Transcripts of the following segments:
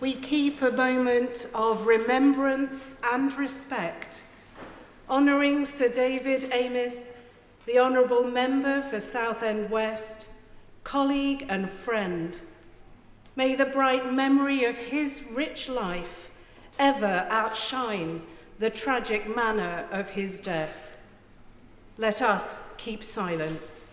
we keep a moment of remembrance and respect, honouring Sir David Amess, the Honourable Member for Southend West, colleague and friend. May the bright memory of his rich life ever outshine the tragic manner of his death. Let us keep silence.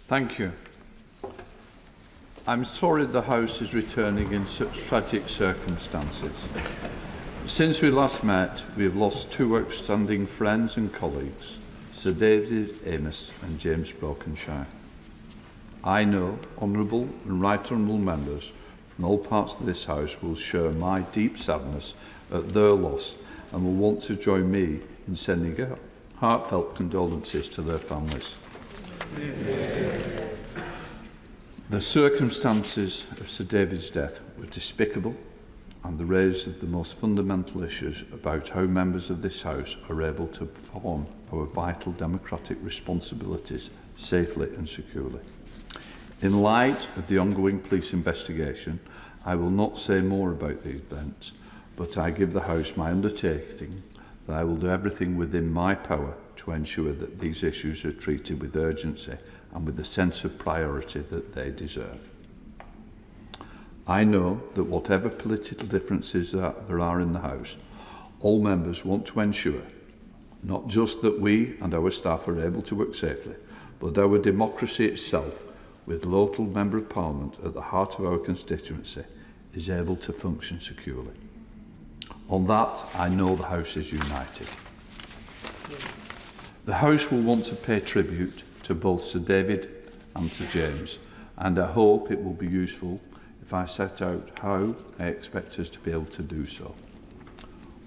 Thank you. I'm sorry the House is returning in such tragic circumstances. Since we last met, we have lost two outstanding friends and colleagues, Sir David Amess and James Brokenshire. I know honourable and right honourable members from all parts of this House will share my deep sadness at their loss and will want to join me in sending out heartfelt condolences to their families. The circumstances of Sir David's death were despicable and they raised the most fundamental issues about how members of this House are able to perform our vital democratic responsibilities safely and securely. In light of the ongoing police investigation, I will not say more about the events, but I give the House my undertaking that I will do everything within my power to ensure that these issues are treated with urgency and with the sense of priority that they deserve. I know that whatever political differences there are in the House, all members want to ensure not just that we and our staff are able to work safely, but our democracy itself, with local Member of Parliament at the heart of our constituency, is able to function securely. On that, I know the House is united. The House will want to pay tribute to both Sir David and to James, and I hope it will be useful if I set out how I expect us to be able to do so.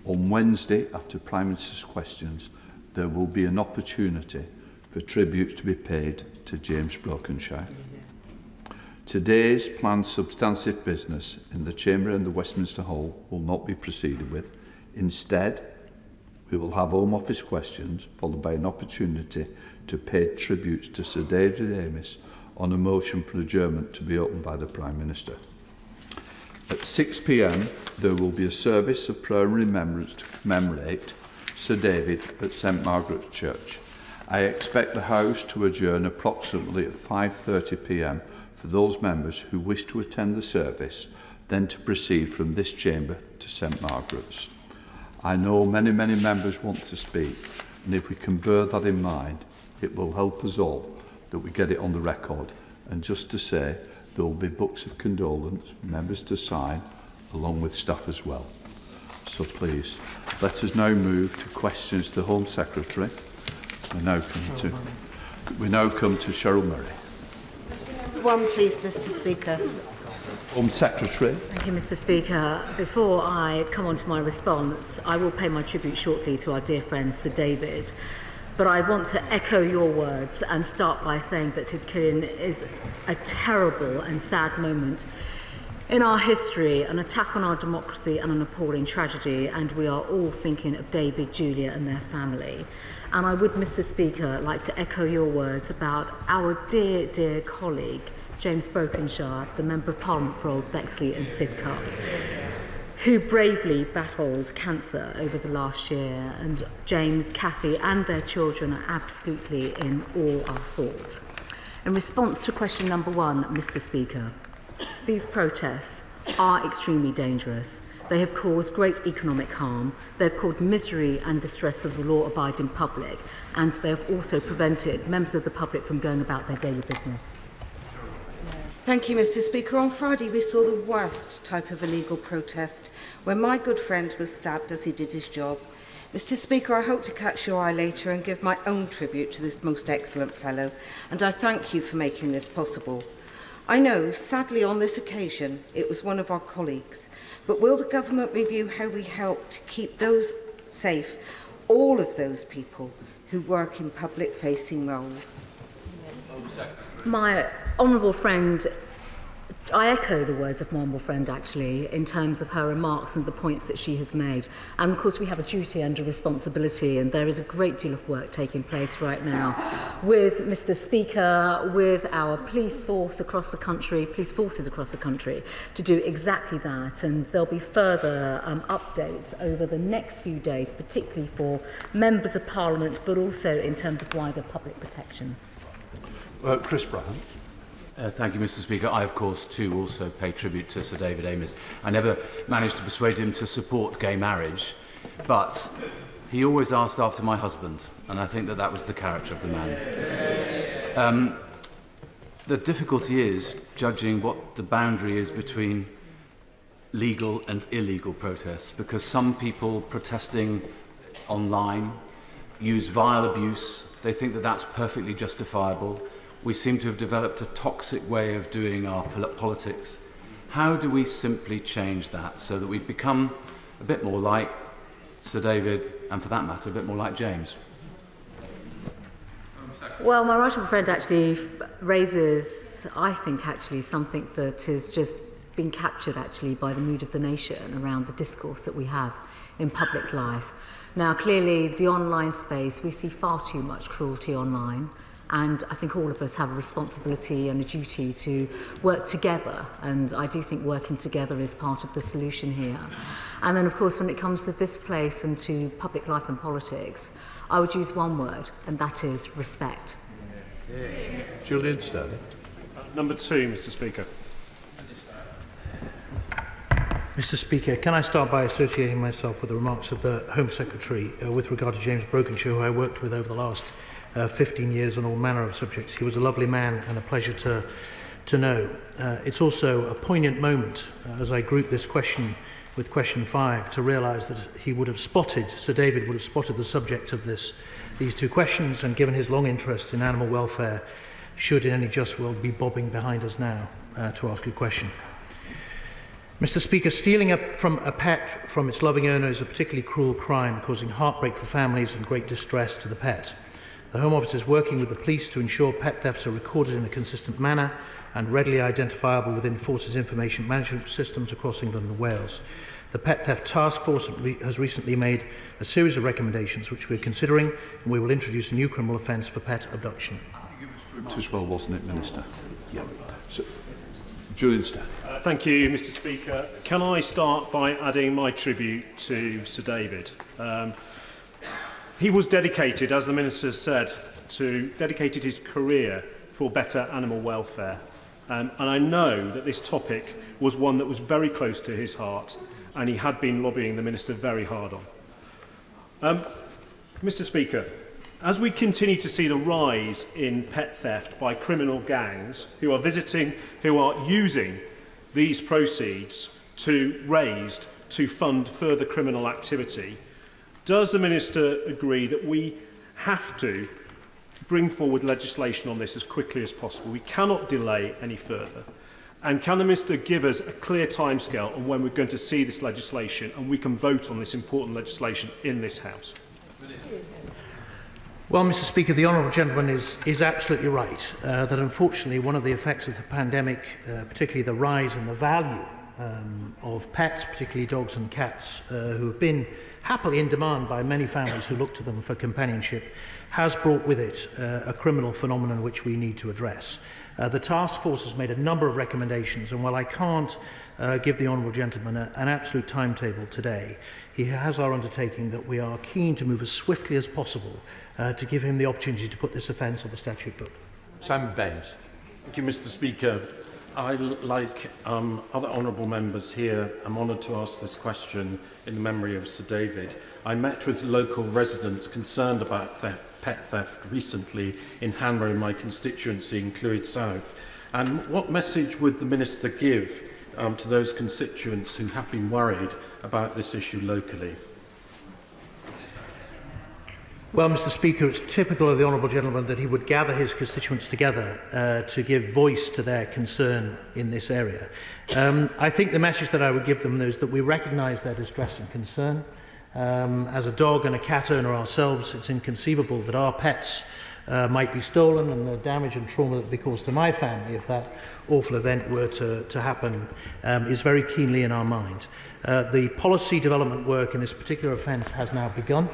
On Wednesday, after Prime Minister's questions, there will be an opportunity for tributes to be paid to James Brokenshire. Today's planned substantive business in the Chamber and the Westminster Hall will not be proceeded with. Instead, we will have Home Office questions, followed by an opportunity to pay tributes to Sir David Amess on a motion for adjournment to be opened by the Prime Minister. At 6 p.m, there will be a service of prayer and remembrance to commemorate Sir David at St Margaret's Church. I expect the House to adjourn approximately at 5:30 p.m. for those members who wish to attend the service, then to proceed from this chamber to St Margaret's. I know many members want to speak, and if we can bear that in mind, it will help us all that we get it on the record. And just to say, there will be books of condolence for members to sign, along with staff as well. So please, let us now move to questions to the Home Secretary. We now come to Cheryl Murray. One, please, Mr. Speaker. Home Secretary. Thank you, Mr. Speaker. Before I come on to my response, I will pay my tribute shortly to our dear friend Sir David. But I want to echo your words and start by saying that his killing is a terrible and sad moment in our history, an attack on our democracy and an appalling tragedy, and we are all thinking of David, Julia and their family. And I would, Mr. Speaker, like to echo your words about our dear colleague, James Brokenshire, the Member of Parliament for Old Bexley and Sidcup. who bravely battled cancer over the last year, and James, Kathy and their children are absolutely in all our thoughts. In response to question number 1, Mr. Speaker, these protests are extremely dangerous. They have caused great economic harm, they have caused misery and distress of the law-abiding public, and they have also prevented members of the public from going about their daily business. Thank you, Mr. Speaker. On Friday, we saw the worst type of illegal protest, where my good friend was stabbed as he did his job. Mr. Speaker, I hope to catch your eye later and give my own tribute to this most excellent fellow, and I thank you for making this possible. I know, sadly, on this occasion, it was one of our colleagues, but will the government review how we help to keep those safe, all of those people who work in public-facing roles? My honourable friend, I echo the words of my honourable friend actually in terms of her remarks and the points that she has made. And of course we have a duty and a responsibility, and there is a great deal of work taking place right now with Mr. Speaker, with our police forces across the country to do exactly that. And there'll be further updates over the next few days, particularly for members of Parliament, but also in terms of wider public protection. Chris Brown. Thank you, Mr. Speaker. I, of course, too, also pay tribute to Sir David Amess. I never managed to persuade him to support gay marriage, but he always asked after my husband, and I think that that was the character of the man. The difficulty is judging what the boundary is between legal and illegal protests, because some people protesting online use vile abuse. They think that that's perfectly justifiable. We seem to have developed a toxic way of doing our politics. How do we simply change that so that we become a bit more like Sir David, and for that matter, a bit more like James? Well, my right friend actually raises, I think, actually something that has just been captured actually by the mood of the nation around the discourse that we have in public life. Now, clearly, the online space, we see far too much cruelty online. And I think all of us have a responsibility and a duty to work together. And I do think working together is part of the solution here. And then, of course, when it comes to this place and to public life and politics, I would use one word, and that is respect. Julian Sterling. Number 2, Mr. Speaker. Mr. Speaker, can I start by associating myself with the remarks of the Home Secretary with regard to James Brokenshire, who I worked with over the last 15 years on all manner of subjects. He was a lovely man and a pleasure to know. It's also a poignant moment as I group this question with question 5 to realise that Sir David would have spotted the subject of these two questions, and given his long interest in animal welfare, should in any just world be bobbing behind us now to ask a question. Mr. Speaker, stealing a pet from its loving owner is a particularly cruel crime, causing heartbreak for families and great distress to the pet. The Home Office is working with the police to ensure pet thefts are recorded in a consistent manner and readily identifiable within Forces information management systems across England and Wales. The Pet Theft Task Force has recently made a series of recommendations which we're considering, and we will introduce a new criminal offence for pet abduction. As well, wasn't it, Minister? Yeah. So, Julian Sterling. Thank you, Mr. Speaker. Can I start by adding my tribute to Sir David? He was dedicated, as the Minister said, dedicated his career for better animal welfare. And I know that this topic was one that was very close to his heart, and he had been lobbying the Minister very hard on. Mr. Speaker, as we continue to see the rise in pet theft by criminal gangs who are using these proceeds to fund further criminal activity, does the Minister agree that we have to bring forward legislation on this as quickly as possible? We cannot delay any further. And can the Minister give us a clear timescale on when we're going to see this legislation and we can vote on this important legislation in this House? Well, Mr. Speaker, the honourable gentleman is absolutely right that unfortunately one of the effects of the pandemic, particularly the rise in the value of pets, particularly dogs and cats, who have been happily in demand by many families who look to them for companionship, has brought with it a criminal phenomenon which we need to address. The task force has made a number of recommendations, and while I can't give the honourable gentleman an absolute timetable today, he has our undertaking that we are keen to move as swiftly as possible to give him the opportunity to put this offence on the statute book. Simon Baines. Thank you, Mr. Speaker. I, like other honourable members here, am honoured to ask this question in the memory of Sir David. I met with local residents concerned about pet theft recently in Hanmer, in my constituency in Clwyd South. And what message would the Minister give to those constituents who have been worried about this issue locally? Well, Mr. Speaker, it's typical of the honourable gentleman that he would gather his constituents together to give voice to their concern in this area. I think the message that I would give them is that we recognise their distress and concern. As a dog and a cat owner ourselves, it's inconceivable that our pets might be stolen, and the damage and trauma that would be caused to my family if that awful event were to happen is very keenly in our mind. The policy development work in this particular offence has now begun.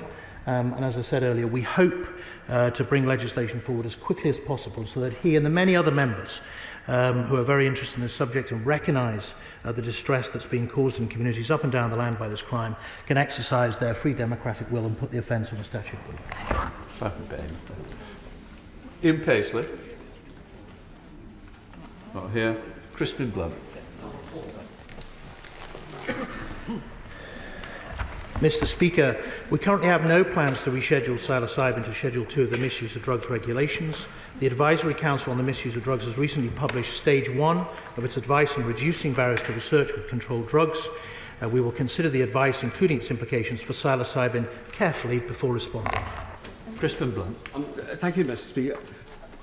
And as I said earlier, we hope to bring legislation forward as quickly as possible so that he and the many other members who are very interested in this subject and recognise the distress that's being caused in communities up and down the land by this crime can exercise their free democratic will and put the offence on the statute book. Ian Paisley. Not here. Crispin Blunt. Mr. Speaker, we currently have no plans to reschedule psilocybin to Schedule 2 of the Misuse of Drugs regulations. The Advisory Council on the Misuse of Drugs has recently published Stage 1 of its advice on reducing barriers to research with controlled drugs. We will consider the advice, including its implications for psilocybin, carefully before responding. Crispin Blunt. Thank you, Mr. Speaker.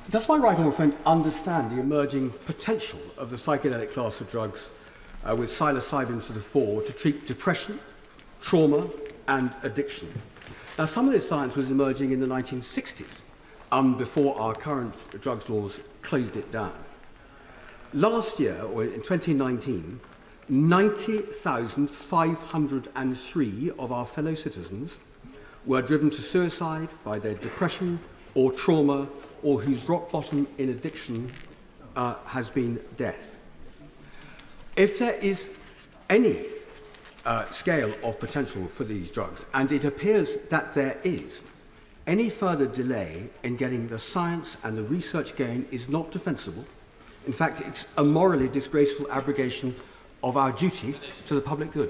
Does my right honourable friend understand the emerging potential of the psychedelic class of drugs with psilocybin to the fore to treat depression, trauma and addiction? Now, some of this science was emerging in the 1960s, before our current drugs laws closed it down. Last year, or in 2019, 90,503 of our fellow citizens were driven to suicide by their depression or trauma, or whose rock bottom in addiction has been death. If there is any scale of potential for these drugs, and it appears that there is, any further delay in getting the science and the research going is not defensible. In fact, it's a morally disgraceful abrogation of our duty to the public good.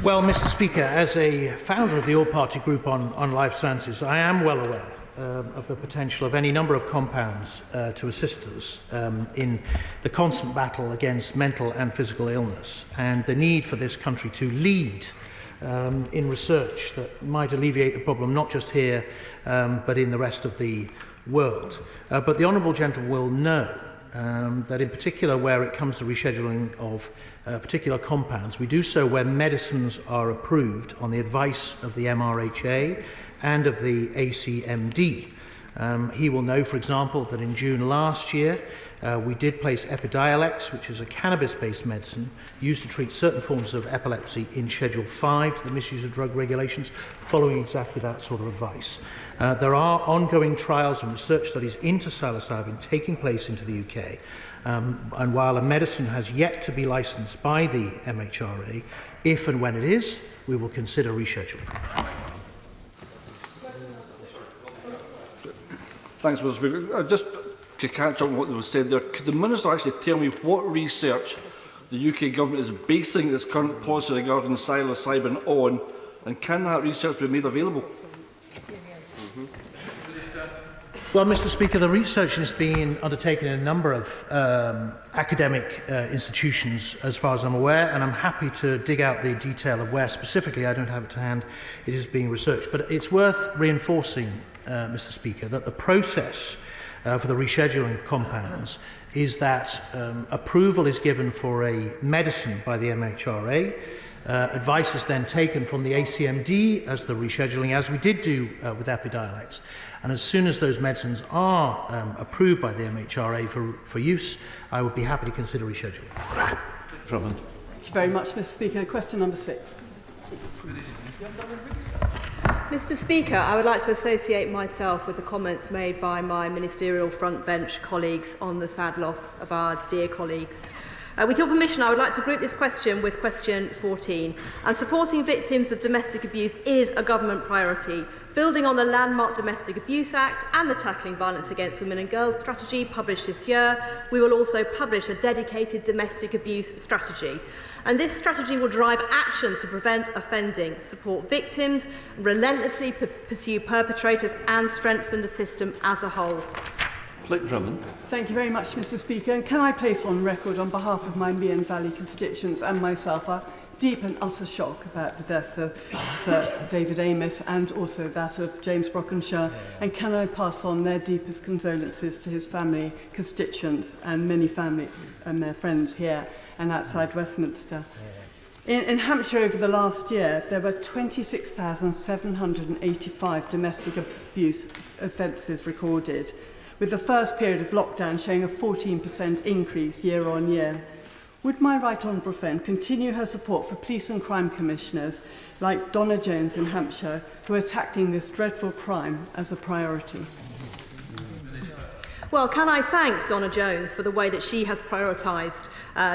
Well, Mr. Speaker, as a founder of the All-Party Group on Life Sciences, I am well aware of the potential of any number of compounds to assist us in the constant battle against mental and physical illness, and the need for this country to lead in research that might alleviate the problem not just here but in the rest of the world. But the Honourable Gentleman will know that in particular where it comes to rescheduling of particular compounds, we do so where medicines are approved on the advice of the MRHA and of the ACMD. He will know, for example, that in June last year we did place Epidiolex, which is a cannabis-based medicine used to treat certain forms of epilepsy, in Schedule 5 to the Misuse of Drug Regulations, following exactly that sort of advice. There are ongoing trials and research studies into psilocybin taking place into the UK, and while a medicine has yet to be licensed by the MHRA, if and when it is, we will consider rescheduling. Thanks, Mr. Speaker. Just to catch up on what was said there, could the Minister actually tell me what research the UK Government is basing its current policy regarding psilocybin on, and can that research be made available? Well, Mr. Speaker, the research is being undertaken in a number of academic institutions, as far as I'm aware, and I'm happy to dig out the detail of where specifically, I don't have it to hand, it is being researched. But it's worth reinforcing, Mr. Speaker, that the process for the rescheduling compounds is that approval is given for a medicine by the MHRA. Advice is then taken from the ACMD as the rescheduling, as we did do with Epidiolex. And as soon as those medicines are approved by the MHRA for use, I would be happy to consider rescheduling. Drummond. Thank you very much, Mr. Speaker. Question number 6. Mr Speaker, I would like to associate myself with the comments made by my ministerial front bench colleagues on the sad loss of our dear colleagues. With your permission, I would like to group this question with question 14. And supporting victims of domestic abuse is a government priority. Building on the landmark Domestic Abuse Act and the Tackling Violence Against Women and Girls strategy published this year, we will also publish a dedicated domestic abuse strategy. And this strategy will drive action to prevent offending, support victims, relentlessly pursue perpetrators and strengthen the system as a whole. Drummond. Thank you very much, Mr Speaker. And can I place on record on behalf of my Mearn Valley constituents and myself our deep and utter shock about the death of Sir David Amess and also that of James Brockenshire. And can I pass on their deepest condolences to his family, constituents and many families and their friends here and outside Westminster. In Hampshire over the last year, there were 26,785 domestic abuse offences recorded, with the first period of lockdown showing a 14% increase year on year. Would my right honourable friend continue her support for police and crime commissioners like Donna Jones in Hampshire, who are tackling this dreadful crime as a priority? Well, can I thank Donna Jones for the way that she has prioritised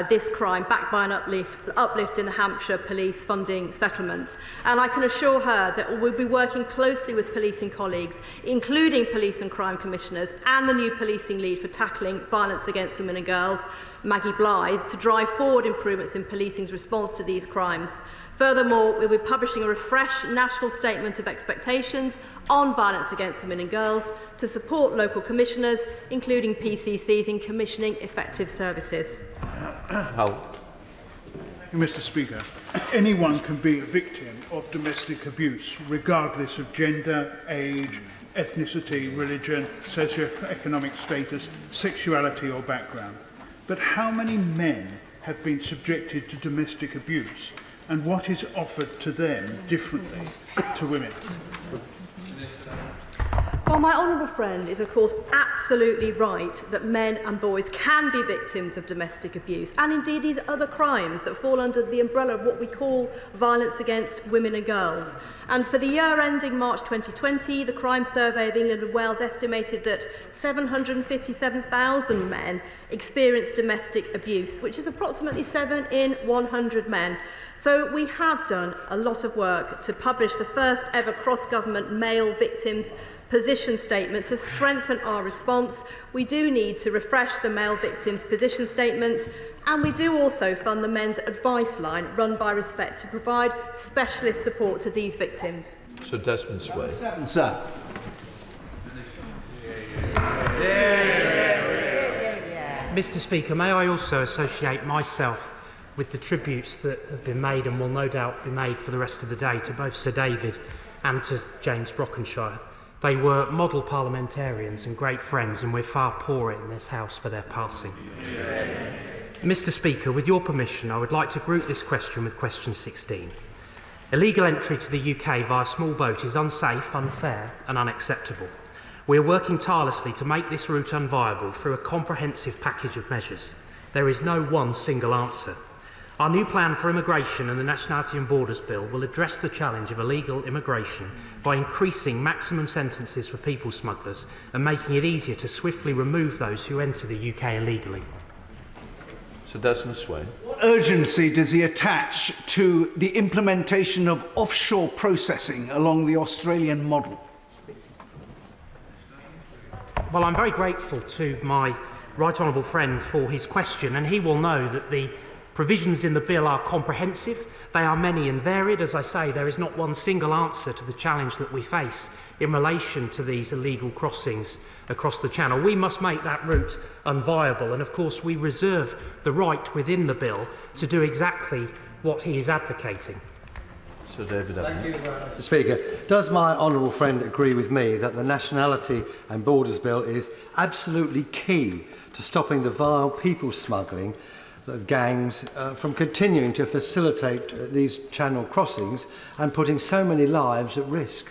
this crime, backed by an uplift in the Hampshire Police funding settlement. And I can assure her that we'll be working closely with policing colleagues, including police and crime commissioners and the new policing lead for tackling violence against women and girls, Maggie Blythe, to drive forward improvements in policing's response to these crimes. Furthermore, we'll be publishing a refreshed national statement of expectations on violence against women and girls to support local commissioners, including PCCs, in commissioning effective services. Mr Speaker, anyone can be a victim of domestic abuse, regardless of gender, age, ethnicity, religion, socio-economic status, sexuality or background. But how many men have been subjected to domestic abuse, and what is offered to them differently to women? Well, my honourable friend is, of course, absolutely right that men and boys can be victims of domestic abuse, and indeed these other crimes that fall under the umbrella of what we call violence against women and girls. And for the year ending March 2020, the Crime Survey of England and Wales estimated that 757,000 men experienced domestic abuse, which is approximately 7 in 100 men. So we have done a lot of work to publish the first ever cross-government male victims position statement to strengthen our response. We do need to refresh the male victims position statement, and we do also fund the men's advice line run by Respect to provide specialist support to these victims. Sir Desmond Sway. Sir. Mr Speaker, may I also associate myself with the tributes that have been made and will no doubt be made for the rest of the day to both Sir David and to James Brockenshire. They were model parliamentarians and great friends, and we're far poorer in this House for their passing. Mr Speaker, with your permission, I would like to group this question with question 16. Illegal entry to the UK via small boat is unsafe, unfair and unacceptable. We are working tirelessly to make this route unviable through a comprehensive package of measures. There is no one single answer. Our new plan for immigration and the Nationality and Borders Bill will address the challenge of illegal immigration by increasing maximum sentences for people smugglers and making it easier to swiftly remove those who enter the UK illegally. Sir Desmond Sway. What urgency does he attach to the implementation of offshore processing along the Australian model? Well, I'm very grateful to my right honourable friend for his question, and he will know that the provisions in the bill are comprehensive. They are many and varied. As I say, there is not one single answer to the challenge that we face in relation to these illegal crossings across the Channel. We must make that route unviable, and of course we reserve the right within the bill to do exactly what he is advocating. Sir David Amess. Thank you, Mr Speaker. Does my honourable friend agree with me that the Nationality and Borders Bill is absolutely key to stopping the vile people smuggling of gangs from continuing to facilitate these Channel crossings and putting so many lives at risk?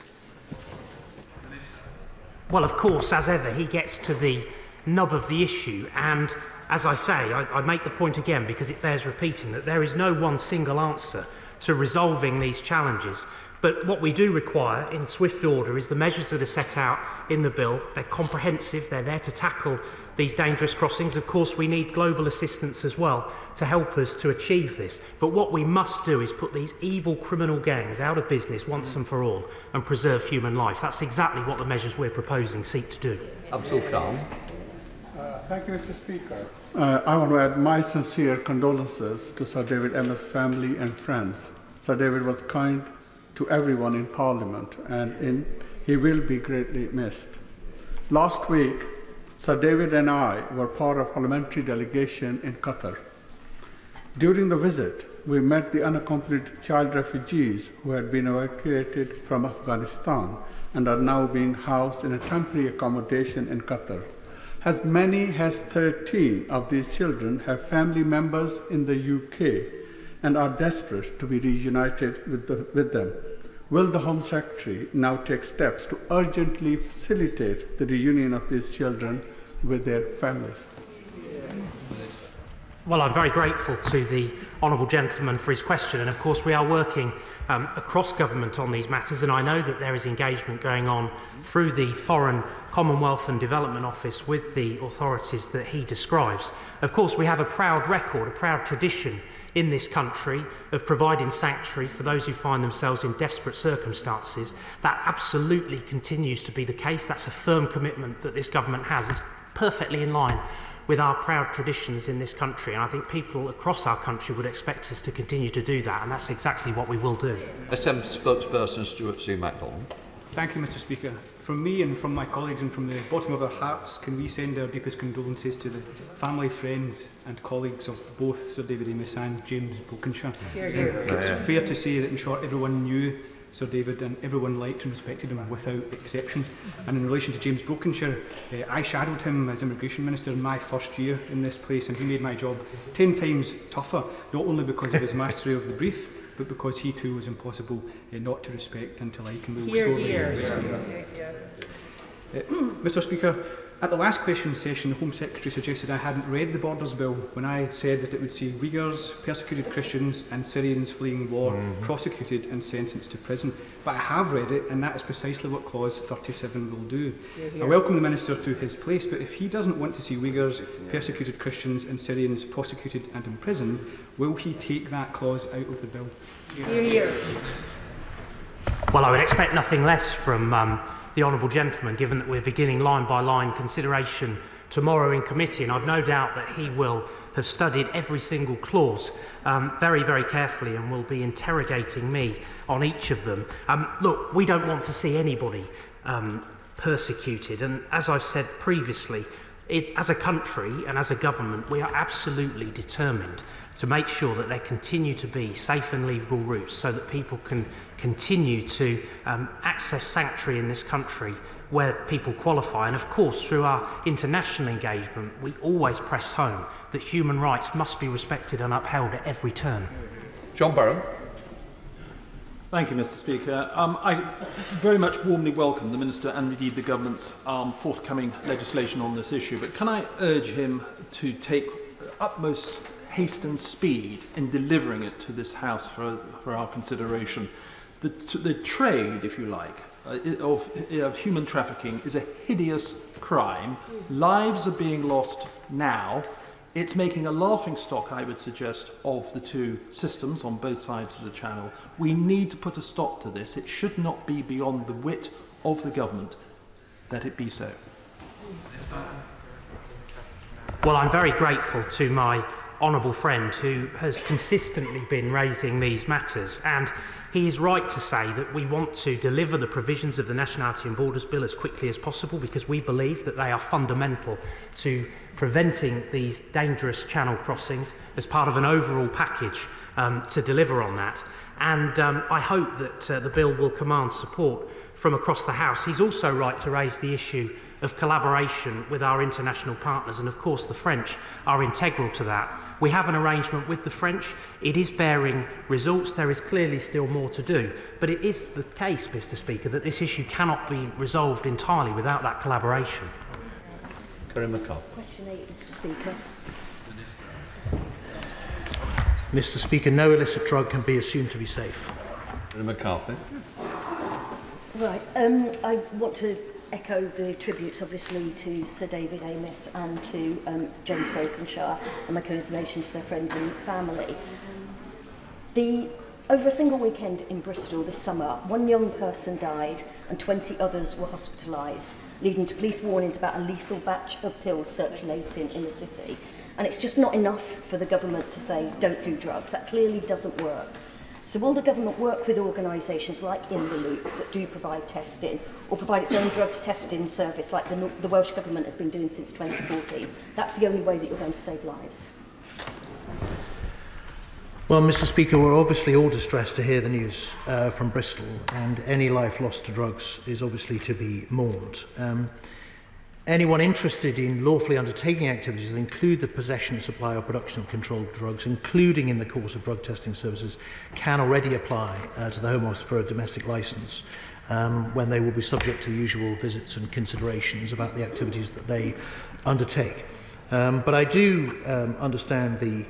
Well, of course, as ever, he gets to the nub of the issue, and as I say, I make the point again because it bears repeating that there is no one single answer to resolving these challenges, But what we do require in swift order is the measures that are set out in the bill. They're comprehensive, they're there to tackle these dangerous crossings. Of course, we need global assistance as well to help us to achieve this. But what we must do is put these evil criminal gangs out of business once and for all and preserve human life. That's exactly what the measures we're proposing seek to do. Abdul Khan. Thank you, Mr. Speaker. I want to add my sincere condolences to Sir David Amess' family and friends. Sir David was kind to everyone in Parliament, and he will be greatly missed. Last week, Sir David and I were part of a parliamentary delegation in Qatar. During the visit, we met the unaccompanied child refugees who had been evacuated from Afghanistan and are now being housed in a temporary accommodation in Qatar. As many as 13 of these children have family members in the UK and are desperate to be reunited with them. Will the Home Secretary now take steps to urgently facilitate the reunion of these children with their families? Well, I'm very grateful to the honourable gentleman for his question, and of course we are working across government on these matters, and I know that there is engagement going on through the Foreign, Commonwealth and Development Office with the authorities that he describes. Of course, we have a proud record, a proud tradition in this country of providing sanctuary for those who find themselves in desperate circumstances. That absolutely continues to be the case. That's a firm commitment that this government has. It's perfectly in line with our proud traditions in this country, and I think people across our country would expect us to continue to do that, and that's exactly what we will do. SM spokesperson Stuart C. MacDonald. Thank you, Mr. Speaker. From me and from my colleagues and from the bottom of our hearts, can we send our deepest condolences to the family, friends and colleagues of both Sir David Amess and James Brokenshire. It's fair to say that, in short, everyone knew Sir David and everyone liked and respected him without exception. And in relation to James Brokenshire, I shadowed him as Immigration Minister in my first year in this place, and he made my job 10 times tougher, not only because of his mastery of the brief, but because he too was impossible not to respect and to like, and we will sorely miss him. Mr. Speaker, at the last question session, the Home Secretary suggested I hadn't read the Borders Bill when I said that it would see Uyghurs, persecuted Christians and Syrians fleeing war prosecuted and sentenced to prison. But I have read it, and that is precisely what Clause 37 will do. I welcome the Minister to his place, but if he doesn't want to see Uyghurs, persecuted Christians and Syrians prosecuted and imprisoned, will he take that clause out of the bill? Well, I would expect nothing less from the honourable gentleman, given that we're beginning line by line consideration tomorrow in committee, and I've no doubt that he will have studied every single clause very, very carefully and will be interrogating me on each of them. Look, we don't want to see anybody persecuted, and as I've said previously, as a country and as a government, we are absolutely determined to make sure that there continue to be safe and legal routes so that people can continue to access sanctuary in this country where people qualify. And of course, through our international engagement, we always press home that human rights must be respected and upheld at every turn. John Barron. Thank you, Mr. Speaker. I very much warmly welcome the Minister and indeed the Government's forthcoming legislation on this issue, but can I urge him to take utmost haste and speed in delivering it to this House for our consideration? The trade, if you like, of human trafficking is a hideous crime. Lives are being lost now. It's making a laughingstock, I would suggest, of the two systems on both sides of the channel. We need to put a stop to this. It should not be beyond the wit of the government that it be so. Well, I'm very grateful to my honourable friend who has consistently been raising these matters, and he is right to say that we want to deliver the provisions of the Nationality and Borders Bill as quickly as possible, because we believe that they are fundamental to preventing these dangerous channel crossings as part of an overall package to deliver on that. And I hope that the bill will command support from across the House. He's also right to raise the issue of collaboration with our international partners, and of course the French are integral to that. We have an arrangement with the French. It is bearing results. There is clearly still more to do, but it is the case, Mr. Speaker, that this issue cannot be resolved entirely without that collaboration. Question 8, Mr. Speaker. Mr. Speaker, no illicit drug can be assumed to be safe. McCarthy. Right. I want to echo the tributes, obviously, to Sir David Amess and to James Brokenshire, and my commiserations to their friends and family. Over a single weekend in Bristol this summer, one young person died and 20 others were hospitalised, leading to police warnings about a lethal batch of pills circulating in the city. And it's just not enough for the government to say, don't do drugs. That clearly doesn't work. So will the government work with organisations like In the Loop that do provide testing, or provide its own drugs testing service like the Welsh Government has been doing since 2014? That's the only way that you're going to save lives. Well, Mr. Speaker, we're obviously all distressed to hear the news from Bristol, and any life lost to drugs is obviously to be mourned. Anyone interested in lawfully undertaking activities that include the possession, supply or production of controlled drugs, including in the course of drug testing services, can already apply to the Home Office for a domestic licence when they will be subject to the usual visits and considerations about the activities that they undertake. But I do understand the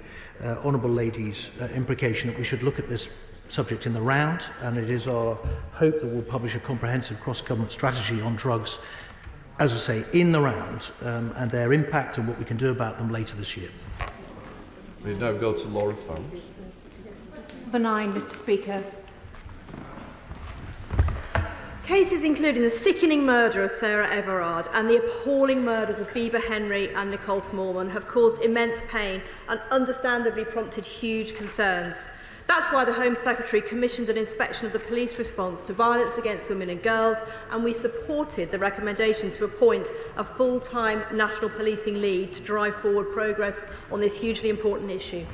Honourable Lady's implication that we should look at this subject in the round, and it is our hope that we'll publish a comprehensive cross-government strategy on drugs, as I say, in the round, and their impact and what we can do about them later this year. We now go to Laura Fowles. Benign, Mr. Speaker. Cases including the sickening murder of Sarah Everard and the appalling murders of Bieber Henry and Nicole Smallman have caused immense pain and understandably prompted huge concerns. That's why the Home Secretary commissioned an inspection of the police response to violence against women and girls, and we supported the recommendation to appoint a full-time national policing lead to drive forward progress on this hugely important issue.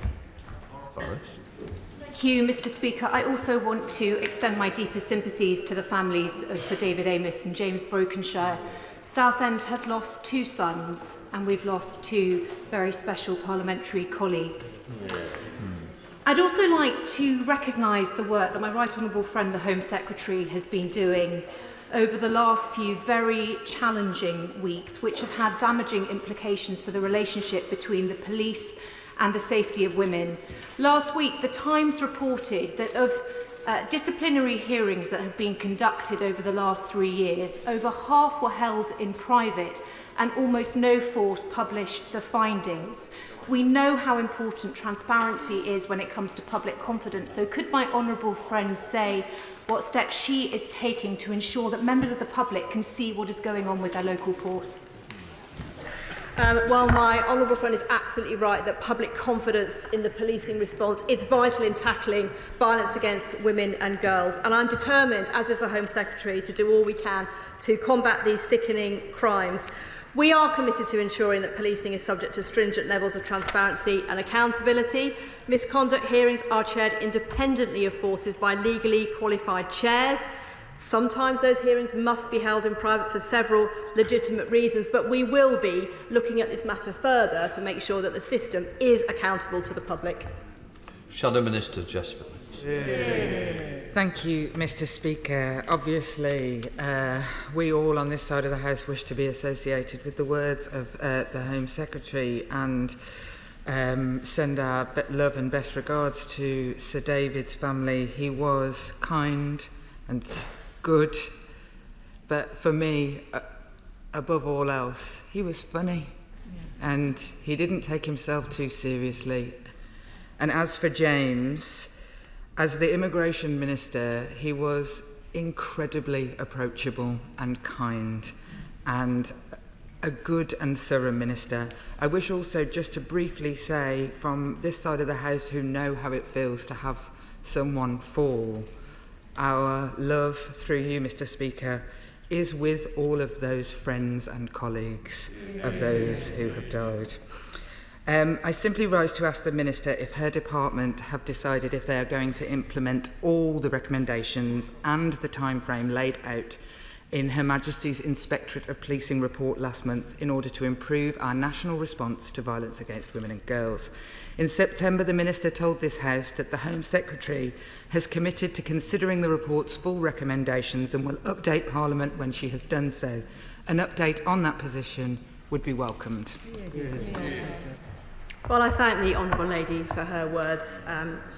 Thank you, Mr. Speaker. I also want to extend my deepest sympathies to the families of Sir David Amess and James Brokenshire. Southend has lost 2 sons, and we've lost 2 very special parliamentary colleagues. I'd also like to recognise the work that my right honourable friend, the Home Secretary, has been doing over the last few very challenging weeks, which have had damaging implications for the relationship between the police and the safety of women. Last week, the Times reported that of disciplinary hearings that have been conducted over the last 3 years, over half were held in private and almost no force published the findings. We know how important transparency is when it comes to public confidence, so could my honourable friend say what steps she is taking to ensure that members of the public can see what is going on with their local force? Well, my honourable friend is absolutely right that public confidence in the policing response is vital in tackling violence against women and girls. And I'm determined, as is the Home Secretary, to do all we can to combat these sickening crimes. We are committed to ensuring that policing is subject to stringent levels of transparency and accountability. Misconduct hearings are chaired independently of forces by legally qualified chairs. Sometimes those hearings must be held in private for several legitimate reasons, but we will be looking at this matter further to make sure that the system is accountable to the public. Shadow Minister Jessica. Thank you, Mr. Speaker. Obviously, we all on this side of the House wish to be associated with the words of the Home Secretary and send our love and best regards to Sir David's family. He was kind and good, but for me, above all else, he was funny, and he didn't take himself too seriously. And as for James, as the Immigration Minister, he was incredibly approachable and kind, and a good and thorough minister. I wish also just to briefly say, from this side of the House who know how it feels to have someone fall, our love, through you, Mr. Speaker, is with all of those friends and colleagues of those who have died. I simply rise to ask the Minister if her department have decided if they are going to implement all the recommendations and the timeframe laid out in Her Majesty's Inspectorate of Policing report last month in order to improve our national response to violence against women and girls. In September, the Minister told this House that the Home Secretary has committed to considering the report's full recommendations and will update Parliament when she has done so. An update on that position would be welcomed. Well, I thank the Honourable Lady for her words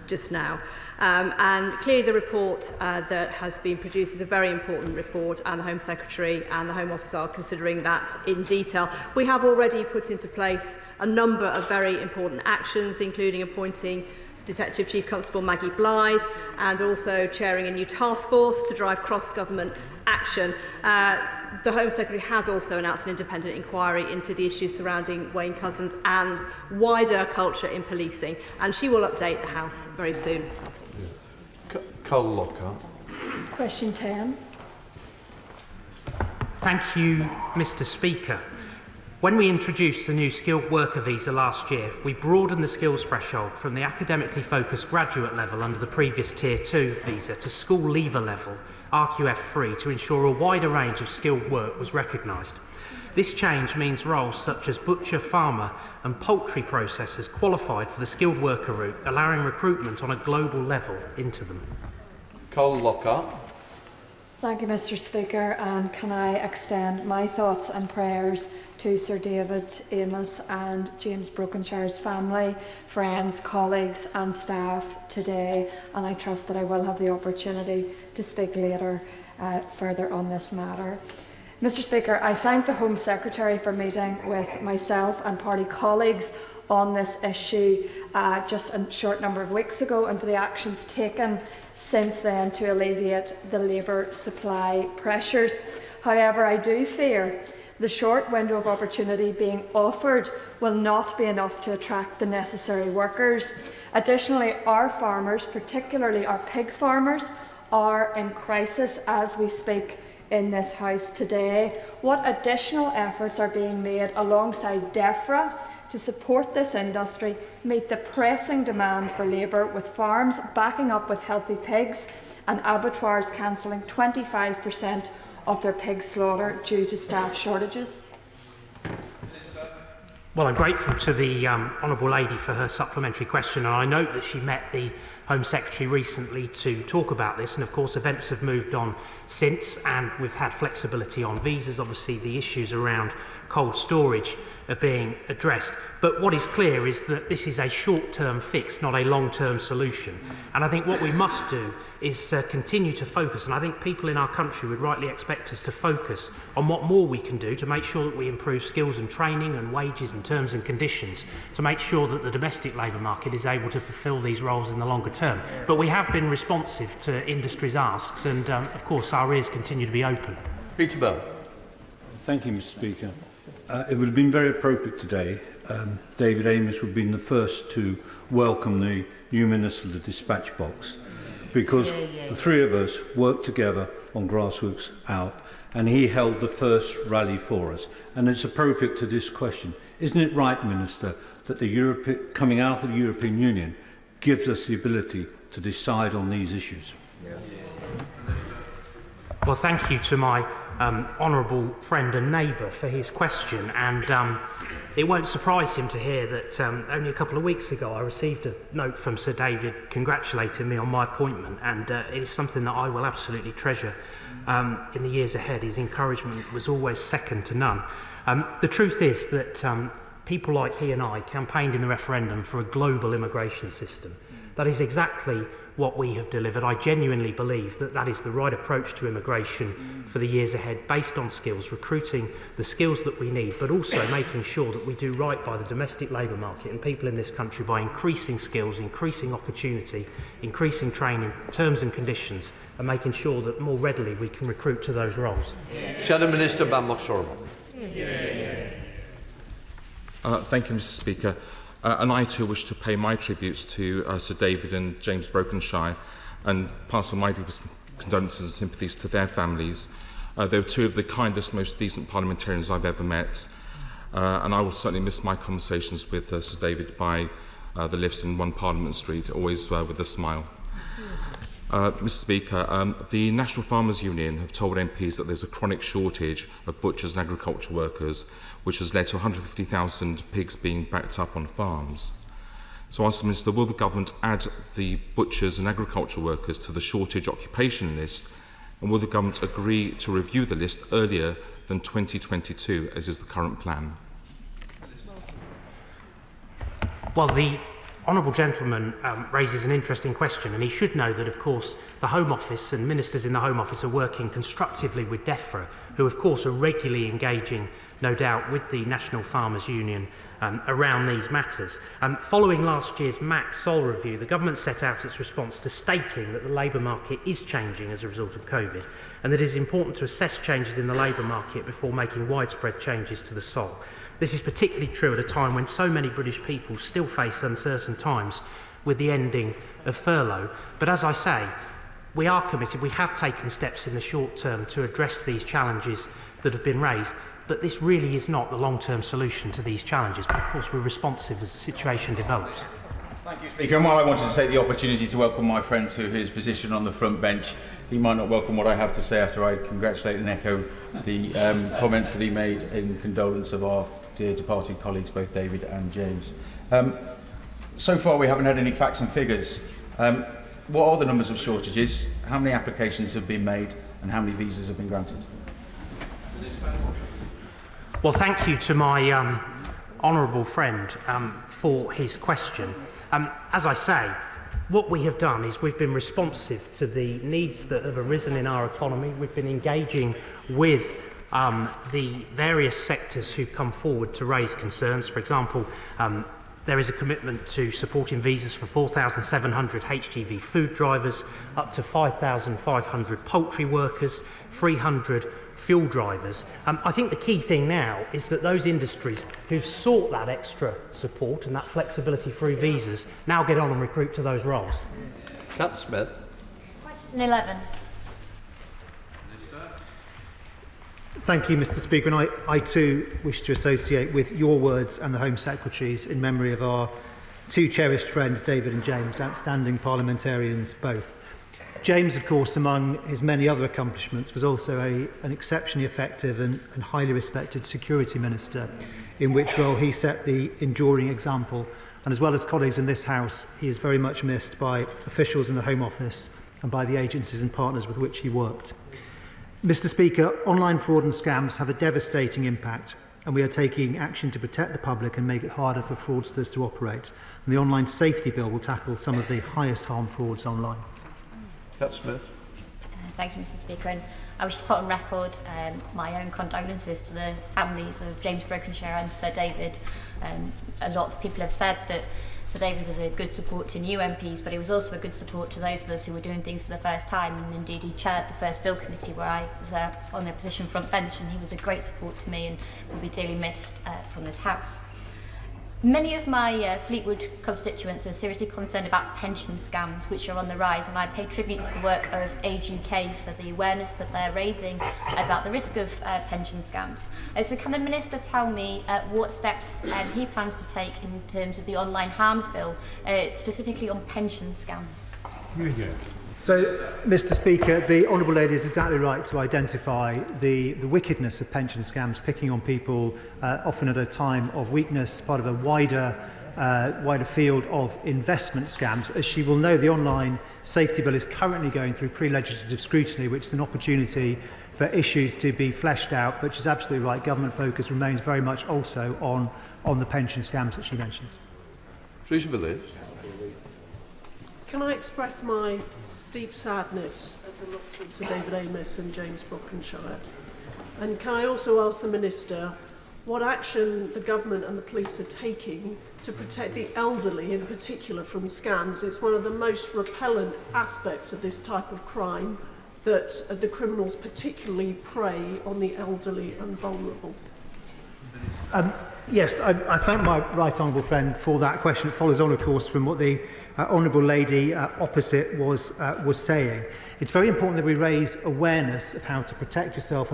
just now. And clearly the report that has been produced is a very important report, and the Home Secretary and the Home Office are considering that in detail. We have already put into place a number of very important actions, including appointing Detective Chief Constable Maggie Blythe and also chairing a new task force to drive cross-government action. The Home Secretary has also announced an independent inquiry into the issues surrounding Wayne Couzens and wider culture in policing, and she will update the House very soon. Carl Lockhart. Question 10. Thank you, Mr. Speaker. When we introduced the new skilled worker visa last year, we broadened the skills threshold from the academically focused graduate level under the previous Tier 2 visa to school leaver level, RQF3, to ensure a wider range of skilled work was recognised. This change means roles such as butcher, farmer and poultry processors qualified for the skilled worker route, allowing recruitment on a global level into them. Carl Lockhart. Thank you, Mr. Speaker, and can I extend my thoughts and prayers to Sir David Amess and James Brokenshire's family, friends, colleagues and staff today, and I trust that I will have the opportunity to speak later further on this matter. Mr. Speaker, I thank the Home Secretary for meeting with myself and party colleagues on this issue just a short number of weeks ago, and for the actions taken since then to alleviate the labour supply pressures. However, I do fear the short window of opportunity being offered will not be enough to attract the necessary workers. Additionally, our farmers, particularly our pig farmers, are in crisis as we speak in this House today. What additional efforts are being made alongside DEFRA to support this industry, meet the pressing demand for labour, with farms backing up with healthy pigs and abattoirs cancelling 25% of their pig slaughter due to staff shortages? Well, I'm grateful to the Honourable Lady for her supplementary question, and I note that she met the Home Secretary recently to talk about this, and of course events have moved on since, and we've had flexibility on visas. Obviously the issues around cold storage are being addressed, but what is clear is that this is a short-term fix, not a long-term solution, and I think what we must do is continue to focus, and I think people in our country would rightly expect us to focus on what more we can do to make sure that we improve skills and training and wages and terms and conditions, to make sure that the domestic labour market is able to fulfil these roles in the longer term. But we have been responsive to industry's asks, and of course our ears continue to be open. Peter Bell. Thank you, Mr. Speaker. It would have been very appropriate today. David Amess would have been the first to welcome the new Minister of the Dispatch Box, because the three of us worked together on Grassroots Out, and he held the first rally for us. And it's appropriate to this question. Isn't it right, Minister, that the coming out of the European Union gives us the ability to decide on these issues? Well, thank you to my honourable friend and neighbour for his question, and it won't surprise him to hear that only a couple of weeks ago I received a note from Sir David congratulating me on my appointment, and it is something that I will absolutely treasure in the years ahead. His encouragement was always second to none. The truth is that people like he and I campaigned in the referendum for a global immigration system. That is exactly what we have delivered. I genuinely believe that that is the right approach to immigration for the years ahead, based on skills, recruiting the skills that we need, but also making sure that we do right by the domestic labour market and people in this country by increasing skills, increasing opportunity, increasing training, terms and conditions, and making sure that more readily we can recruit to those roles. Shadow Minister Bambosh-Sorbo. Thank you, Mr. Speaker. And I too wish to pay my tributes to Sir David and James Brokenshire and pass on my deepest condolences and sympathies to their families. They were two of the kindest, most decent parliamentarians I've ever met, and I will certainly miss my conversations with Sir David by the lifts in 1 Parliament Street, always with a smile. Mr. Speaker, the National Farmers Union have told MPs that there's a chronic shortage of butchers and agricultural workers, which has led to 150,000 pigs being backed up on farms. So I ask the Minister, will the government add the butchers and agricultural workers to the shortage occupation list, and will the government agree to review the list earlier than 2022, as is the current plan? Well, the honourable gentleman raises an interesting question, and he should know that, of course, the Home Office and ministers in the Home Office are working constructively with DEFRA, who, of course, are regularly engaging, no doubt, with the National Farmers Union around these matters. Following last year's MAC Sol review, the government set out its response to stating that the labour market is changing as a result of COVID, and that it is important to assess changes in the labour market before making widespread changes to the Sol. This is particularly true at a time when so many British people still face uncertain times with the ending of furlough. But as I say, we are committed, we have taken steps in the short term to address these challenges that have been raised, but this really is not the long-term solution to these challenges. But of course, we're responsive as the situation develops. Thank you, Speaker. And while I wanted to take the opportunity to welcome my friend to his position on the front bench, he might not welcome what I have to say after I congratulate and echo the comments that he made in condolence of our dear departed colleagues, both David and James. So far, we haven't had any facts and figures. What are the numbers of shortages? How many applications have been made? And how many visas have been granted? Well, thank you to my honourable friend for his question. As I say, what we have done is we've been responsive to the needs that have arisen in our economy. We've been engaging with the various sectors who've come forward to raise concerns. For example, there is a commitment to supporting visas for 4,700 HGV food drivers, up to 5,500 poultry workers, 300 fuel drivers. I think the key thing now is that those industries who've sought that extra support and that flexibility through visas now get on and recruit to those roles. Cat Smith. Question 11. Thank you, Mr. Speaker, and I too wish to associate with your words and the Home Secretary's in memory of our two cherished friends, David and James, outstanding parliamentarians both. James, of course, among his many other accomplishments, was also an exceptionally effective and highly respected security minister, in which role he set the enduring example. And as well as colleagues in this House, he is very much missed by officials in the Home Office and by the agencies and partners with which he worked. Mr. Speaker, online fraud and scams have a devastating impact, and we are taking action to protect the public and make it harder for fraudsters to operate. And the Online Safety Bill will tackle some of the highest harm frauds online. Cat Smith. Thank you, Mr. Speaker. And I wish to put on record my own condolences to the families of James Brokenshire and Sir David. A lot of people have said that Sir David was a good support to new MPs, but he was also a good support to those of us who were doing things for the first time. And indeed, he chaired the first bill committee where I was on the opposition front bench, and he was a great support to me and will be dearly missed from this House. Many of my Fleetwood constituents are seriously concerned about pension scams, which are on the rise, and I pay tribute to the work of Age UK for the awareness that they're raising about the risk of pension scams. So can the Minister tell me what steps he plans to take in terms of the Online Harms Bill, specifically on pension scams? So, Mr. Speaker, the Honourable Lady is exactly right to identify the wickedness of pension scams, picking on people often at a time of weakness, part of a wider field of investment scams. As she will know, the Online Safety Bill is currently going through pre-legislative scrutiny, which is an opportunity for issues to be fleshed out, but she's absolutely right, government focus remains very much also on the pension scams that she mentions. Teresa Villiers. Can I express my deep sadness at the loss of Sir David Amess and James Brokenshire? And can I also ask the Minister what action the government and the police are taking to protect the elderly in particular from scams? It's one of the most repellent aspects of this type of crime that the criminals particularly prey on the elderly and vulnerable. Yes, I thank my right honourable friend for that question. It follows on, of course, from what the honourable lady opposite was saying. It's very important that we raise awareness of how to protect yourself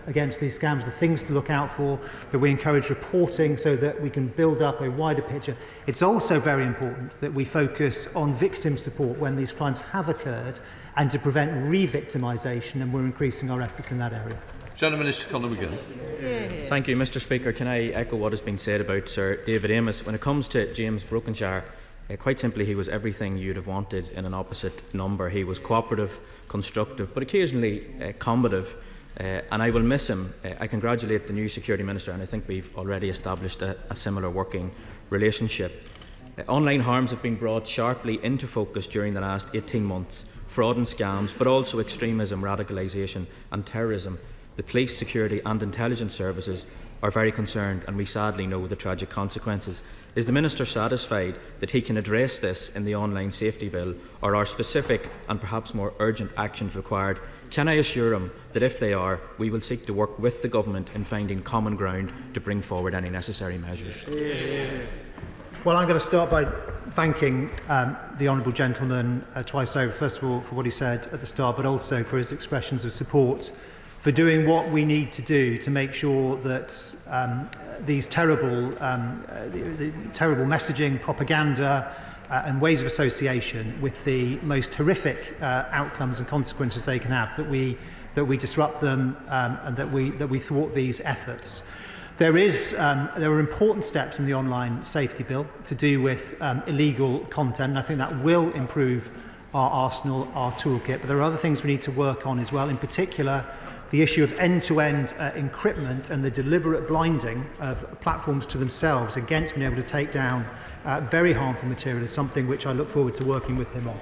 against these scams, the things to look out for, that we encourage reporting so that we can build up a wider picture. It's also very important that we focus on victim support when these crimes have occurred and to prevent re-victimisation, and we're increasing our efforts in that area. Minister Conor McGill. Thank you, Mr. Speaker. Can I echo what has been said about Sir David Amess? When it comes to James Brokenshire, quite simply, he was everything you'd have wanted in an opposite number. He was cooperative, constructive, but occasionally combative, and I will miss him. I congratulate the new Security Minister, and I think we've already established a similar working relationship. Online harms have been brought sharply into focus during the last 18 months. Fraud and scams, but also extremism, radicalisation and terrorism. The police, security and intelligence services are very concerned, and we sadly know the tragic consequences. Is the Minister satisfied that he can address this in the online safety bill, or are specific and perhaps more urgent actions required? Can I assure him that if they are, we will seek to work with the Government in finding common ground to bring forward any necessary measures? Well, I'm going to start by thanking the Honourable Gentleman twice over, first of all for what he said at the start, but also for his expressions of support for doing what we need to do to make sure that these terrible messaging, propaganda and ways of association with the most horrific outcomes and consequences they can have, that we disrupt them and that we thwart these efforts. There are important steps in the online safety bill to do with illegal content, and I think that will improve our arsenal, our toolkit. But there are other things we need to work on as well, in particular the issue of end-to-end encryptment and the deliberate blinding of platforms to themselves against being able to take down very harmful material is something which I look forward to working with him on.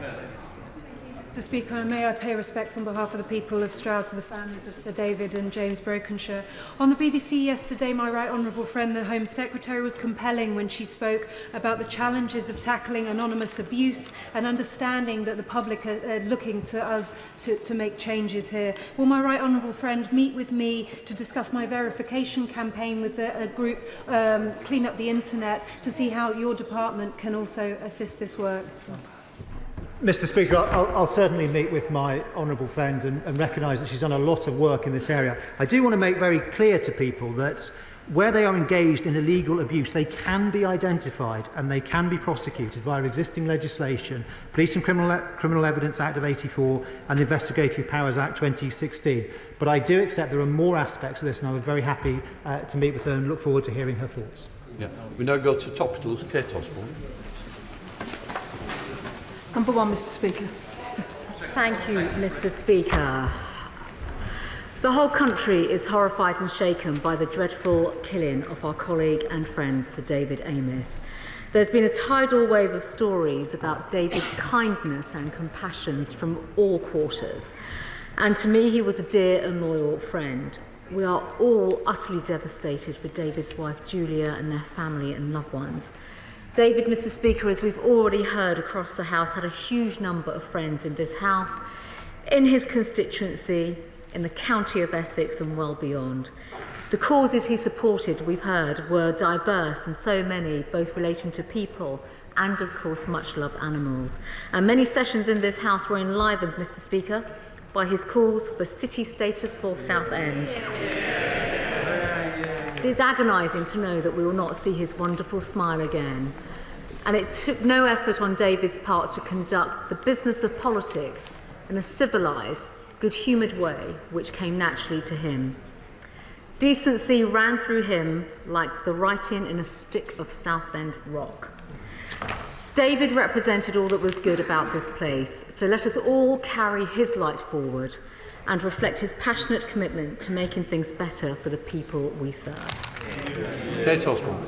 Mr Speaker, and may I pay respects on behalf of the people of Stroud to the families of Sir David and James Brokenshire. On the BBC yesterday, my right honourable friend, the Home Secretary, was compelling when she spoke about the challenges of tackling anonymous abuse and understanding that the public are looking to us to make changes here. Will my right honourable friend meet with me to discuss my verification campaign with a group Clean Up the Internet to see how your department can also assist this work? Mr Speaker, I'll certainly meet with my honourable friend and recognise that she's done a lot of work in this area. I do want to make very clear to people that where they are engaged in illegal abuse, they can be identified and they can be prosecuted via existing legislation, Police and Criminal Evidence Act of 84 and the Investigatory Powers Act 2016. But I do accept there are more aspects of this, and I was very happy to meet with her and look forward to hearing her thoughts. Yeah. We now go to topicals. Kate Osborne. Number one, Mr Speaker. Thank you, Mr Speaker. The whole country is horrified and shaken by the dreadful killing of our colleague and friend Sir David Amess. There's been a tidal wave of stories about David's kindness and compassions from all quarters. And to me, he was a dear and loyal friend. We are all utterly devastated for David's wife Julia and their family and loved ones. David, Mr Speaker, as we've already heard across the House, had a huge number of friends in this House, in his constituency, in the county of Essex and well beyond. The causes he supported, we've heard, were diverse and so many, both relating to people and, of course, much-loved animals. And many sessions in this House were enlivened, Mr Speaker, by his calls for city status for Southend. It is agonising to know that we will not see his wonderful smile again. And it took no effort on David's part to conduct the business of politics in a civilised, good-humoured way which came naturally to him. Decency ran through him like the writing in a stick of Southend rock. David represented all that was good about this place, so let us all carry his light forward and reflect his passionate commitment to making things better for the people we serve. Kate Osborne.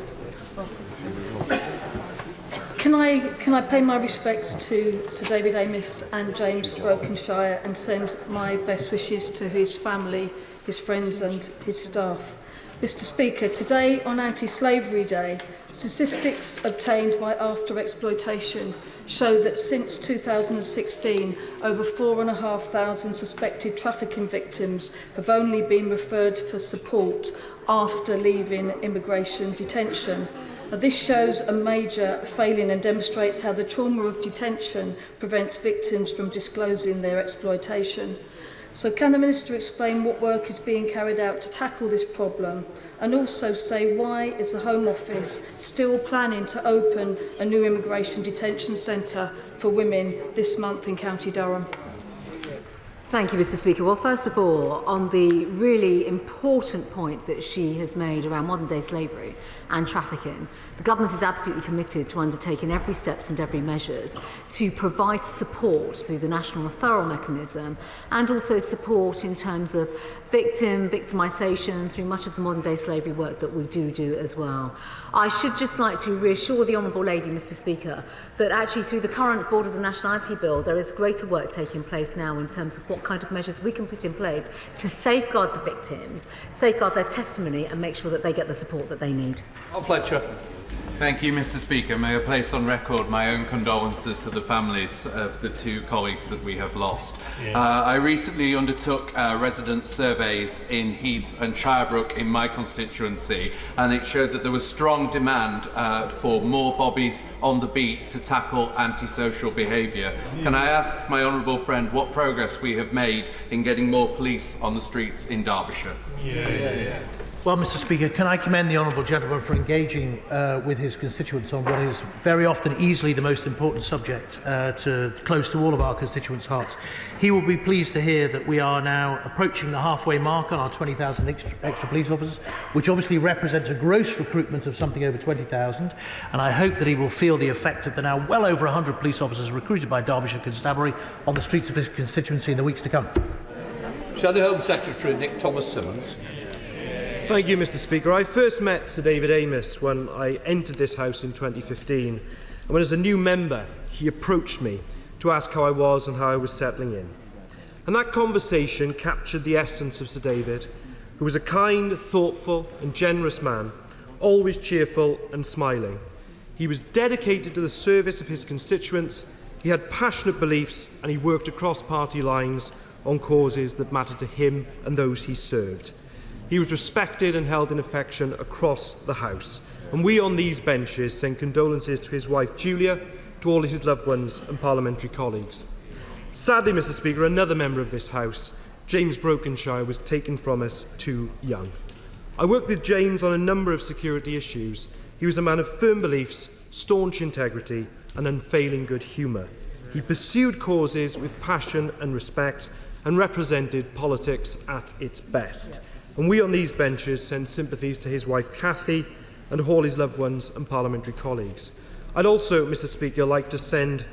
Can I pay my respects to Sir David Amess and James Brokenshire and send my best wishes to his family, his friends and his staff. Mr Speaker, today on Anti-Slavery Day, statistics obtained by After Exploitation show that since 2016, over 4,500 suspected trafficking victims have only been referred for support after leaving immigration detention. This shows a major failing and demonstrates how the trauma of detention prevents victims from disclosing their exploitation. So can the Minister explain what work is being carried out to tackle this problem, and also say why is the Home Office still planning to open a new immigration detention centre for women this month in County Durham? Thank you, Mr. Speaker. Well, first of all, on the really important point that she has made around modern-day slavery and trafficking, the government is absolutely committed to undertaking every steps and every measures to provide support through the national referral mechanism and also support in terms of victimisation through much of the modern-day slavery work that we do as well. I should just like to reassure the Honourable Lady, Mr. Speaker, that actually through the current Borders and Nationality Bill, there is greater work taking place now in terms of what kind of measures we can put in place to safeguard the victims, safeguard their testimony and make sure that they get the support that they need. Fletcher. Thank you, Mr. Speaker. May I place on record my own condolences to the families of the two colleagues that we have lost. I recently undertook resident surveys in Heath and Shirebrook in my constituency, and it showed that there was strong demand for more bobbies on the beat to tackle antisocial behaviour. Can I ask my honourable friend what progress we have made in getting more police on the streets in Derbyshire? Well, Mr. Speaker, can I commend the honourable gentleman for engaging with his constituents on what is very often easily the most important subject close to all of our constituents' hearts. He will be pleased to hear that we are now approaching the halfway mark on our 20,000 extra police officers, which obviously represents a gross recruitment of something over 20,000, and I hope that he will feel the effect of the now well over 100 police officers recruited by Derbyshire Constabulary on the streets of his constituency in the weeks to come. Shadow Home Secretary Nick Thomas-Symonds. Thank you, Mr. Speaker. I first met Sir David Amess when I entered this House in 2015, and when as a new member he approached me to ask how I was and how I was settling in. And that conversation captured the essence of Sir David, who was a kind, thoughtful and generous man, always cheerful and smiling. He was dedicated to the service of his constituents, he had passionate beliefs, and he worked across party lines on causes that mattered to him and those he served. He was respected and held in affection across the House, and we on these benches send condolences to his wife Julia, to all his loved ones and parliamentary colleagues. Sadly, Mr. Speaker, another member of this House, James Brokenshire, was taken from us too young. I worked with James on a number of security issues. He was a man of firm beliefs, staunch integrity and unfailing good humour. He pursued causes with passion and respect and represented politics at its best. And we on these benches send sympathies to his wife Cathy and all his loved ones and parliamentary colleagues. I'd also, Mr. Speaker, like to send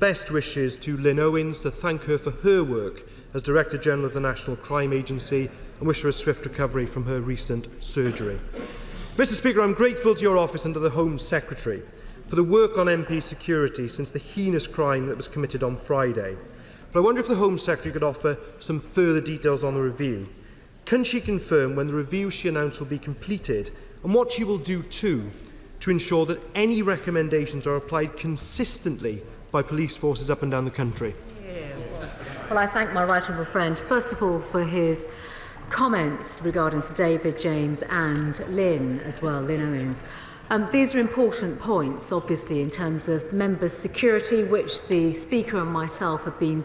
best wishes to Lynn Owens to thank her for her work as Director General of the National Crime Agency and wish her a swift recovery from her recent surgery. Mr. Speaker, I'm grateful to your office and to the Home Secretary for the work on MP security since the heinous crime that was committed on Friday. But I wonder if the Home Secretary could offer some further details on the review. Can she confirm when the review she announced will be completed and what she will do too to ensure that any recommendations are applied consistently by police forces up and down the country? Well, I thank my right honourable friend, first of all, for his comments regarding Sir David, James and Lynn as well, Lynn Owens. These are important points, obviously, in terms of members' security, which the Speaker and myself have been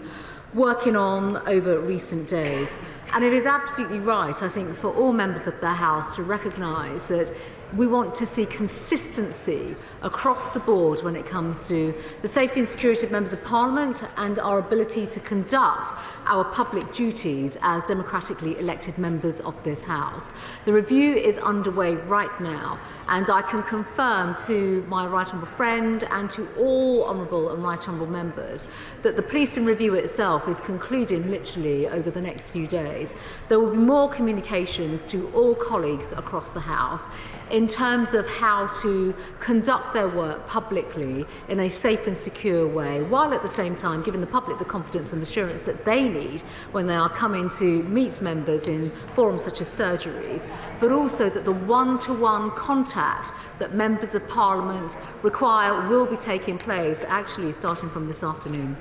working on over recent days. And it is absolutely right, I think, for all members of the House to recognise that we want to see consistency across the board when it comes to the safety and security of members of Parliament and our ability to conduct our public duties as democratically elected members of this House. The review is underway right now, and I can confirm to my right honourable friend and to all honourable and right honourable members that the policing review itself is concluding literally over the next few days. There will be more communications to all colleagues across the House in terms of how to conduct their work publicly in a safe and secure way, while at the same time giving the public the confidence and assurance that they need when they are coming to meet members in forums such as surgeries, but also that the one-to-one contact that members of Parliament require will be taking place actually starting from this afternoon.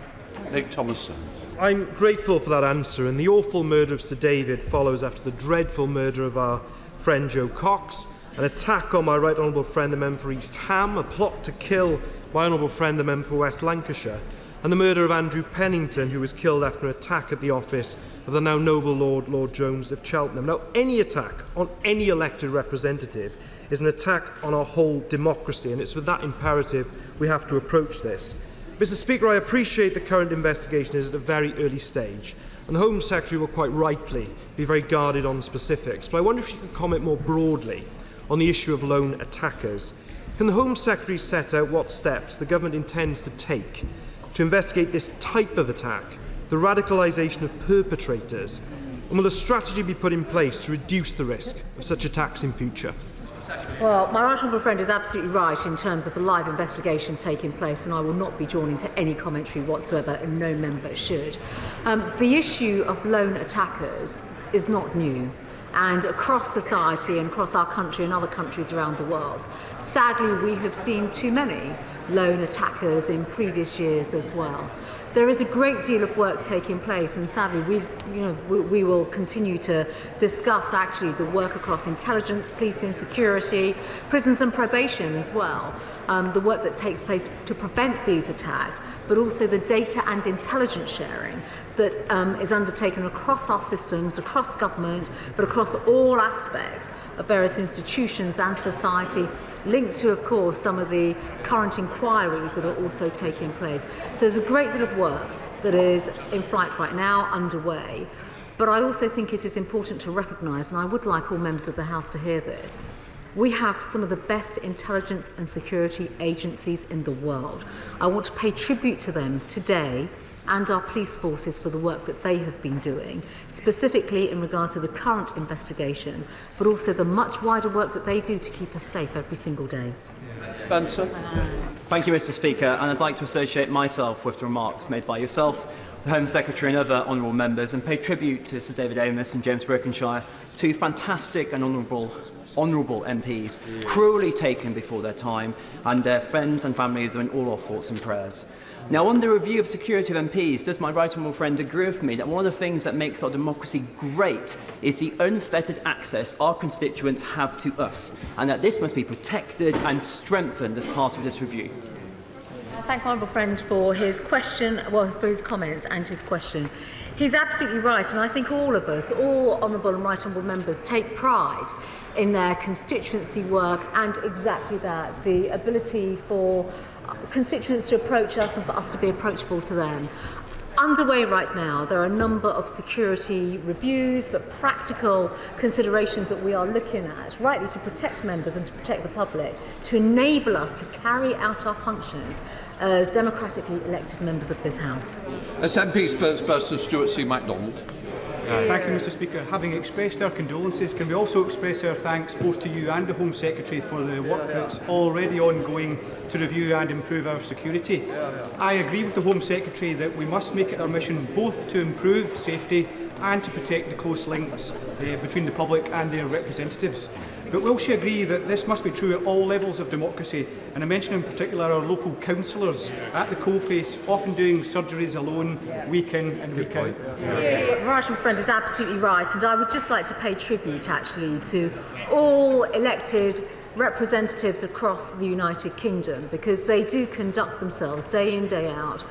Nick Thomason. I'm grateful for that answer, and the awful murder of Sir David follows after the dreadful murder of our friend Joe Cox, an attack on my right honourable friend the member for East Ham, a plot to kill my honourable friend the member for West Lancashire, and the murder of Andrew Pennington, who was killed after an attack at the office of the now noble Lord Jones of Cheltenham. Now, any attack on any elected representative is an attack on our whole democracy, and it's with that imperative we have to approach this. Mr. Speaker, I appreciate the current investigation is at a very early stage, and the Home Secretary will quite rightly be very guarded on specifics, but I wonder if she could comment more broadly on the issue of lone attackers. Can the Home Secretary set out what steps the government intends to take to investigate this type of attack, the radicalisation of perpetrators, and will a strategy be put in place to reduce the risk of such attacks in future? Well, my right honourable friend is absolutely right in terms of a live investigation taking place, and I will not be joining to any commentary whatsoever, and no member should. The issue of lone attackers is not new, and across society and across our country and other countries around the world, sadly we have seen too many lone attackers in previous years as well. There is a great deal of work taking place, and sadly we will continue to discuss actually the work across intelligence, policing, security, prisons and probation as well. The work that takes place to prevent these attacks, but also the data and intelligence sharing that is undertaken across our systems, across government, but across all aspects of various institutions and society, linked to, of course, some of the current inquiries that are also taking place. So there's a great deal of work that is in flight right now, underway. But I also think it is important to recognise, and I would like all members of the House to hear this, we have some of the best intelligence and security agencies in the world. I want to pay tribute to them today and our police forces for the work that they have been doing, specifically in regards to the current investigation, but also the much wider work that they do to keep us safe every single day. Spencer. Thank you, Mr. Speaker, and I'd like to associate myself with the remarks made by yourself, the Home Secretary and other honourable members, and pay tribute to Sir David Amess and James Brokenshire, two fantastic and honourable MPs, cruelly taken before their time, and their friends and families are in all our thoughts and prayers. Now, on the review of security of MPs, does my right honourable friend agree with me that one of the things that makes our democracy great is the unfettered access our constituents have to us, and that this must be protected and strengthened as part of this review? I thank my honourable friend for his question, well, for his comments and his question. He's absolutely right, and I think all of us, all honourable and right honourable members, take pride in their constituency work, and exactly that, the ability for constituents to approach us and for us to be approachable to them. Underway right now, there are a number of security reviews, but practical considerations that we are looking at, rightly to protect members and to protect the public, to enable us to carry out our functions as democratically elected members of this House. SNP spokesperson Stuart C. MacDonald. Thank you, Mr. Speaker. Having expressed our condolences, can we also express our thanks both to you and the Home Secretary for the work that's already ongoing to review and improve our security. I agree with the Home Secretary that we must make it our mission both to improve safety and to protect the close links between the public and their representatives. But will she agree that this must be true at all levels of democracy? And I mention in particular our local councillors at the coalface, often doing surgeries alone, week in and week out. Right, my friend is absolutely right, and I would just like to pay tribute actually to all elected representatives across the United Kingdom, because they do conduct themselves day in, day out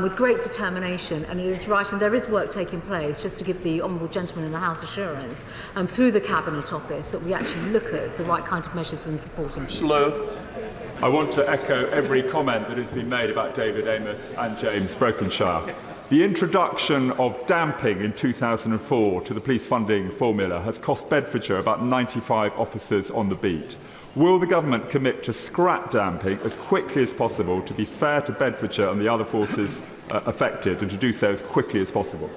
with great determination, and it is right, and there is work taking place, just to give the honourable gentleman in the House assurance through the Cabinet Office that we actually look at the right kind of measures in supporting. Slow. I want to echo every comment that has been made about David Amess and James Brokenshire. The introduction of damping in 2004 to the police funding formula has cost Bedfordshire about 95 officers on the beat. Will the government commit to scrap damping as quickly as possible to be fair to Bedfordshire and the other forces affected, and to do so as quickly as possible?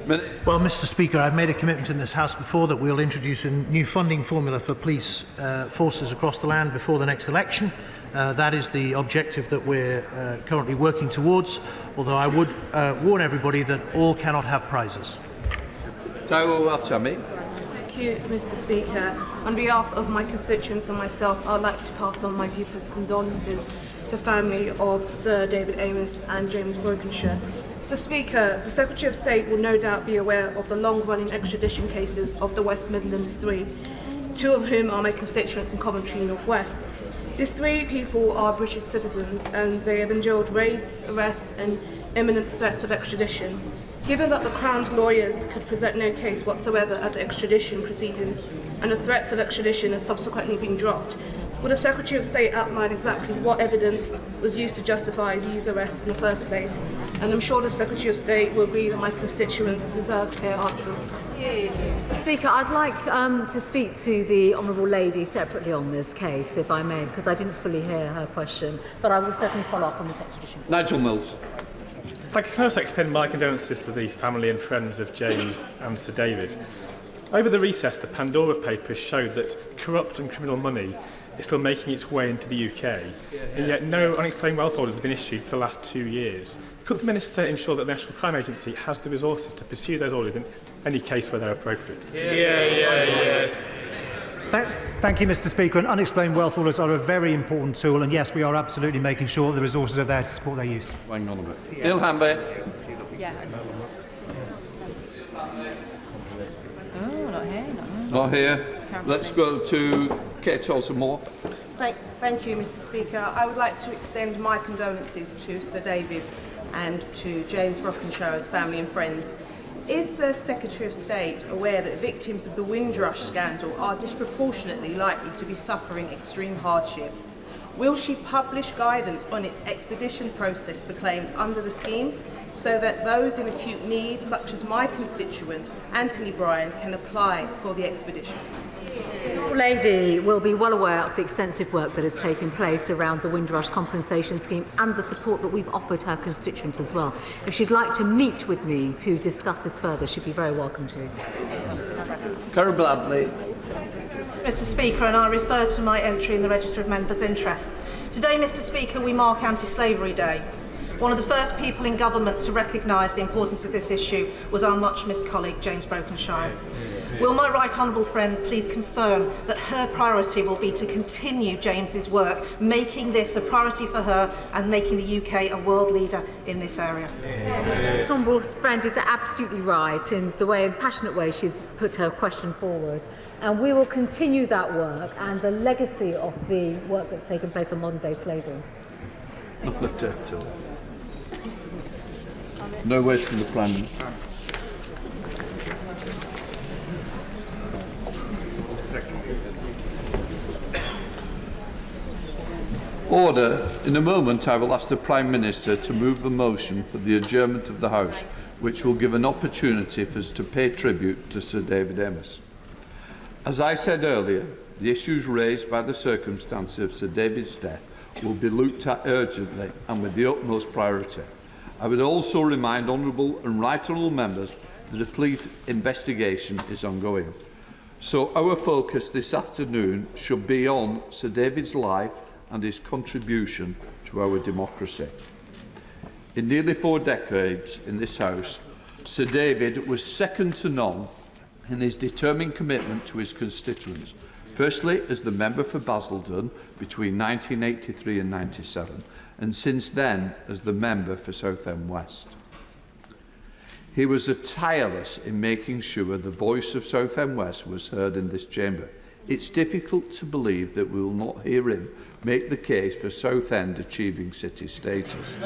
Well, Mr. Speaker, I've made a commitment in this House before that we'll introduce a new funding formula for police forces across the land before the next election. That is the objective that we're currently working towards, although I would warn everybody that all cannot have prizes. Thank you, Mr. Speaker. On behalf of my constituents and myself, I would like to pass on my deepest condolences to the family of Sir David Amess and James Brokenshire. Mr. Speaker, the Secretary of State will no doubt be aware of the long-running extradition cases of the West Midlands Three, two of whom are my constituents in Coventry North West. These three people are British citizens, and they have endured raids, arrest and imminent threats of extradition. Given that the Crown's lawyers could present no case whatsoever at the extradition proceedings, and the threats of extradition has subsequently been dropped, Will the Secretary of State outline exactly what evidence was used to justify these arrests in the first place? And I'm sure the Secretary of State will agree that my constituents deserve clear answers. Speaker, I'd like to speak to the Honourable Lady separately on this case, if I may, because I didn't fully hear her question, but I will certainly follow up on this extradition. Nigel Mills. Thank you. Can I also extend my condolences to the family and friends of James and Sir David. Over the recess, the Pandora Papers showed that corrupt and criminal money is still making its way into the UK, and yet no unexplained wealth orders have been issued for the last 2 years. Could the Minister ensure that the National Crime Agency has the resources to pursue those orders in any case where they're appropriate? Thank you, Mr. Speaker. And unexplained wealth orders are a very important tool, and yes, we are absolutely making sure the resources are there to support their use. Hang on a bit. Neil Hanby. Oh, not here. Not here. Let's go to Kate Olsen-Moore. Thank you, Mr. Speaker. I would like to extend my condolences to Sir David and to James Brockenshire's family and friends. Is the Secretary of State aware that victims of the Windrush scandal are disproportionately likely to be suffering extreme hardship? Will she publish guidance on its expedition process for claims under the scheme so that those in acute need, such as my constituent, Anthony Bryan, can apply for the expedition? The lady will be well aware of the extensive work that has taken place around the Windrush compensation scheme and the support that we've offered her constituents as well. If she'd like to meet with me to discuss this further, she'd be very welcome to. Karen Bradley. Mr. Speaker, and I refer to my entry in the Register of Members' Interest. Today, Mr. Speaker, we mark Anti-Slavery Day. One of the first people in government to recognise the importance of this issue was our much-missed colleague, James Brokenshire. Will my right honourable friend please confirm that her priority will be to continue James's work, making this a priority for her and making the UK a world leader in this area? This honourable friend is absolutely right in the way, in passionate way, she's put her question forward. And we will continue that work and the legacy of the work that's taken place on modern-day slavery. Not the turtle. No word from the Prime Minister. Order. In a moment, I will ask the Prime Minister to move a motion for the adjournment of the House, which will give an opportunity for us to pay tribute to Sir David Amess. As I said earlier, the issues raised by the circumstances of Sir David's death will be looked at urgently and with the utmost priority. I would also remind honourable and right honourable members that a police investigation is ongoing. So our focus this afternoon should be on Sir David's life and his contribution to our democracy. In nearly 4 decades in this House, Sir David was second to none in his determined commitment to his constituents, firstly as the member for Basildon between 1983 and 97, and since then as the member for Southend-West. He was tireless in making sure the voice of Southend-West was heard in this chamber. It's difficult to believe that we will not hear him make the case for Southend achieving city status.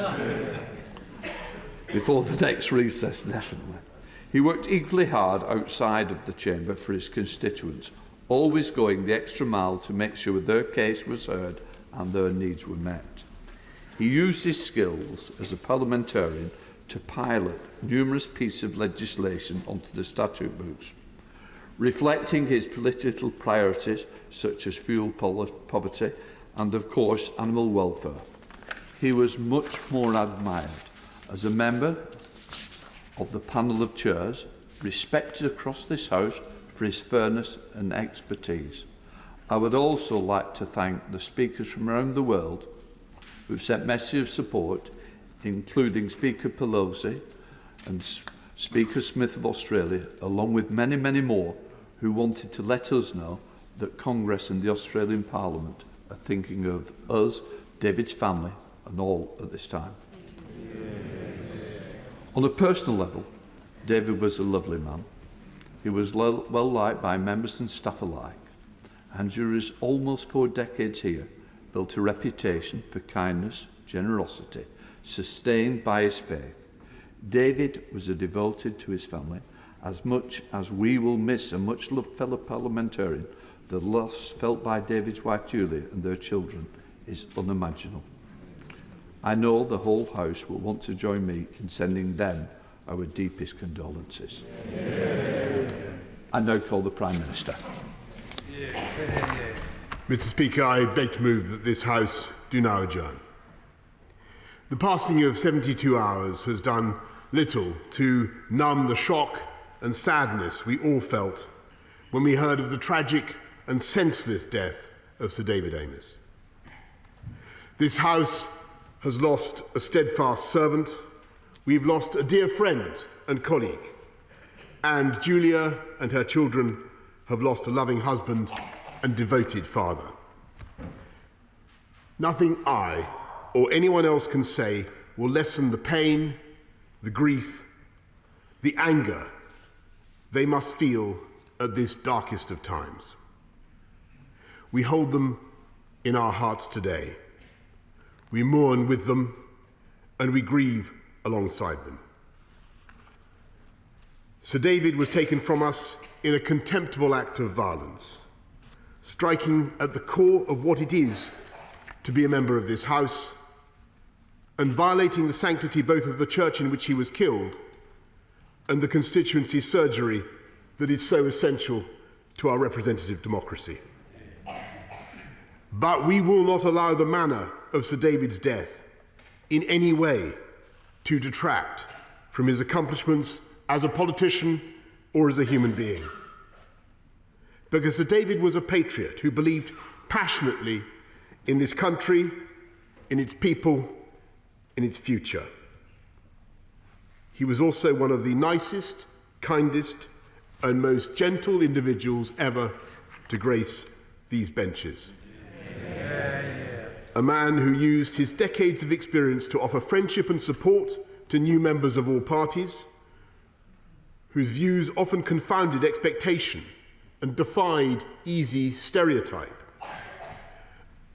Before the next recess, definitely. He worked equally hard outside of the chamber for his constituents, always going the extra mile to make sure their case was heard and their needs were met. He used his skills as a parliamentarian to pilot numerous pieces of legislation onto the statute books, reflecting his political priorities such as fuel poverty and, of course, animal welfare. He was much more admired as a member of the panel of chairs, respected across this House for his fairness and expertise. I would also like to thank the speakers from around the world who've sent messages of support, including Speaker Pelosi and Speaker Smith of Australia, along with many, many more who wanted to let us know that Congress and the Australian Parliament are thinking of us, David's family, and all at this time. On a personal level, David was a lovely man. He was well liked by members and staff alike, and during his almost 4 decades here, built a reputation for kindness, generosity, sustained by his faith. David was devoted to his family. As much as we will miss a much-loved fellow parliamentarian, The loss felt by David's wife Julia and their children is unimaginable. I know the whole House will want to join me in sending them our deepest condolences. I now call the Prime Minister. Mr. Speaker, I beg to move that this House do now adjourn. The passing of 72 hours has done little to numb the shock and sadness we all felt when we heard of the tragic and senseless death of Sir David Amess. This House has lost a steadfast servant, we've lost a dear friend and colleague, and Julia and her children have lost a loving husband and devoted father. Nothing I or anyone else can say will lessen the pain, the grief, the anger they must feel at this darkest of times. We hold them in our hearts today. We mourn with them, and we grieve alongside them. Sir David was taken from us in a contemptible act of violence, striking at the core of what it is to be a member of this House, and violating the sanctity both of the church in which he was killed and the constituency surgery that is so essential to our representative democracy. But we will not allow the manner of Sir David's death in any way to detract from his accomplishments as a politician or as a human being. Because Sir David was a patriot who believed passionately in this country, in its people, in its future. He was also one of the nicest, kindest, and most gentle individuals ever to grace these benches. A man who used his decades of experience to offer friendship and support to new members of all parties, whose views often confounded expectation and defied easy stereotype,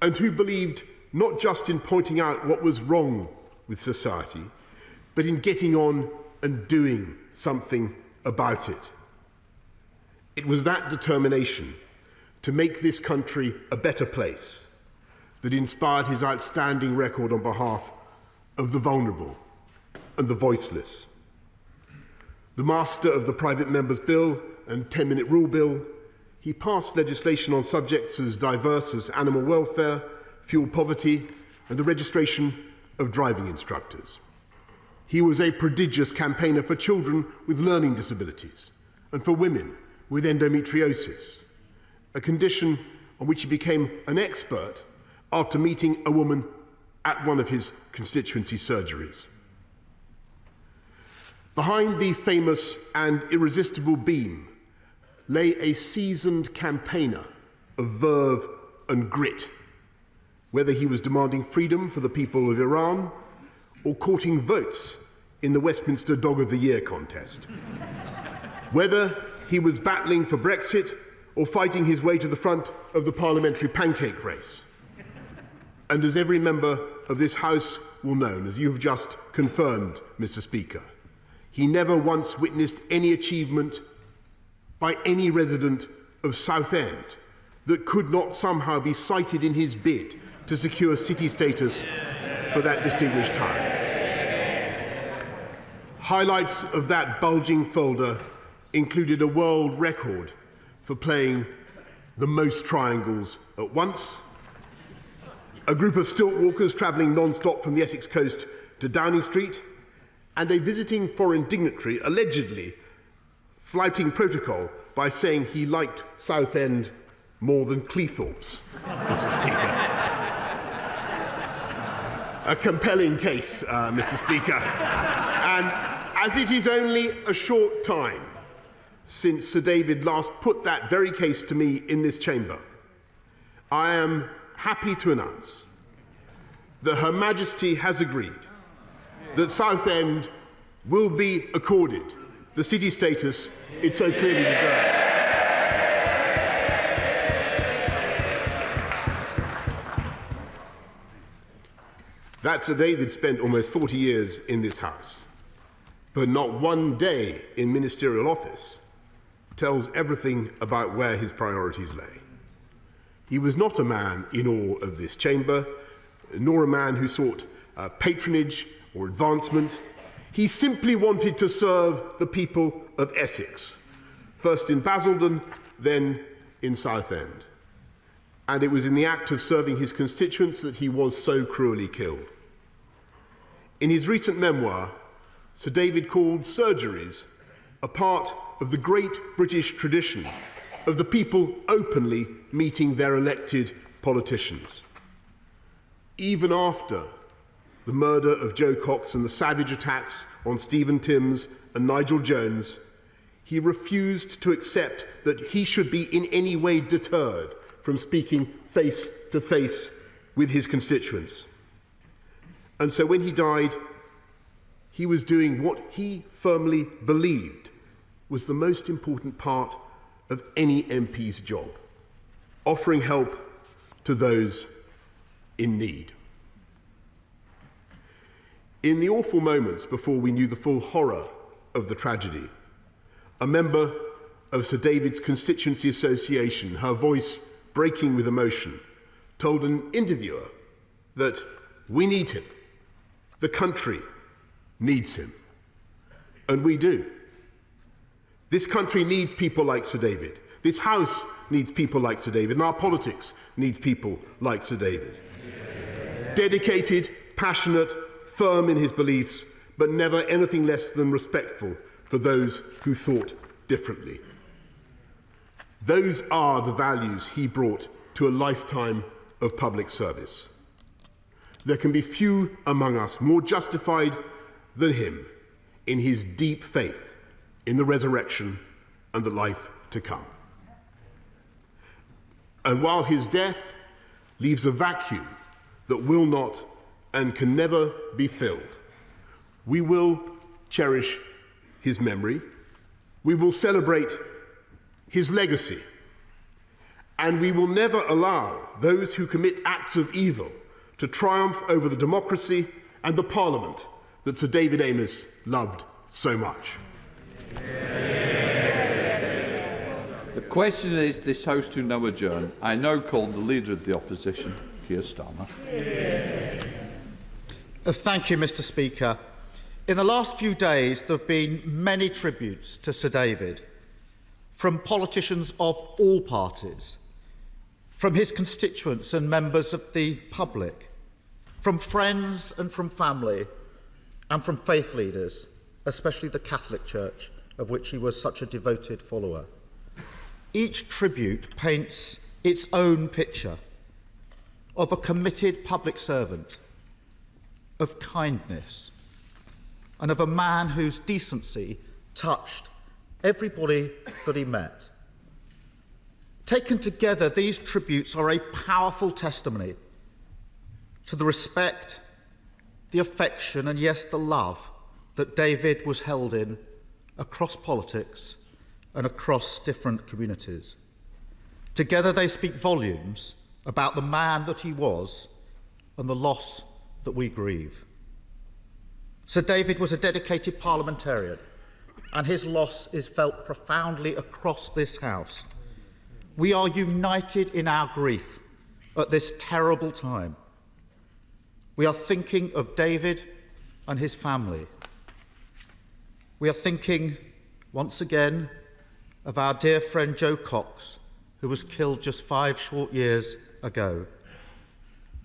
and who believed not just in pointing out what was wrong with society, but in getting on and doing something about it. It was that determination to make this country a better place that inspired his outstanding record on behalf of the vulnerable and the voiceless. The master of the Private Member's Bill and 10-Minute Rule Bill, he passed legislation on subjects as diverse as animal welfare, fuel poverty, and the registration of driving instructors. He was a prodigious campaigner for children with learning disabilities and for women with endometriosis, a condition on which he became an expert after meeting a woman at one of his constituency surgeries. Behind the famous and irresistible beam lay a seasoned campaigner of verve and grit, whether he was demanding freedom for the people of Iran or courting votes in the Westminster Dog of the Year contest, whether he was battling for Brexit or fighting his way to the front of the parliamentary pancake race. And as every member of this House will know, and as you have just confirmed, Mr. Speaker, he never once witnessed any achievement by any resident of Southend that could not somehow be cited in his bid to secure city status for that distinguished town. Highlights of that bulging folder included a world record for playing the most triangles at once, a group of stilt walkers travelling non-stop from the Essex coast to Downing Street, and a visiting foreign dignitary allegedly flouting protocol by saying he liked Southend more than Cleethorpes, Mr. Speaker. A compelling case, Mr. Speaker. And as it is only a short time since Sir David last put that very case to me in this chamber, I am happy to announce that Her Majesty has agreed that Southend will be accorded the city status it so clearly deserves. That Sir David spent almost 40 years in this House, but not one day in ministerial office tells everything about where his priorities lay. He was not a man in awe of this chamber, nor a man who sought patronage or advancement. He simply wanted to serve the people of Essex, first in Basildon, then in Southend. And it was in the act of serving his constituents that he was so cruelly killed. In his recent memoir, Sir David called surgeries a part of the great British tradition of the people openly meeting their elected politicians. Even after the murder of Joe Cox and the savage attacks on Stephen Timms and Nigel Jones, he refused to accept that he should be in any way deterred from speaking face to face with his constituents. And so when he died, he was doing what he firmly believed was the most important part of any MP's job, offering help to those in need. In the awful moments before we knew the full horror of the tragedy, a member of Sir David's Constituency Association, her voice breaking with emotion, told an interviewer that we need him, the country needs him, and we do. This country needs people like Sir David. This House needs people like Sir David, and our politics needs people like Sir David. Yeah. Dedicated, passionate, firm in his beliefs, but never anything less than respectful for those who thought differently. Those are the values he brought to a lifetime of public service. There can be few among us more justified than him in his deep faith in the resurrection and the life to come. And while his death leaves a vacuum that will not and can never be filled, we will cherish his memory, we will celebrate his legacy, and we will never allow those who commit acts of evil to triumph over the democracy and the Parliament that Sir David Amess loved so much. The question is this House to now adjourn. I now call the Leader of the Opposition, Keir Starmer. Thank you, Mr. Speaker. In the last few days, there have been many tributes to Sir David, from politicians of all parties, from his constituents and members of the public, from friends and from family, and from faith leaders, especially the Catholic Church, of which he was such a devoted follower. Each tribute paints its own picture of a committed public servant, of kindness, and of a man whose decency touched everybody that he met. Taken together, these tributes are a powerful testimony to the respect, the affection, and yes, the love that David was held in across politics and across different communities. Together they speak volumes about the man that he was and the loss that we grieve. Sir David was a dedicated parliamentarian, and his loss is felt profoundly across this House. We are united in our grief at this terrible time. We are thinking of David and his family. We are thinking, once again, of our dear friend Joe Cox, who was killed just 5 short years ago.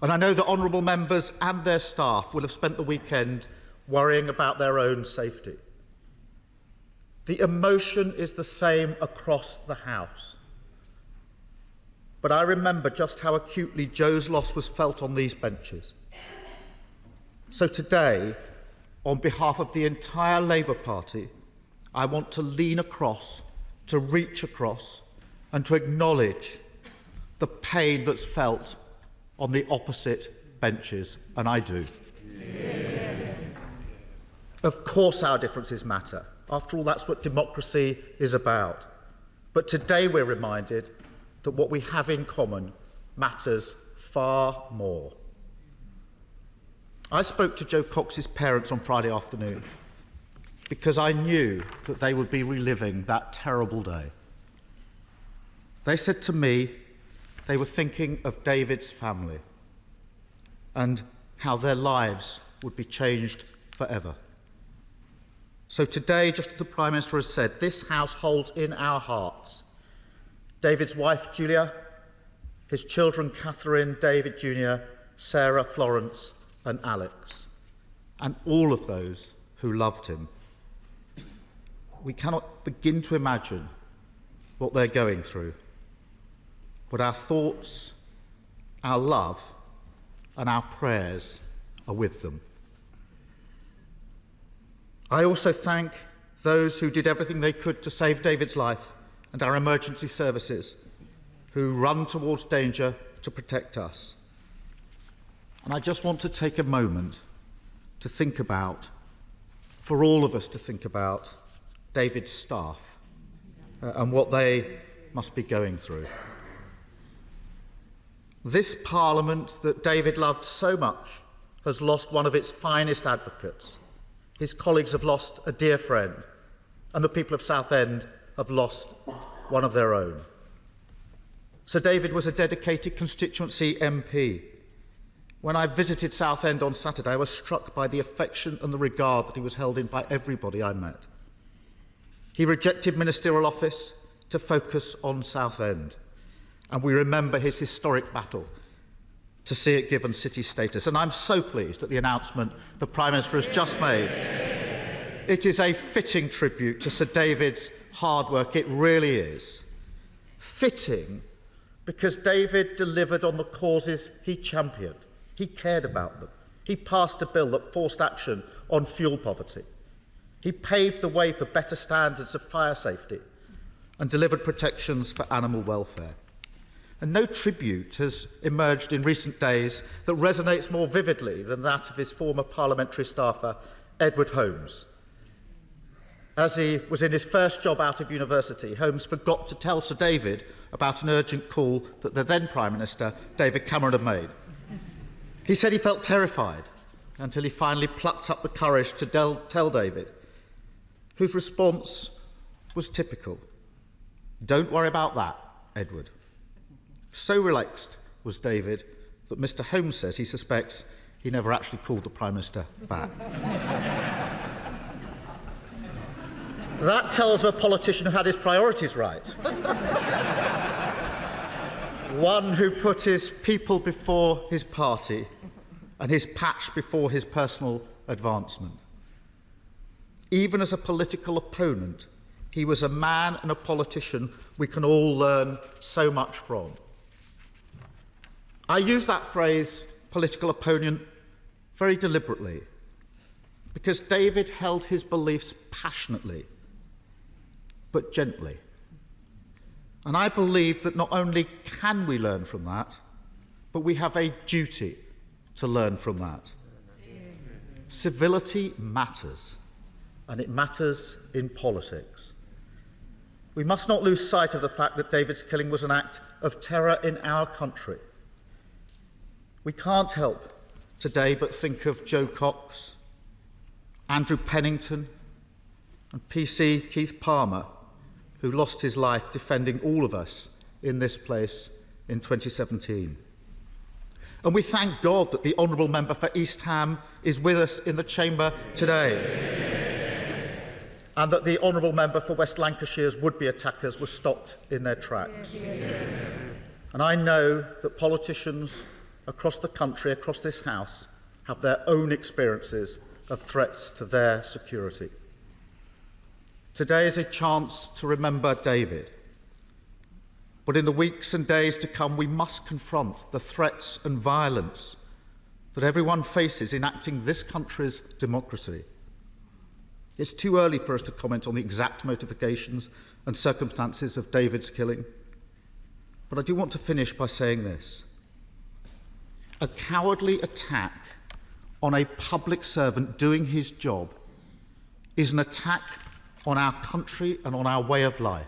And I know that honourable members and their staff will have spent the weekend worrying about their own safety. The emotion is the same across the House. But I remember just how acutely Joe's loss was felt on these benches. So today, on behalf of the entire Labour Party, I want to lean across, to reach across, and to acknowledge the pain that's felt on the opposite benches, and I do. Of course our differences matter. After all, that's what democracy is about. But today we're reminded that what we have in common matters far more. I spoke to Joe Cox's parents on Friday afternoon because I knew that they would be reliving that terrible day. They said to me, They were thinking of David's family and how their lives would be changed forever. So today, just as the Prime Minister has said, this House holds in our hearts David's wife, Julia, his children, Catherine, David Jr., Sarah, Florence, and Alex, and all of those who loved him. We cannot begin to imagine what they're going through, but our thoughts, our love, and our prayers are with them. I also thank those who did everything they could to save David's life and our emergency services who run towards danger to protect us. And I just want to take a moment to think about, for all of us to think about, David's staff and what they must be going through. This Parliament that David loved so much has lost one of its finest advocates. His colleagues have lost a dear friend, and the people of Southend have lost one of their own. Sir David was a dedicated constituency MP. When I visited Southend on Saturday, I was struck by the affection and the regard that he was held in by everybody I met. He rejected ministerial office to focus on Southend, and we remember his historic battle to see it given city status. And I'm so pleased at the announcement the Prime Minister has just made. It is a fitting tribute to Sir David's hard work. It really is. Fitting because David delivered on the causes he championed. He cared about them. He passed a bill that forced action on fuel poverty. He paved the way for better standards of fire safety and delivered protections for animal welfare. And no tribute has emerged in recent days that resonates more vividly than that of his former parliamentary staffer, Edward Holmes. As he was in his first job out of university, Holmes forgot to tell Sir David about an urgent call that the then Prime Minister, David Cameron, had made. He said he felt terrified until he finally plucked up the courage to tell David, whose response was typical. "Don't worry about that, Edward." So relaxed was David that Mr. Holmes says he suspects he never actually called the Prime Minister back. That tells of a politician who had his priorities right. One who put his people before his party and his patch before his personal advancement. Even as a political opponent, he was a man and a politician we can all learn so much from. I use that phrase, political opponent, very deliberately, because David held his beliefs passionately, but gently. And I believe that not only can we learn from that, but we have a duty to learn from that. Civility matters, and it matters in politics. We must not lose sight of the fact that David's killing was an act of terror in our country. We can't help today but think of Joe Cox, Andrew Pennington, and PC Keith Palmer, who lost his life defending all of us in this place in 2017. And we thank God that the Honourable Member for East Ham is with us in the chamber today, and that the Honourable Member for West Lancashire's would-be attackers were stopped in their tracks. And I know that politicians across the country, across this House, have their own experiences of threats to their security. Today is a chance to remember David. But in the weeks and days to come, we must confront the threats and violence that everyone faces in acting this country's democracy. It's too early for us to comment on the exact motivations and circumstances of David's killing. But I do want to finish by saying this. A cowardly attack on a public servant doing his job is an attack on our country and on our way of life.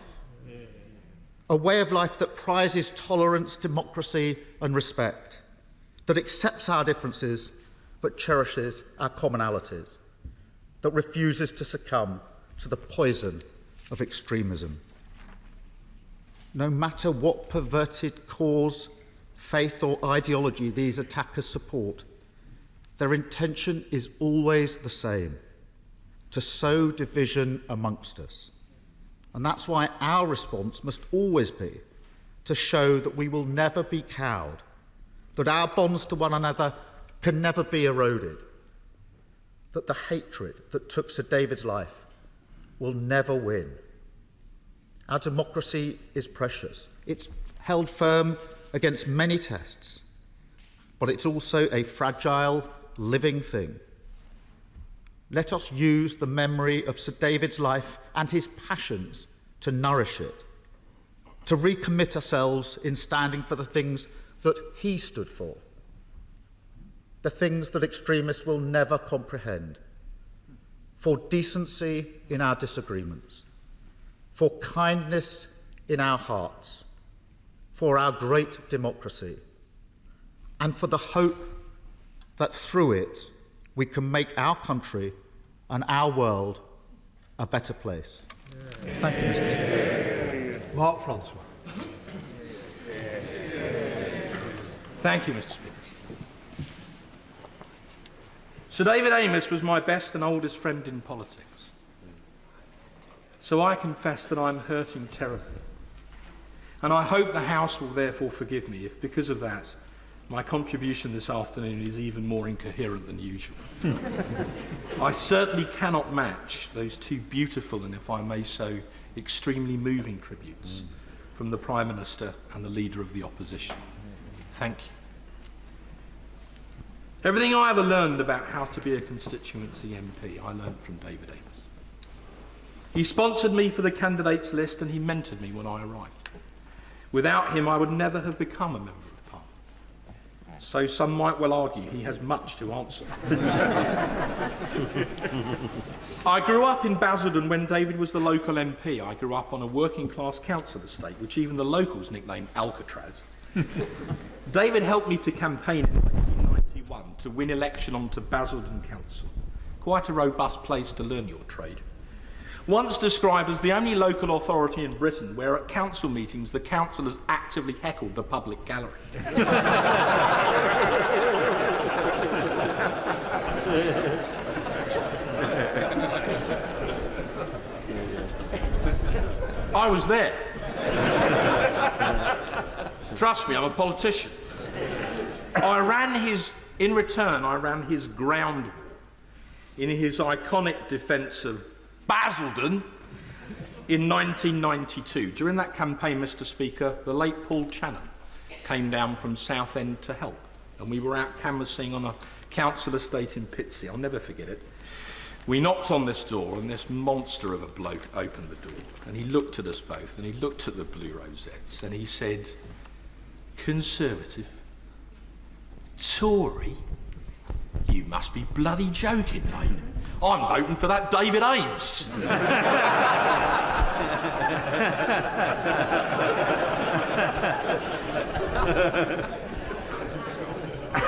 A way of life that prizes tolerance, democracy and respect, that accepts our differences but cherishes our commonalities, that refuses to succumb to the poison of extremism. no matter what perverted cause, faith or ideology these attackers support, their intention is always the same: to sow division amongst us. And that's why our response must always be to show that we will never be cowed, that our bonds to one another can never be eroded, that the hatred that took Sir David's life will never win. Our democracy is precious. It's held firm against many tests, but it's also a fragile, living thing. Let us use the memory of Sir David's life and his passions to nourish it, to recommit ourselves in standing for the things that he stood for, the things that extremists will never comprehend, for decency in our disagreements, for kindness in our hearts, for our great democracy, and for the hope that through it we can make our country and our world a better place. Thank you, Mr. Speaker. Mark Francois. Thank you, Mr. Speaker. Sir David Amess was my best and oldest friend in politics. So I confess that I'm hurting terribly. And I hope the House will therefore forgive me if, because of that, my contribution this afternoon is even more incoherent than usual. I certainly cannot match those two beautiful and, if I may so, extremely moving tributes from the Prime Minister and the Leader of the Opposition. Thank you. Everything I ever learned about how to be a constituency MP, I learned from David Amess. He sponsored me for the candidates list and he mentored me when I arrived. Without him, I would never have become a member of Parliament. So some might well argue he has much to answer for. I grew up in Basildon when David was the local MP. I grew up on a working-class council estate, which even the locals nicknamed Alcatraz. David helped me to campaign in 1991 to win election onto Basildon Council. Quite a robust place to learn your trade. Once described as the only local authority in Britain where at council meetings the councillors actively heckled the public gallery. I was there. Trust me, I'm a politician. In return, I ran his ground war in his iconic defence of Basildon in 1992. During that campaign, Mr. Speaker, the late Paul Channon came down from Southend to help, and we were out canvassing on a council estate in Pitsea. I'll never forget it. We knocked on this door, and this monster of a bloke opened the door, and he looked at us both, and he looked at the blue rosettes, and he said, "Conservative? Tory? You must be bloody joking, mate. I'm voting for that David Amess."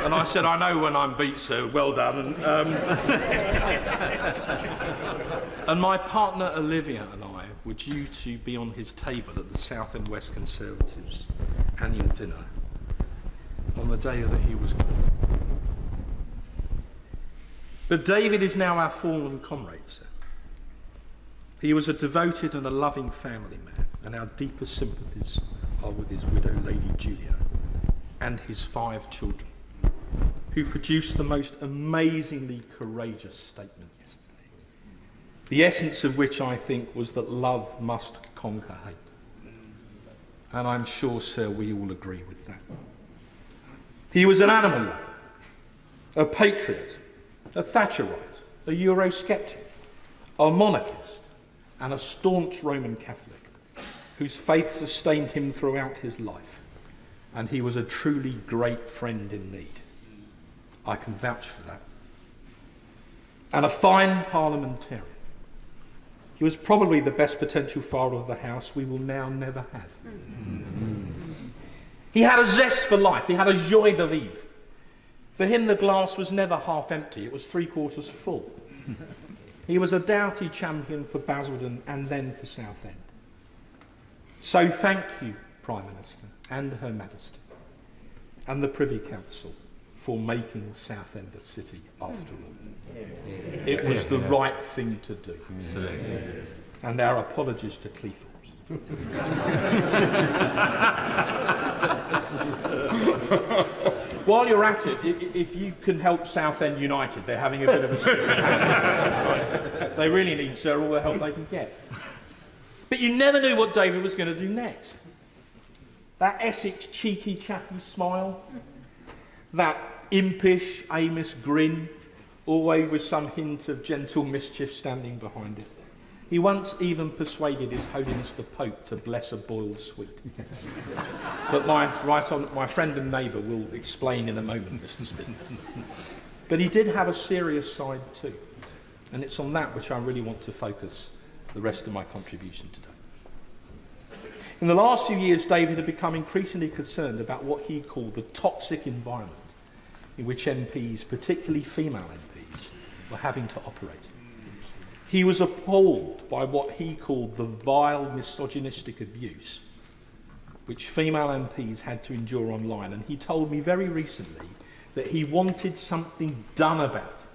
And I said, "I know when I'm beat, sir. Well done." And my partner Olivia and I were due to be on his table at the South and West Conservatives' annual dinner on the day that he was killed. But David is now our fallen comrade, sir. He was a devoted and a loving family man, and our deepest sympathies are with his widow, Lady Julia, and his 5 children, who produced the most amazingly courageous statement yesterday, the essence of which I think was that love must conquer hate. And I'm sure, sir, we all agree with that. He was an animal lover, a patriot, a Thatcherite, a Eurosceptic, a monarchist, and a staunch Roman Catholic, whose faith sustained him throughout his life. And he was a truly great friend in need. I can vouch for that. And a fine parliamentarian. He was probably the best potential father of the House we will now never have. He had a zest for life. He had a joie de vivre. For him, the glass was never half empty. It was 3/4 full. He was a doughty champion for Basildon and then for Southend. So thank you, Prime Minister and Her Majesty and the Privy Council for making Southend a city after all. It was the right thing to do. And our apologies to Cleethorpes. While you're at it, if you can help Southend United, they're having a bit of a they really need, sir, all the help they can get. But you never knew what David was going to do next. That Essex cheeky chappy smile, that impish Amess grin, always with some hint of gentle mischief standing behind it. He once even persuaded His Holiness the Pope to bless a boiled sweet. But my friend and neighbour will explain in a moment, Mr. Speaker. But he did have a serious side too, and it's on that which I really want to focus the rest of my contribution today. In the last few years, David had become increasingly concerned about what he called the toxic environment in which MPs, particularly female MPs, were having to operate. He was appalled by what he called the vile misogynistic abuse which female MPs had to endure online, and he told me very recently that he wanted something done about it.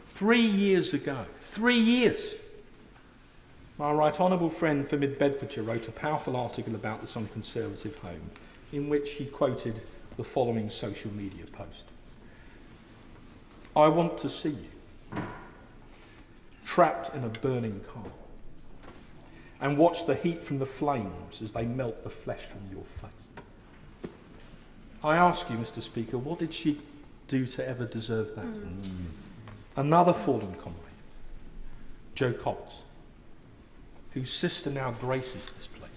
3 years ago, 3 years, my right honourable friend for Mid-Bedfordshire wrote a powerful article about this on Conservative Home, in which he quoted the following social media post. I want to see you trapped in a burning car and watch the heat from the flames as they melt the flesh from your face. I ask you, Mr. Speaker, what did she do to ever deserve that? Another fallen comrade, Jo Cox, whose sister now graces this place,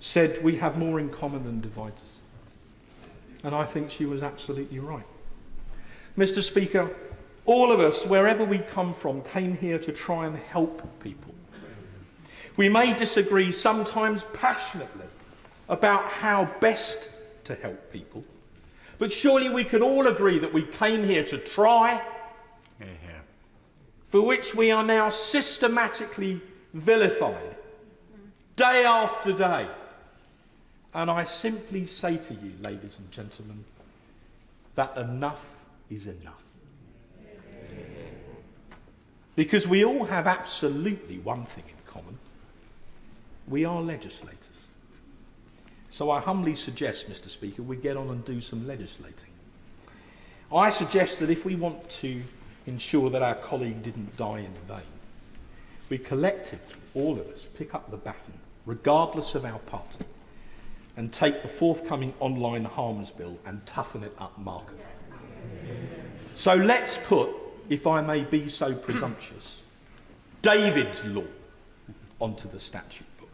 said we have more in common than divides us. And I think she was absolutely right. Mr. Speaker, all of us, wherever we come from, came here to try and help people. We may disagree, sometimes passionately, about how best to help people, but surely we can all agree that we came here to try, for which we are now systematically vilified, day after day. And I simply say to you, ladies and gentlemen, that enough is enough. Because we all have absolutely one thing in common. We are legislators. So I humbly suggest, Mr. Speaker, we get on and do some legislating. I suggest that if we want to ensure that our colleague didn't die in vain, we collectively, all of us, pick up the baton, regardless of our party, and take the forthcoming online harms bill and toughen it up markedly. So let's put, if I may be so presumptuous, David's law onto the statute book,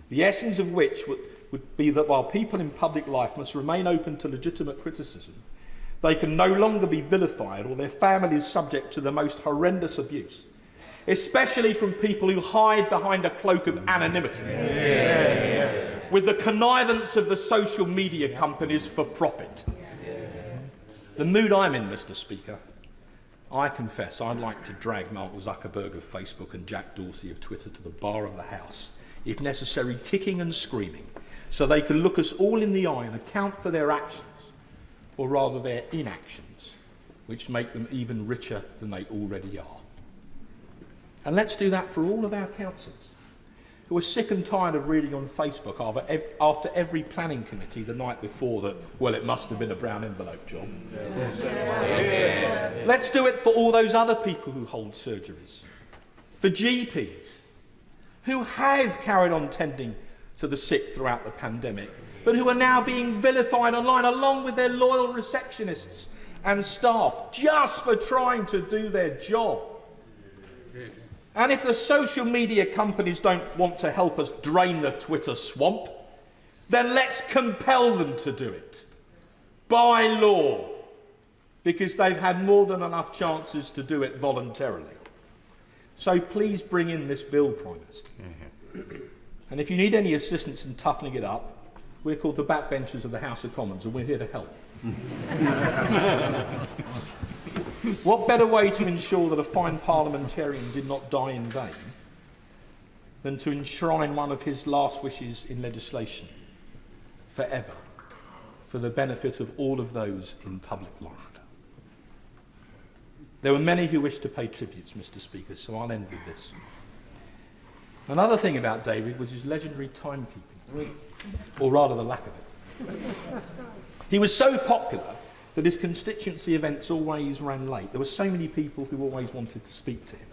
the essence of which would be that while people in public life must remain open to legitimate criticism, they can no longer be vilified or their families subject to the most horrendous abuse, especially from people who hide behind a cloak of anonymity, with the connivance of the social media companies for profit. The mood I'm in, Mr. Speaker, I confess I'd like to drag Mark Zuckerberg of Facebook and Jack Dorsey of Twitter to the bar of the House, if necessary kicking and screaming, so they can look us all in the eye and account for their actions, or rather their inactions, which make them even richer than they already are. And let's do that for all of our councillors, who are sick and tired of reading on Facebook after every planning committee the night before that, well, it must have been a brown envelope job. Let's do it for all those other people who hold surgeries, for GPs, who have carried on tending to the sick throughout the pandemic, but who are now being vilified online along with their loyal receptionists and staff just for trying to do their job. And if the social media companies don't want to help us drain the Twitter swamp, then let's compel them to do it by law, because they've had more than enough chances to do it voluntarily. So please bring in this bill, Prime Minister. And if you need any assistance in toughening it up, we're called the backbenchers of the House of Commons, and we're here to help. What better way to ensure that a fine parliamentarian did not die in vain than to enshrine one of his last wishes in legislation forever for the benefit of all of those in public life. There were many who wished to pay tributes, Mr. Speaker, so I'll end with this. Another thing about David was his legendary timekeeping, or rather the lack of it. He was so popular that his constituency events always ran late. There were so many people who always wanted to speak to him.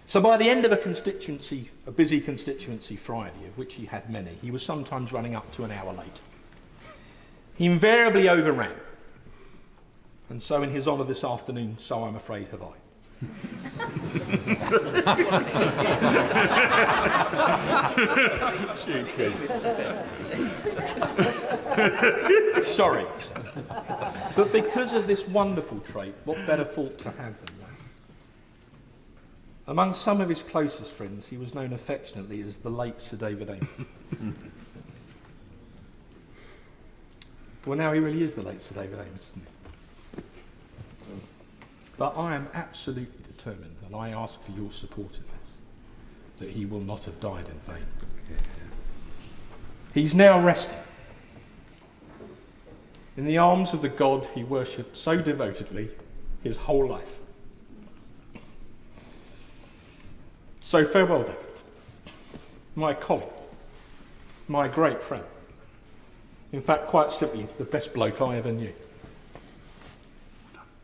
So by the end of a busy constituency Friday, of which he had many, he was sometimes running up to an hour late. He invariably overran. And so in his honour this afternoon, so I'm afraid have I. Sorry. But because of this wonderful trait, what better fault to have than that? Among some of his closest friends, he was known affectionately as the late Sir David Amess. Well, now he really is the late Sir David Amess, isn't he? But I am absolutely determined, and I ask for your support in this, that he will not have died in vain. He's now resting in the arms of the God he worshipped so devotedly his whole life. So farewell, David, my colleague, my great friend. In fact, quite simply, the best bloke I ever knew.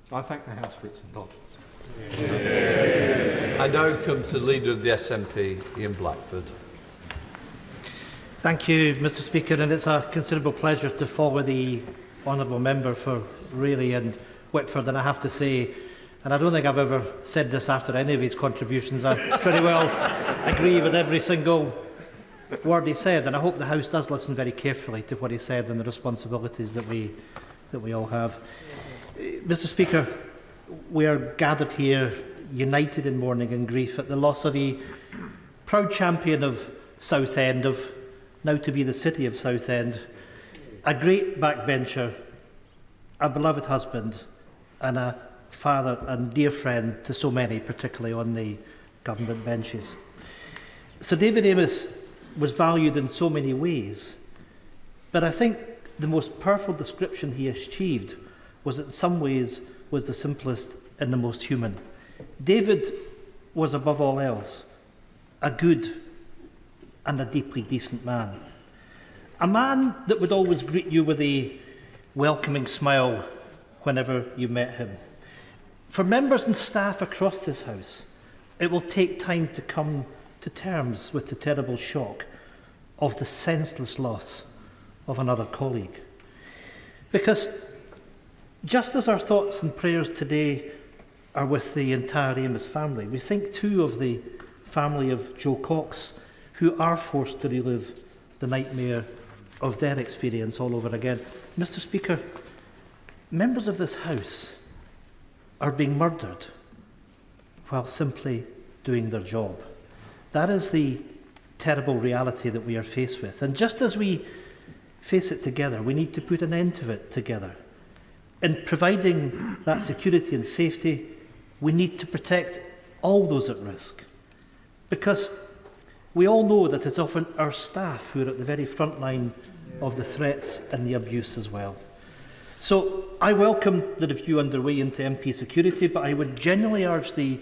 I thank the House for its indulgence. I now come to the Leader of the SNP, Ian Blackford. Thank you, Mr. Speaker, and it's a considerable pleasure to follow the honourable member for Rayleigh and Whitford, and I have to say, and I don't think I've ever said this after any of his contributions, I pretty well agree with every single word he said, and I hope the House does listen very carefully to what he said and the responsibilities that we all have. Mr. Speaker, we are gathered here united in mourning and grief at the loss of a proud champion of Southend, of now to be the city of Southend, a great backbencher, a beloved husband, and a father and dear friend to so many, particularly on the government benches. Sir David Amess was valued in so many ways, but I think the most powerful description he achieved was in some ways was the simplest and the most human. David was above all else a good and a deeply decent man. A man that would always greet you with a welcoming smile whenever you met him. For members and staff across this House, it will take time to come to terms with the terrible shock of the senseless loss of another colleague. Because just as our thoughts and prayers today are with the entire Amess family, we think too of the family of Joe Cox, who are forced to relive the nightmare of their experience all over again. Mr. Speaker, members of this House are being murdered while simply doing their job. That is the terrible reality that we are faced with. And just as we face it together, we need to put an end to it together. In providing that security and safety, we need to protect all those at risk. Because we all know that it's often our staff who are at the very front line of the threats and the abuse as well. So I welcome the review underway into MP security, but I would genuinely urge the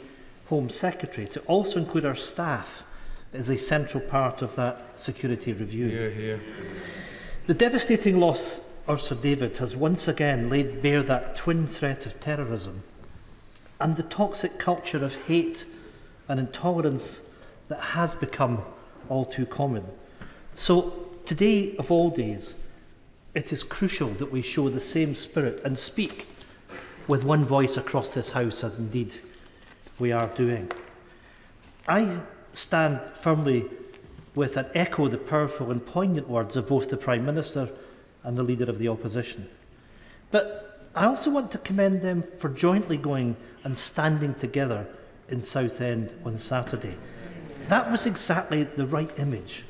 Home Secretary to also include our staff as a central part of that security review. Hear, hear. The devastating loss of Sir David has once again laid bare that twin threat of terrorism and the toxic culture of hate and intolerance that has become all too common. So today, of all days, it is crucial that we show the same spirit and speak with one voice across this House, as indeed we are doing. I stand firmly with and echo the powerful and poignant words of both the Prime Minister and the Leader of the Opposition. But I also want to commend them for jointly going and standing together in Southend on Saturday. That was exactly the right image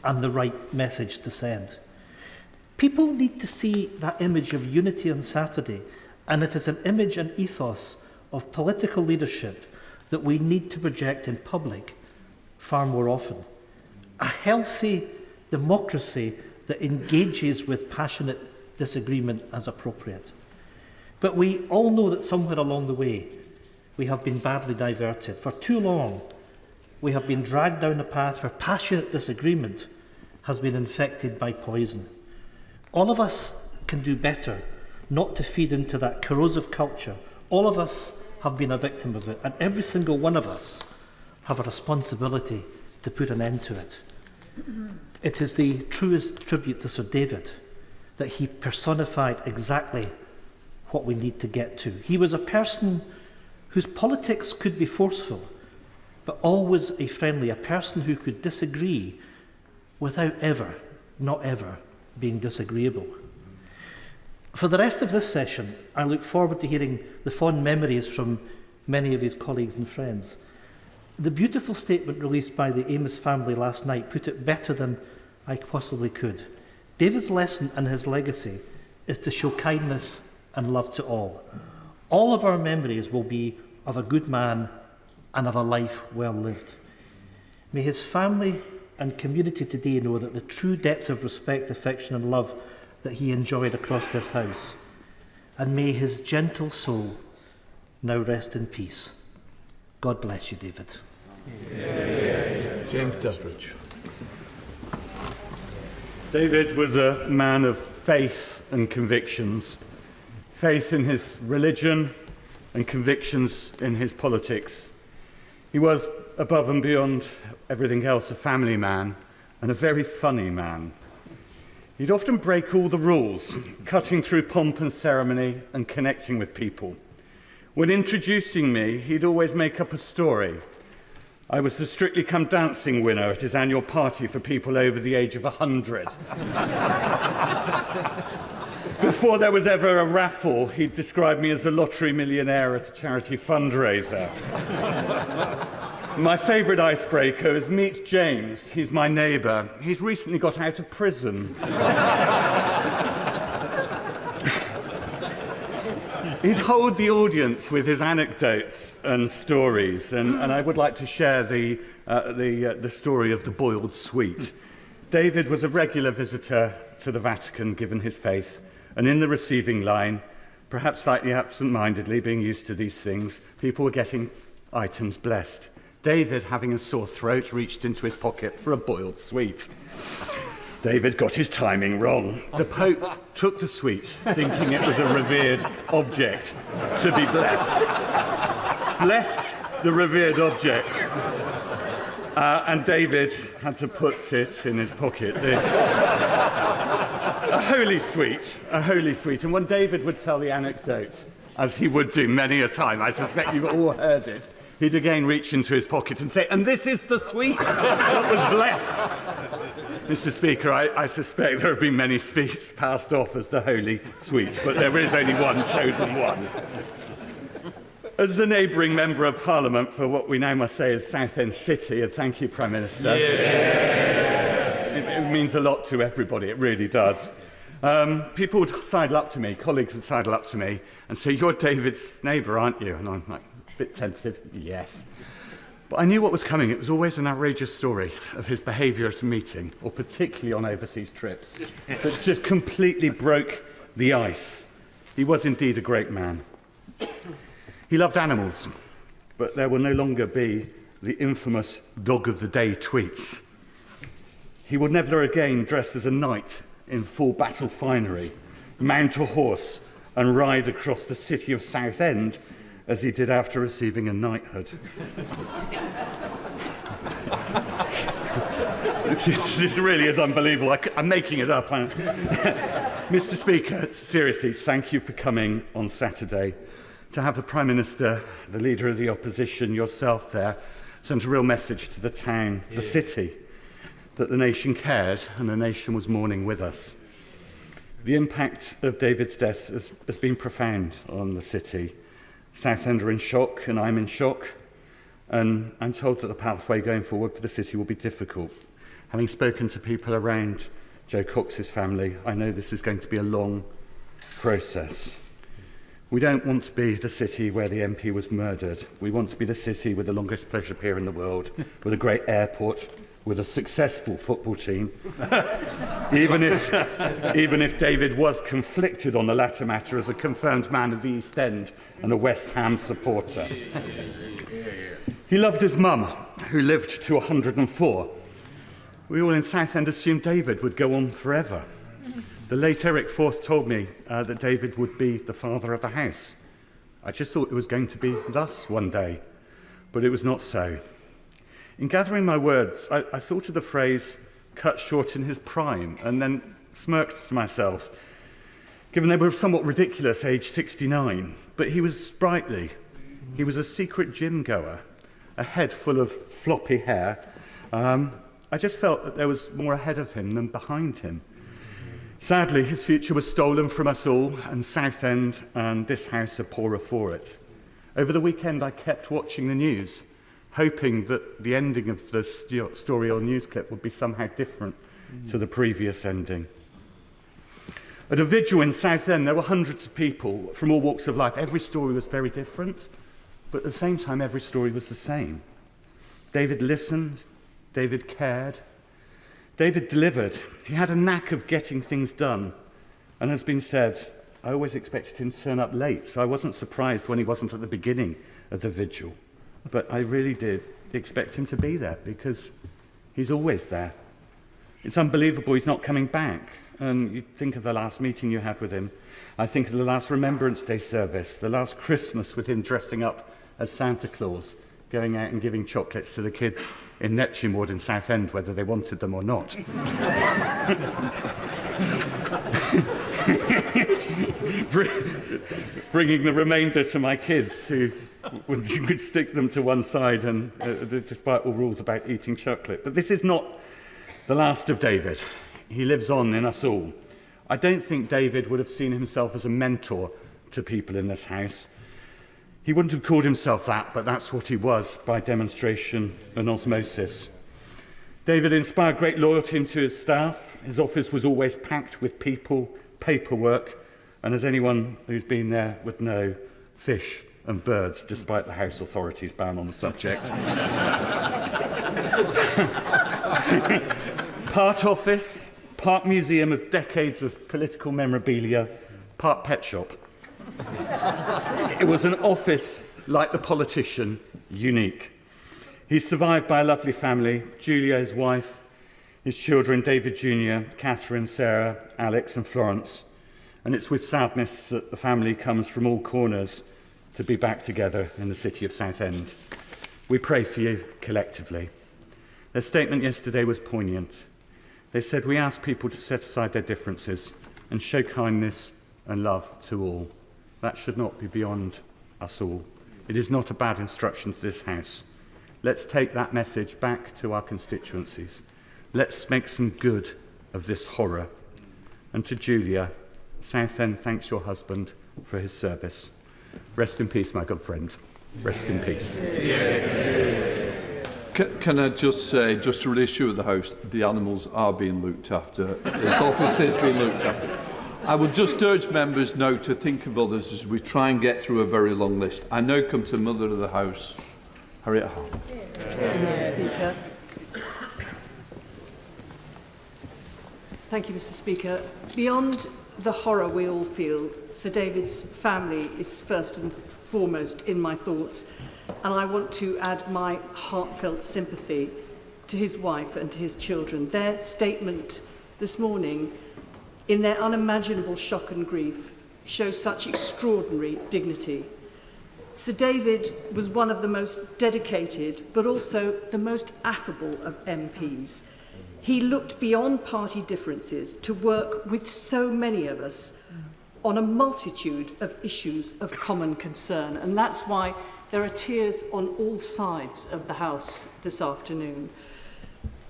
and the right message to send. People need to see that image of unity on Saturday, and it is an image and ethos of political leadership that we need to project in public far more often. A healthy democracy that engages with passionate disagreement as appropriate. But we all know that somewhere along the way we have been badly diverted. For too long, we have been dragged down a path where passionate disagreement has been infected by poison. All of us can do better not to feed into that corrosive culture. All of us have been a victim of it, and every single one of us have a responsibility to put an end to it. It is the truest tribute to Sir David that he personified exactly what we need to get to. He was a person whose politics could be forceful, but always a friendly, a person who could disagree without ever, not ever, being disagreeable. For the rest of this session, I look forward to hearing the fond memories from many of his colleagues and friends. The beautiful statement released by the Amess family last night put it better than I possibly could. David's lesson and his legacy is to show kindness and love to all. All of our memories will be of a good man and of a life well lived. May his family and community today know that the true depth of respect, affection and love that he enjoyed across this house. And may his gentle soul now rest in peace. God bless you, David. James Duttridge. David was a man of faith and convictions. Faith in his religion and convictions in his politics. He was, above and beyond everything else, a family man and a very funny man. He'd often break all the rules, cutting through pomp and ceremony and connecting with people. When introducing me, he'd always make up a story. I was the Strictly Come Dancing winner at his annual party for people over the age of 100. Before there was ever a raffle, he'd describe me as a lottery millionaire at a charity fundraiser. My favourite icebreaker is meet James. He's my neighbour. He's recently got out of prison. He'd hold the audience with his anecdotes and stories, and I would like to share the story of the boiled sweet. David was a regular visitor to the Vatican, given his faith, and in the receiving line, perhaps slightly absent-mindedly, being used to these things, people were getting items blessed. David, having a sore throat, reached into his pocket for a boiled sweet. David got his timing wrong. The Pope took the sweet, thinking it was a revered object to be blessed. Blessed the revered object. And David had to put it in his pocket. A holy sweet. And when David would tell the anecdote, as he would do many a time, I suspect you've all heard it, he'd again reach into his pocket and say, "And this is the sweet that was blessed." Mr. Speaker, I suspect there have been many sweets passed off as the holy sweet, but there is only one chosen one. As the neighbouring Member of Parliament for what we now must say is Southend City, and thank you, Prime Minister. It means a lot to everybody, it really does. People would sidle up to me, colleagues would sidle up to me and say, "You're David's neighbour, aren't you?" And I'm like, a bit tentative, yes. But I knew what was coming. It was always an outrageous story of his behaviour at a meeting, or particularly on overseas trips, that just completely broke the ice. He was indeed a great man. He loved animals, but there will no longer be the infamous dog of the day tweets. He would never again dress as a knight in full battle finery, mount a horse and ride across the city of Southend as he did after receiving a knighthood. This really is unbelievable. I'm making it up. Mr. Speaker, seriously, thank you for coming on Saturday. To have the Prime Minister, the Leader of the Opposition, yourself there, sent a real message to the town, the city, that the nation cared and the nation was mourning with us. The impact of David's death has been profound on the city. Southend are in shock, and I'm in shock, and I'm told that the pathway going forward for the city will be difficult. Having spoken to people around Joe Cox's family, I know this is going to be a long process. We don't want to be the city where the MP was murdered. We want to be the city with the longest pleasure pier in the world, with a great airport, with a successful football team. even if David was conflicted on the latter matter as a confirmed man of the East End and a West Ham supporter. He loved his mum, who lived to 104. We all in Southend assumed David would go on forever. The late Eric Forth told me that David would be the father of the house. I just thought it was going to be thus one day, but it was not so. In gathering my words, I thought of the phrase, cut short in his prime, and then smirked to myself, given they were somewhat ridiculous, age 69. But he was sprightly. He was a secret gym goer, a head full of floppy hair. I just felt that there was more ahead of him than behind him. Sadly, his future was stolen from us all, and Southend and this house are poorer for it. Over the weekend, I kept watching the news, hoping that the ending of the story or news clip would be somehow different to the previous ending. At a vigil in Southend, there were hundreds of people from all walks of life. Every story was very different, but at the same time, every story was the same. David listened, David cared, David delivered. He had a knack of getting things done, and as been said, I always expected him to turn up late, so I wasn't surprised when he wasn't at the beginning of the vigil. But I really did expect him to be there, because he's always there. It's unbelievable he's not coming back. And you think of the last meeting you had with him. I think of the last Remembrance Day service, the last Christmas with him dressing up as Santa Claus, going out and giving chocolates to the kids in Neptune Ward in Southend, whether they wanted them or not. Bringing the remainder to my kids, who would stick them to one side, and despite all rules about eating chocolate. But this is not the last of David. He lives on in us all. I don't think David would have seen himself as a mentor to people in this house. He wouldn't have called himself that, but that's what he was by demonstration and osmosis. David inspired great loyalty into his staff. His office was always packed with people, paperwork, and as anyone who's been there would know, fish and birds, despite the House authorities' ban on the subject. Part office, part museum of decades of political memorabilia, part pet shop. It was an office, like the politician, unique. He's survived by a lovely family, Julia, his wife, his children, David Jr., Catherine, Sarah, Alex and Florence. And it's with sadness that the family comes from all corners to be back together in the city of Southend. We pray for you collectively. Their statement yesterday was poignant. They said, we ask people to set aside their differences and show kindness and love to all. That should not be beyond us all. It is not a bad instruction to this house. Let's take that message back to our constituencies. Let's make some good of this horror. And to Julia, Southend thanks your husband for his service. Rest in peace, my good friend. Rest in peace. Can I just say, just to reassure the House, the animals are being looked after. His office is being looked after. I would just urge members now to think of others as we try and get through a very long list. I now come to Mother of the House, Harriet Hall. Mr. Speaker. Thank you, Mr. Speaker. Beyond the horror we all feel, Sir David's family is first and foremost in my thoughts, and I want to add my heartfelt sympathy to his wife and to his children. Their statement this morning, in their unimaginable shock and grief, shows such extraordinary dignity. Sir David was one of the most dedicated, but also the most affable of MPs. He looked beyond party differences to work with so many of us on a multitude of issues of common concern, and that's why there are tears on all sides of the House this afternoon.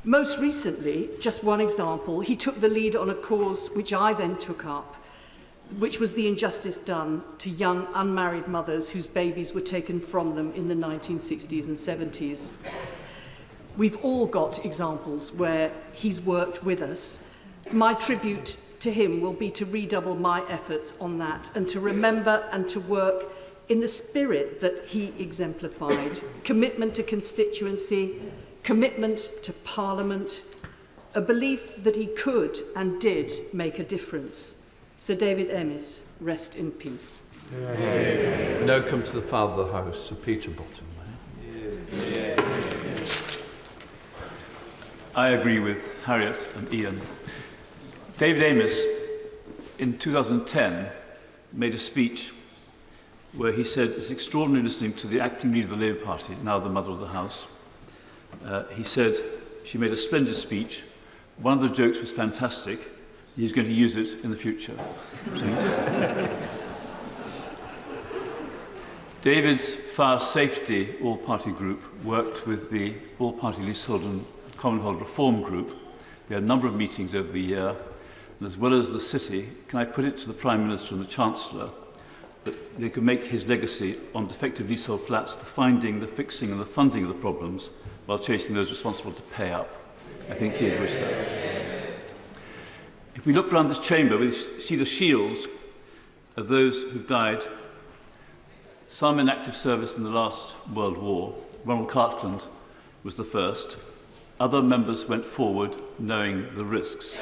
Most recently, just one example, he took the lead on a cause which I then took up, which was the injustice done to young unmarried mothers whose babies were taken from them in the 1960s and 70s. We've all got examples where he's worked with us. My tribute to him will be to redouble my efforts on that and to remember and to work in the spirit that he exemplified. Commitment to constituency, commitment to Parliament, a belief that he could and did make a difference. Sir David Amess, rest in peace. We now come to the Father of the House, Sir Peter Bottom. I agree with Harriet and Ian. David Amess, in 2010, made a speech where he said it's extraordinary listening to the acting leader of the Labour Party, now the Mother of the House. He said she made a splendid speech. One of the jokes was fantastic. He's going to use it in the future. David's fire safety all-party group worked with the all-party leasehold and commonhold reform group. We had a number of meetings over the year, and as well as the city, can I put it to the Prime Minister and the Chancellor that they could make his legacy on defective leasehold flats the finding, the fixing and the funding of the problems while chasing those responsible to pay up. I think he'd wish that. If we look around this chamber, we see the shields of those who've died, some in active service in the last World War. Ronald Cartland was the first. Other members went forward knowing the risks.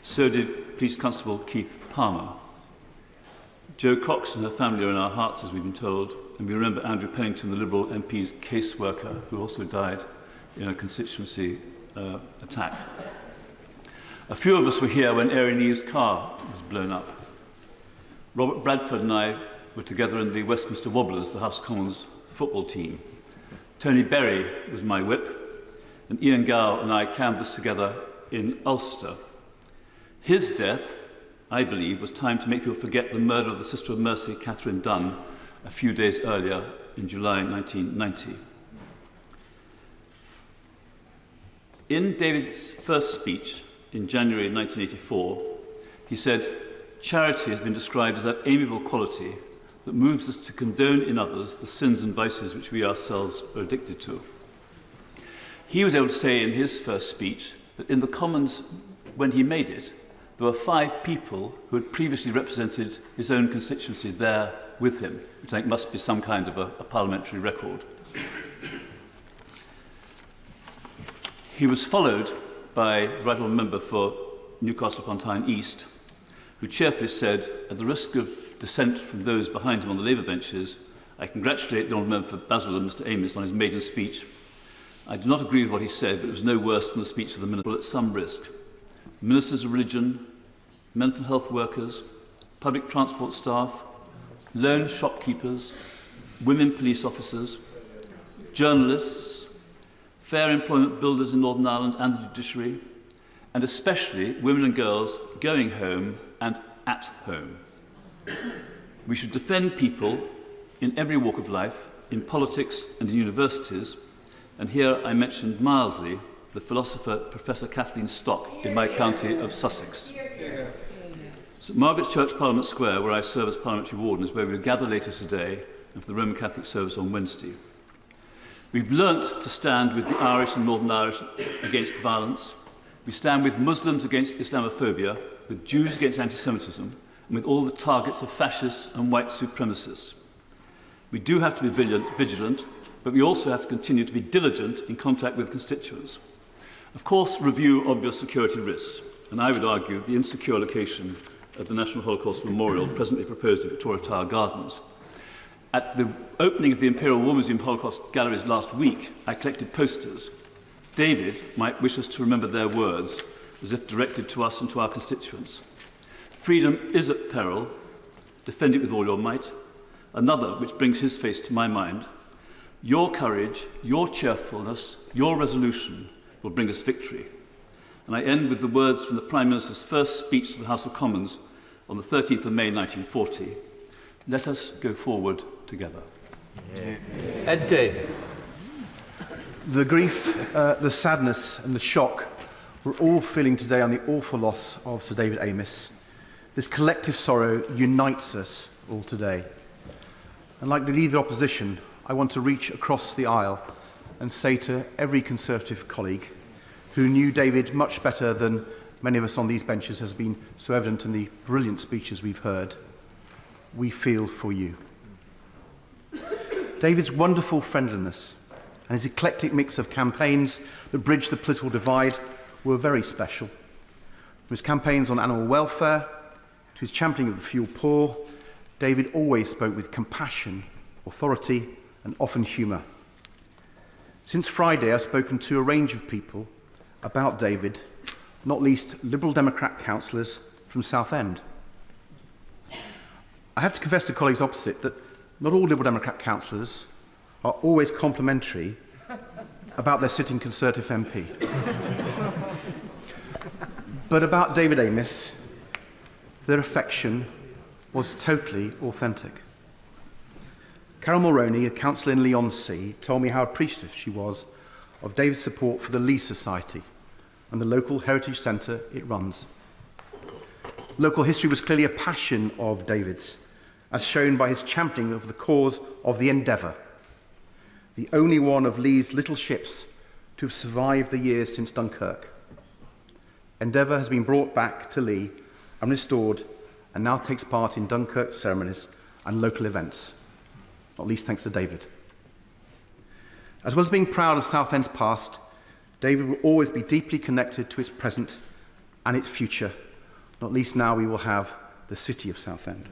So did Police Constable Keith Palmer. Jo Cox and her family are in our hearts, as we've been told, and we remember Andrew Pennington, the Liberal MP's caseworker, who also died in a constituency attack. A few of us were here when Erin Neve's car was blown up. Robert Bradford and I were together in the Westminster Wobblers, the House of Commons football team. Tony Berry was my whip, and Ian Gow and I canvassed together in Ulster. His death, I believe, was time to make people forget the murder of the Sister of Mercy, Catherine Dunn, a few days earlier in July 1990. In David's first speech in January 1984, he said, "Charity has been described as that amiable quality that moves us to condone in others the sins and vices which we ourselves are addicted to." He was able to say in his first speech that in the Commons, when he made it, there were 5 people who had previously represented his own constituency there with him, which I think must be some kind of a parliamentary record. He was followed by the Right Honourable Member for Newcastle upon Tyne East, who cheerfully said, at the risk of dissent from those behind him on the Labour benches, I congratulate the Honourable Member for Basil and Mr Amess on his maiden speech. I do not agree with what he said, but it was no worse than the speech of the Minister, at some risk. Ministers of religion, mental health workers, public transport staff, lone shopkeepers, women police officers, journalists, fair employment builders in Northern Ireland and the judiciary, and especially women and girls going home and at home. We should defend people in every walk of life, in politics and in universities, and here I mentioned mildly the philosopher Professor Kathleen Stock in my county of Sussex. St Margaret's Church, Parliament Square, where I serve as Parliamentary Warden, is where we will gather later today and for the Roman Catholic service on Wednesday. We've learnt to stand with the Irish and Northern Irish against violence. We stand with Muslims against Islamophobia, with Jews against anti-Semitism, and with all the targets of fascists and white supremacists. We do have to be vigilant, but we also have to continue to be diligent in contact with constituents. Of course, review obvious security risks, and I would argue the insecure location of the National Holocaust Memorial presently proposed at Victoria Tower Gardens. At the opening of the Imperial War Museum Holocaust Galleries last week, I collected posters. David might wish us to remember their words, as if directed to us and to our constituents. Freedom is at peril. Defend it with all your might. Another, which brings his face to my mind, your courage, your cheerfulness, your resolution will bring us victory. And I end with the words from the Prime Minister's first speech to the House of Commons on the 13th of May 1940. Let us go forward together. Ed David. The grief, the sadness and the shock we're all feeling today on the awful loss of Sir David Amess. This collective sorrow unites us all today. And like the Leader of the Opposition, I want to reach across the aisle and say to every Conservative colleague who knew David much better than many of us on these benches, has been so evident in the brilliant speeches we've heard, we feel for you. David's wonderful friendliness and his eclectic mix of campaigns that bridged the political divide were very special. From his campaigns on animal welfare to his championing of the few poor, David always spoke with compassion, authority, and often humour. Since Friday, I've spoken to a range of people about David, not least Liberal Democrat councillors from Southend. I have to confess to colleagues opposite that not all Liberal Democrat councillors are always complimentary about their sitting Conservative MP. But about David Amess, their affection was totally authentic. Carol Mulroney, a councillor in Southend-on-Sea, told me how appreciative she was of David's support for the Lee Society and the local heritage centre it runs. Local history was clearly a passion of David's, as shown by his championing of the cause of the Endeavour, the only one of Lee's little ships to have survived the years since Dunkirk. Endeavour has been brought back to Lee and restored, and now takes part in Dunkirk ceremonies and local events, not least thanks to David. As well as being proud of Southend's past, David will always be deeply connected to its present and its future, not least now we will have the city of Southend.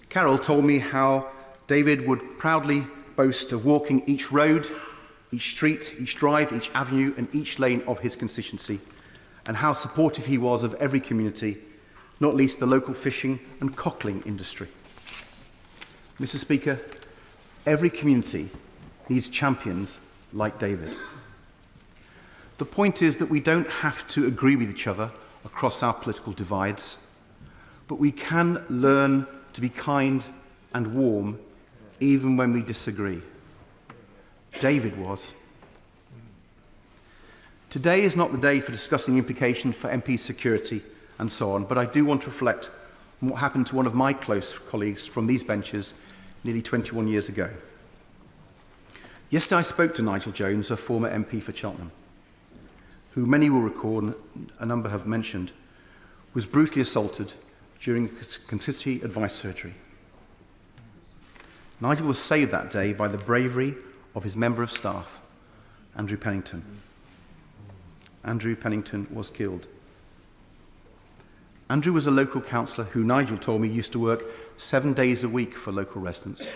Carol told me how David would proudly boast of walking each road, each street, each drive, each avenue and each lane of his constituency, and how supportive he was of every community, not least the local fishing and cockling industry. Mr. Speaker, every community needs champions like David. The point is that we don't have to agree with each other across our political divides, but we can learn to be kind and warm even when we disagree. David was. Today is not the day for discussing implications for MP security and so on, but I do want to reflect on what happened to one of my close colleagues from these benches nearly 21 years ago. Yesterday I spoke to Nigel Jones, a former MP for Cheltenham, who many will recall, and a number have mentioned, was brutally assaulted during constituency advice surgery. Nigel was saved that day by the bravery of his member of staff, Andrew Pennington. Andrew Pennington was killed. Andrew was a local councillor who Nigel told me used to work 7 days a week for local residents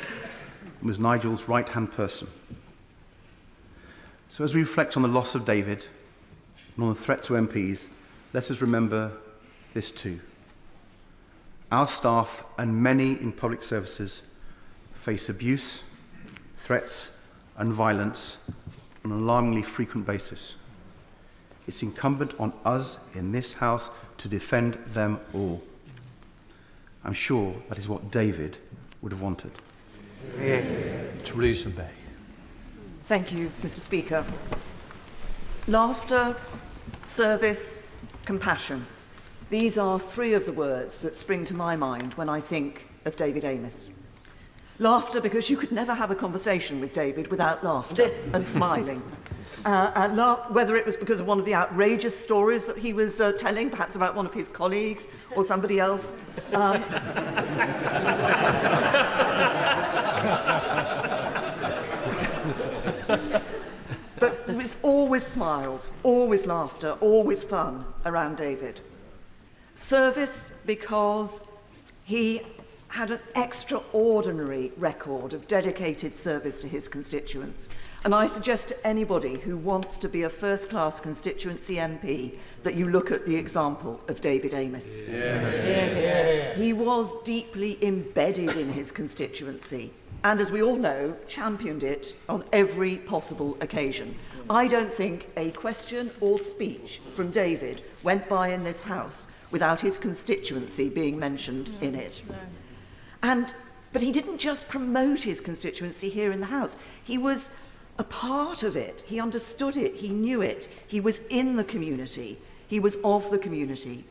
and was Nigel's right-hand person. So as we reflect on the loss of David and on the threat to MPs, let us remember this too. Our staff and many in public services face abuse, threats and violence on an alarmingly frequent basis. It's incumbent on us in this House to defend them all. I'm sure that is what David would have wanted. Theresa May. Thank you, Mr. Speaker. Laughter, service, compassion. These are three of the words that spring to my mind when I think of David Amess. Laughter, because you could never have a conversation with David without laughter and smiling. Whether it was because of one of the outrageous stories that he was telling, perhaps about one of his colleagues or somebody else. But there was always smiles, always laughter, always fun around David. Service, because he had an extraordinary record of dedicated service to his constituents. And I suggest to anybody who wants to be a first-class constituency MP that you look at the example of David Amess. He was deeply embedded in his constituency and, as we all know, championed it on every possible occasion. I don't think a question or speech from David went by in this House without his constituency being mentioned in it. But he didn't just promote his constituency here in the House. He was a part of it. He understood it. He knew it. He was in the community. He was of the community.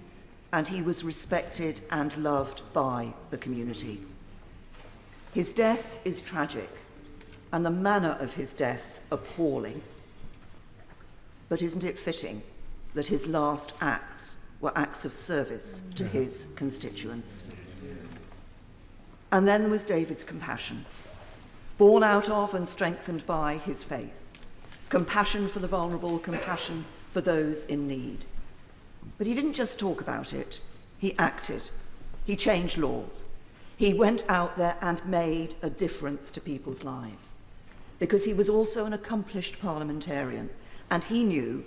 And he was respected and loved by the community. His death is tragic, and the manner of his death appalling. But isn't it fitting that his last acts were acts of service to his constituents. And then there was David's compassion, born out of and strengthened by his faith. Compassion for the vulnerable, compassion for those in need. But he didn't just talk about it, he acted. He changed laws. He went out there and made a difference to people's lives, because he was also an accomplished parliamentarian, and he knew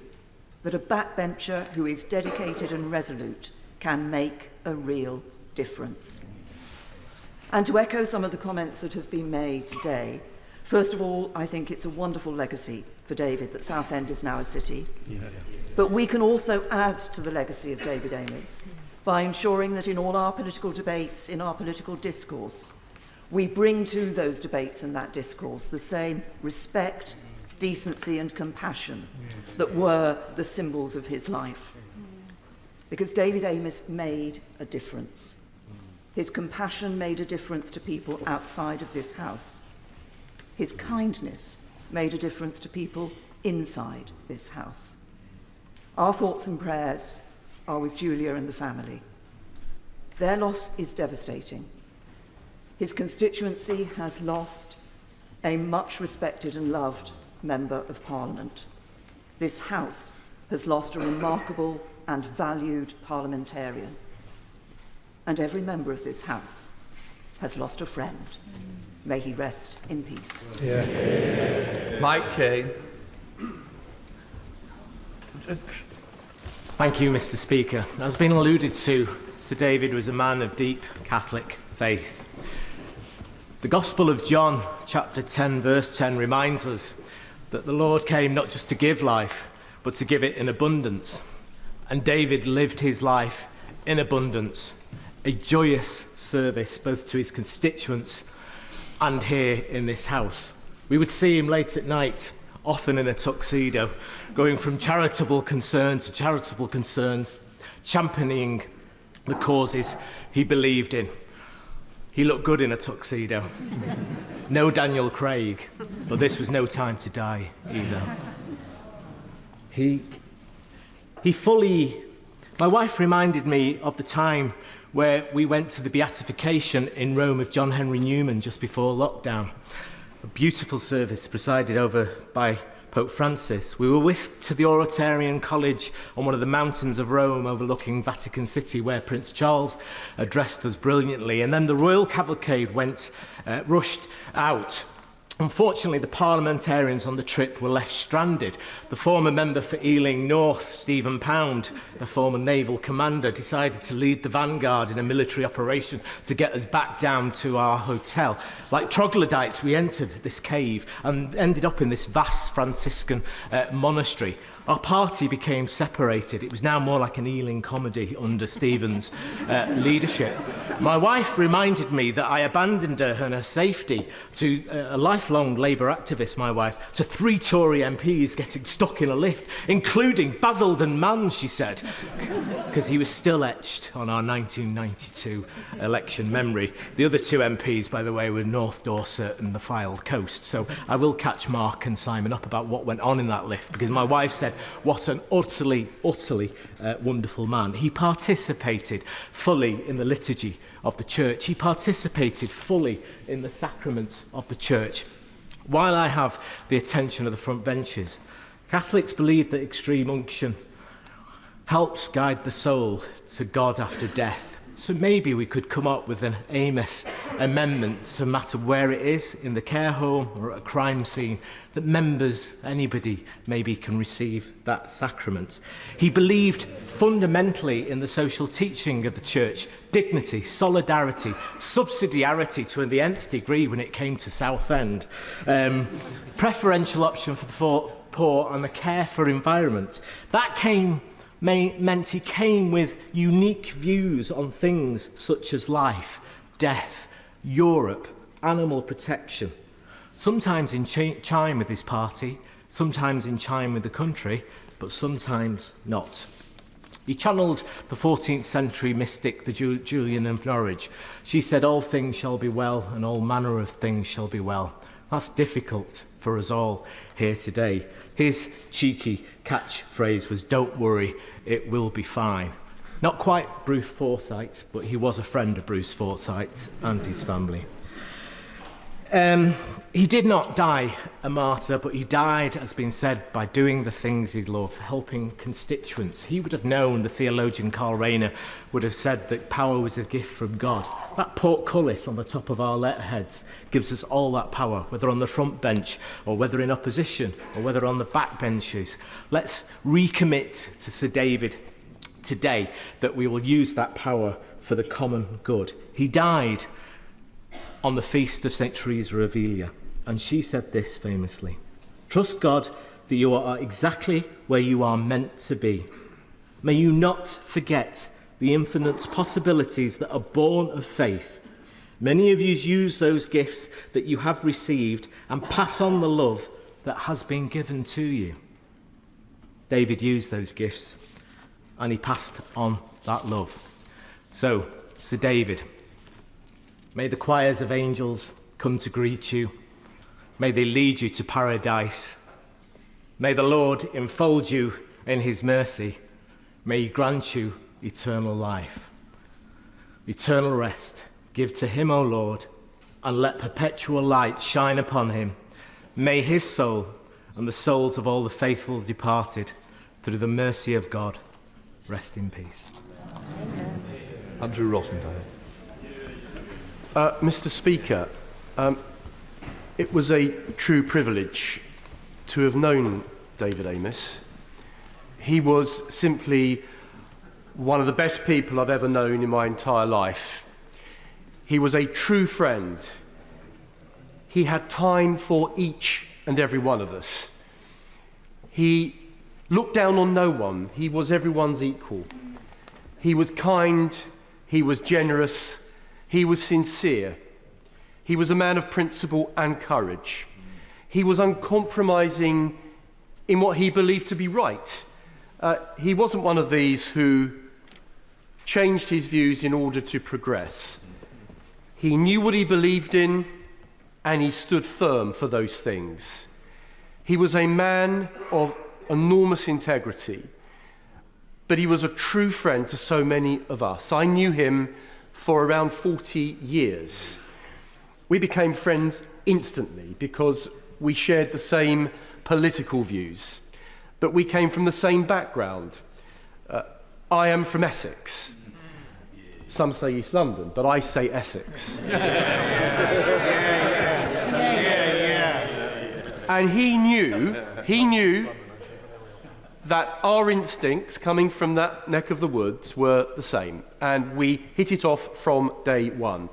that a backbencher who is dedicated and resolute can make a real difference. And to echo some of the comments that have been made today, first of all, I think it's a wonderful legacy for David that Southend is now a city. But we can also add to the legacy of David Amess by ensuring that in all our political debates, in our political discourse, we bring to those debates and that discourse the same respect, decency and compassion that were the symbols of his life. Because David Amess made a difference. His compassion made a difference to people outside of this house. His kindness made a difference to people inside this house. Our thoughts and prayers are with Julia and the family. Their loss is devastating. His constituency has lost a much respected and loved Member of Parliament. This House has lost a remarkable and valued parliamentarian. And every member of this House has lost a friend. May he rest in peace. Mike Kane. Thank you, Mr. Speaker. As has been alluded to, Sir David was a man of deep Catholic faith. The Gospel of John, chapter 10, verse 10, reminds us that the Lord came not just to give life, but to give it in abundance. And David lived his life in abundance, a joyous service both to his constituents and here in this house. We would see him late at night, often in a tuxedo, going from charitable concern to charitable concerns, championing the causes he believed in. He looked good in a tuxedo. No Daniel Craig, but this was no time to die either. My wife reminded me of the time where we went to the beatification in Rome of John Henry Newman just before lockdown. A beautiful service presided over by Pope Francis. We were whisked to the Oratorian College on one of the mountains of Rome overlooking Vatican City, where Prince Charles addressed us brilliantly. And then the royal cavalcade rushed out. Unfortunately, the parliamentarians on the trip were left stranded. The former member for Ealing North, Stephen Pound, the former naval commander, decided to lead the vanguard in a military operation to get us back down to our hotel. Like troglodytes, we entered this cave and ended up in this vast Franciscan monastery. Our party became separated. It was now more like an Ealing comedy under Stephen's leadership. My wife reminded me that I abandoned her and her safety to a lifelong Labour activist, my wife, to 3 Tory MPs getting stuck in a lift, including Basildon Mann, she said, because he was still etched on our 1992 election memory. The other 2 MPs, by the way, were North Dorset and the Fylde Coast. So I will catch Mark and Simon up about what went on in that lift, because my wife said, what an utterly wonderful man. He participated fully in the liturgy of the church. He participated fully in the sacraments of the church. While I have the attention of the front benches, Catholics believe that extreme unction helps guide the soul to God after death. So maybe we could come up with an Amess amendment, no matter where it is, in the care home or at a crime scene, that members, anybody, maybe can receive that sacrament. He believed fundamentally in the social teaching of the church, dignity, solidarity, subsidiarity to the nth degree when it came to Southend, preferential option for the poor and the care for environment. That meant he came with unique views on things such as life, death, Europe, animal protection, sometimes in chime with his party, sometimes in chime with the country, but sometimes not. He channeled the 14th century mystic, the Julian of Norwich. She said, all things shall be well and all manner of things shall be well. That's difficult for for us all here today. His cheeky catchphrase was, "Don't worry, it will be fine." Not quite Bruce Forsyth, but he was a friend of Bruce Forsyth's and his family. He did not die a martyr, but he died, as has been said, by doing the things he loved, helping constituents. He would have known, the theologian Carl Rayner would have said, that power was a gift from God. That portcullis on the top of our letterheads gives us all that power, whether on the front bench or whether in opposition or whether on the back benches. Let's recommit to Sir David today that we will use that power for the common good. He died on the feast of St. Teresa of Avila, and she said this famously: "Trust God that you are exactly where you are meant to be. May you not forget the infinite possibilities that are born of faith. Many of you use those gifts that you have received and pass on the love that has been given to you." David used those gifts and he passed on that love. So, Sir David, may the choirs of angels come to greet you. May they lead you to paradise. May the Lord enfold you in his mercy. May he grant you eternal life. Eternal rest give to him, O Lord, and let perpetual light shine upon him. May his soul and the souls of all the faithful departed, through the mercy of God, rest in peace. Amen. Andrew Rossendale. Mr. Speaker, it was a true privilege to have known David Amess. He was simply one of the best people I've ever known in my entire life. He was a true friend. He had time for each and every one of us. He looked down on no one. He was everyone's equal. He was kind. He was generous. He was sincere. He was a man of principle and courage. He was uncompromising in what he believed to be right. He wasn't one of these who changed his views in order to progress. He knew what he believed in, and he stood firm for those things. He was a man of enormous integrity, but he was a true friend to so many of us. I knew him for around 40 years. We became friends instantly because we shared the same political views, but we came from the same background. I am from Essex. Some say East London, but I say Essex. And he knew that our instincts coming from that neck of the woods were the same, and we hit it off from day one.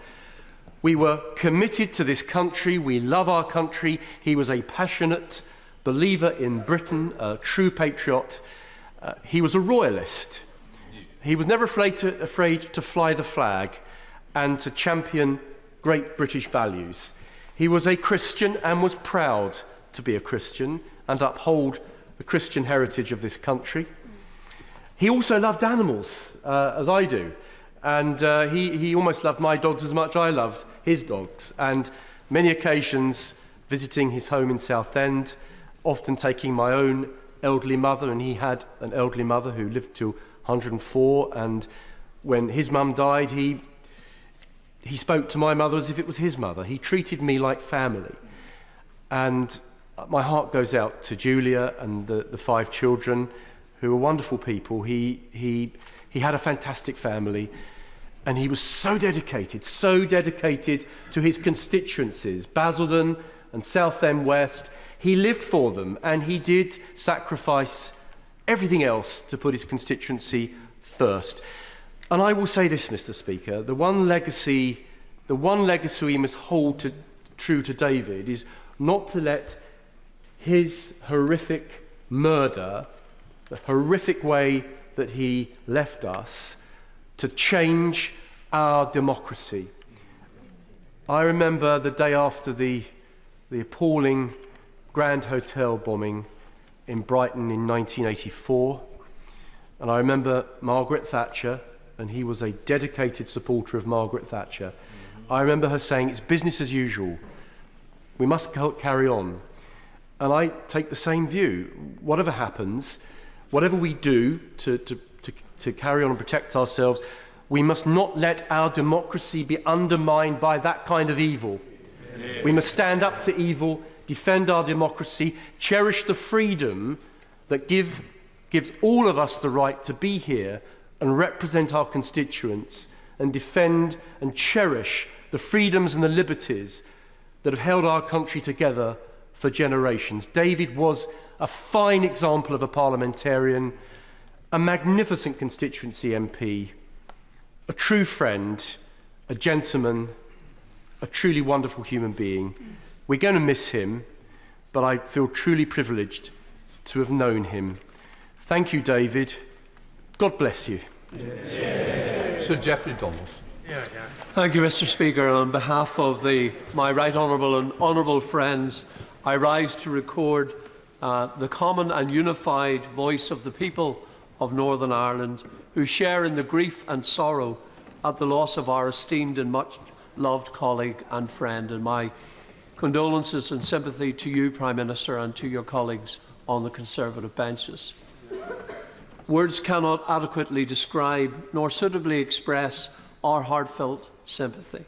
We were committed to this country. We love our country. He was a passionate believer in Britain, a true patriot. He was a royalist. He was never afraid to fly the flag and to champion great British values. He was a Christian and was proud to be a Christian and uphold the Christian heritage of this country. He also loved animals, as I do. And he almost loved my dogs as much as I loved his dogs. And many occasions visiting his home in Southend, often taking my own elderly mother, and he had an elderly mother who lived till 104, and when his mum died, he spoke to my mother as if it was his mother. He treated me like family. And my heart goes out to Julia and the 5 children, who are wonderful people. He had a fantastic family, and he was so dedicated to his constituencies, Basildon and Southend West. He lived for them, and he did sacrifice everything else to put his constituency first. And I will say this, Mr. Speaker, the one legacy we must hold true to David is not to let his horrific murder, the horrific way that he left us, to change our democracy. I remember the day after the appalling Grand Hotel bombing in Brighton in 1984, and I remember Margaret Thatcher, and he was a dedicated supporter of Margaret Thatcher. I remember her saying, "It's business as usual. We must carry on." And I take the same view. Whatever happens, whatever we do to carry on and protect ourselves, we must not let our democracy be undermined by that kind of evil. We must stand up to evil, defend our democracy, cherish the freedom that gives all of us the right to be here and represent our constituents and defend and cherish the freedoms and the liberties that have held our country together for generations. David was a fine example of a parliamentarian, a magnificent constituency MP, a true friend, a gentleman, a truly wonderful human being. We're going to miss him, but I feel truly privileged to have known him. Thank you, David. God bless you. Sir Geoffrey Donaldson. Thank you, Mr. Speaker. On behalf of my right honourable and honourable friends, I rise to record the common and unified voice of the people of Northern Ireland who share in the grief and sorrow at the loss of our esteemed and much loved colleague and friend, and my condolences and sympathy to you, Prime Minister, and to your colleagues on the Conservative benches. Words cannot adequately describe nor suitably express our heartfelt sympathy.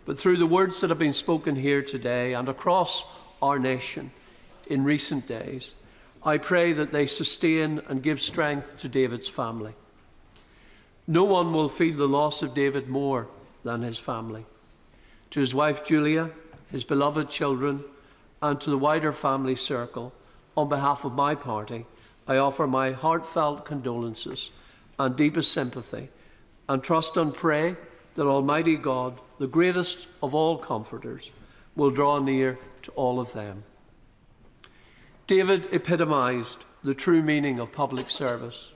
But through the words that have been spoken here today and across our nation in recent days, I pray that they sustain and give strength to David's family. No one will feel the loss of David more than his family. To his wife Julia, his beloved children, and to the wider family circle, on behalf of my party, I offer my heartfelt condolences and deepest sympathy, and trust and pray that Almighty God, the greatest of all comforters, will draw near to all of them. David epitomised the true meaning of public service.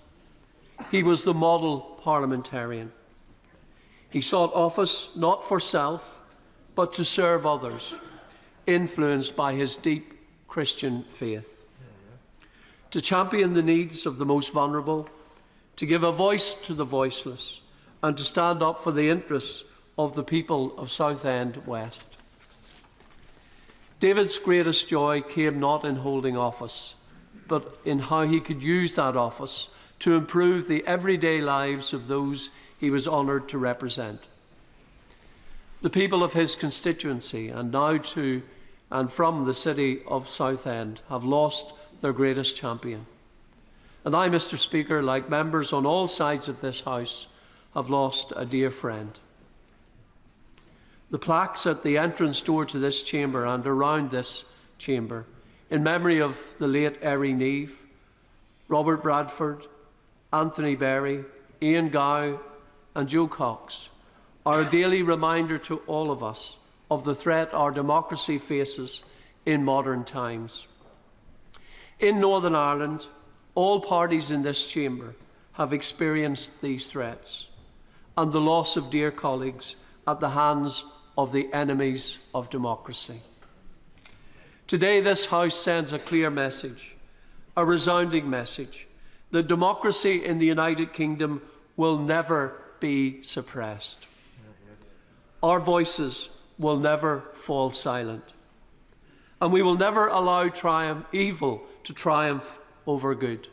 He was the model parliamentarian. He sought office not for self, but to serve others, influenced by his deep Christian faith. To champion the needs of the most vulnerable, to give a voice to the voiceless, and to stand up for the interests of the people of Southend West. David's greatest joy came not in holding office, but in how he could use that office to improve the everyday lives of those he was honoured to represent. The people of his constituency, and now to and from the city of Southend, have lost their greatest champion. And I, Mr. Speaker, like members on all sides of this House, have lost a dear friend. The plaques at the entrance door to this chamber and around this chamber, in memory of the late Ery Neve, Robert Bradford, Anthony Berry, Ian Gow, and Joe Cox, are a daily reminder to all of us of the threat our democracy faces in modern times. In Northern Ireland, all parties in this chamber have experienced these threats and the loss of dear colleagues at the hands of the enemies of democracy. Today, this House sends a clear message, a resounding message, that democracy in the United Kingdom will never be suppressed. Our voices will never fall silent, and we will never allow evil to triumph over good.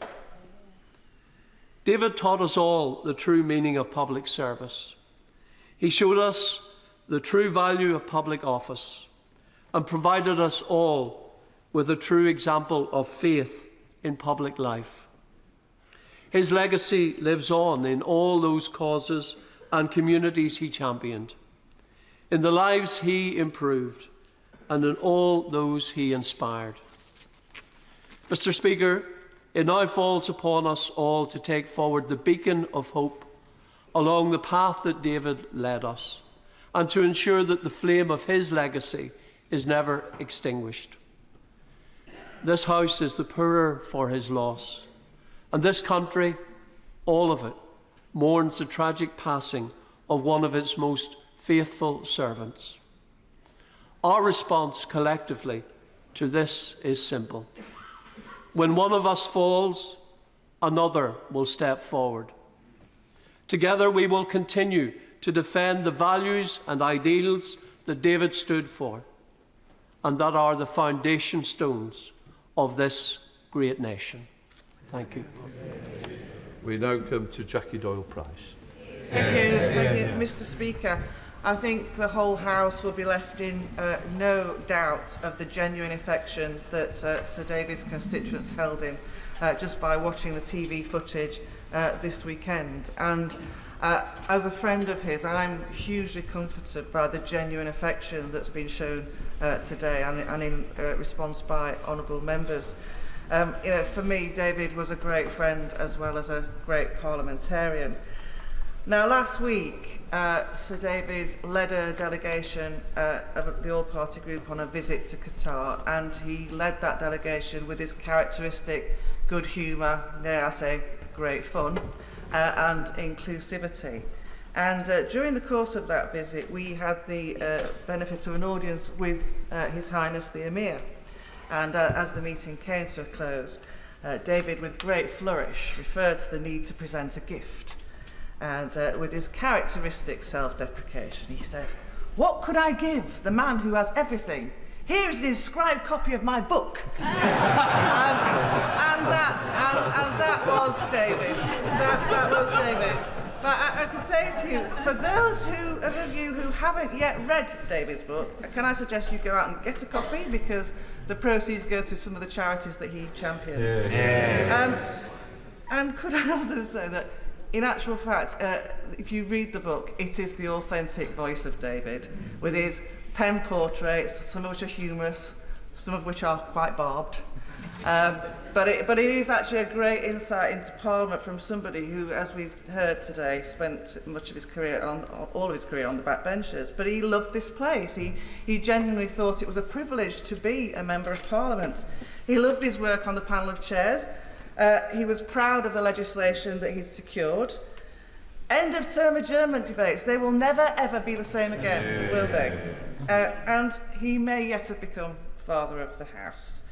David taught us all the true meaning of public service. He showed us the true value of public office and provided us all with a true example of faith in public life. His legacy lives on in all those causes and communities he championed, in the lives he improved, and in all those he inspired. Mr. Speaker, it now falls upon us all to take forward the beacon of hope along the path that David led us, and to ensure that the flame of his legacy is never extinguished. This House is the poorer for his loss, and this country, all of it, mourns the tragic passing of one of its most faithful servants. Our response collectively to this is simple. When one of us falls, another will step forward. Together we will continue to defend the values and ideals that David stood for, and that are the foundation stones of this great nation. Thank you. We now come to Jackie Doyle-Price. Thank you, Mr. Speaker. I think the whole House will be left in no doubt of the genuine affection that Sir David's constituents held him just by watching the TV footage this weekend. And as a friend of his, I'm hugely comforted by the genuine affection that's been shown today and in response by honourable members. For me, David was a great friend as well as a great parliamentarian. Now, last week, Sir David led a delegation of the All-Party Group on a visit to Qatar, and he led that delegation with his characteristic good humour, dare I say, great fun, and inclusivity. And during the course of that visit, we had the benefit of an audience with His Highness the Emir. And as the meeting came to a close, David, with great flourish, referred to the need to present a gift. And with his characteristic self-deprecation, he said, "What could I give the man who has everything? Here's the inscribed copy of my book." and that was David. That was David. But I can say to you, for those of you who haven't yet read David's book, can I suggest you go out and get a copy, because the proceeds go to some of the charities that he championed. And could I also say that, in actual fact, if you read the book, it is the authentic voice of David, with his pen portraits, some of which are humorous, some of which are quite barbed. But it is actually a great insight into Parliament from somebody who, as we've heard today, spent much of his career all of his career on the backbenches. But he loved this place. He genuinely thought it was a privilege to be a member of Parliament. He loved his work on the panel of chairs. He was proud of the legislation that he'd secured. End of term adjournment debates. They will never ever be the same again, will they? And he may yet have become Father of the House.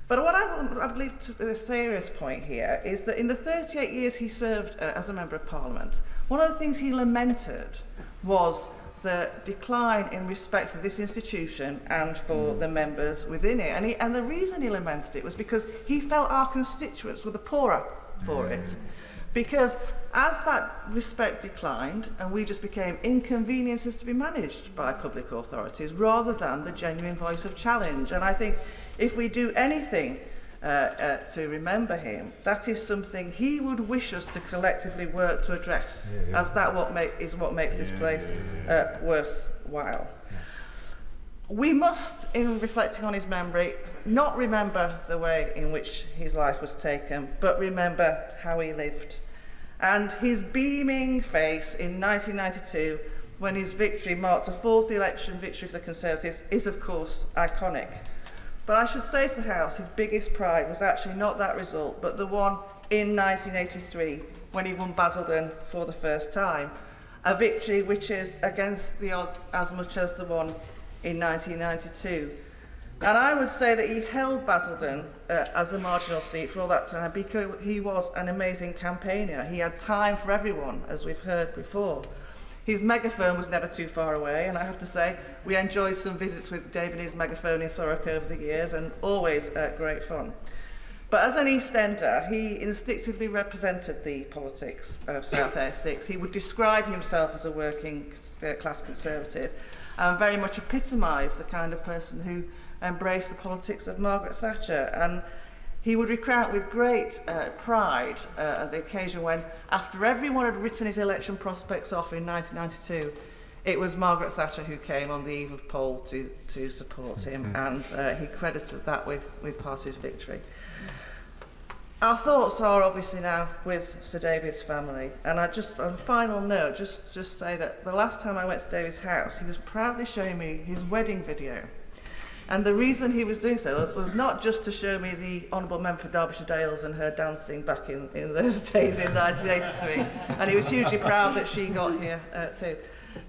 But what I'd leave to the serious point here is that in the 38 years he served as a Member of Parliament, one of the things he lamented was the decline in respect for this institution and for the members within it. And the reason he lamented it was because he felt our constituents were the poorer for it. Because as that respect declined, and we just became inconveniences to be managed by public authorities rather than the genuine voice of challenge. And I think if we do anything to remember him, that is something he would wish us to collectively work to address, as that is what makes this place worthwhile. We must, in reflecting on his memory, not remember the way in which his life was taken, but remember how he lived. And his beaming face in 1992, when his victory marked a fourth election victory for the Conservatives, is of course iconic. But I should say to the House, his biggest pride was actually not that result, but the one in 1983, when he won Basildon for the first time. A victory which is against the odds as much as the one in 1992. And I would say that he held Basildon as a marginal seat for all that time because he was an amazing campaigner. He had time for everyone, as we've heard before. His megaphone was never too far away, and I have to say, we enjoyed some visits with David and his megaphone in Thurrock over the years, and always great fun. But as an East Ender, he instinctively represented the politics of South-Essex. He would describe himself as a working class Conservative, and very much epitomised the kind of person who embraced the politics of Margaret Thatcher. And he would recount with great pride at the occasion when, after everyone had written his election prospects off in 1992, it was Margaret Thatcher who came on the eve of poll to support him, and he credited that with party's victory. Our thoughts are obviously now with Sir David's family, and I just, on a final note, just say that the last time I went to David's house, he was proudly showing me his wedding video. And the reason he was doing so was not just to show me the Honourable Member for Derbyshire Dales and her dancing back in those days in 1983, and he was hugely proud that she got here too.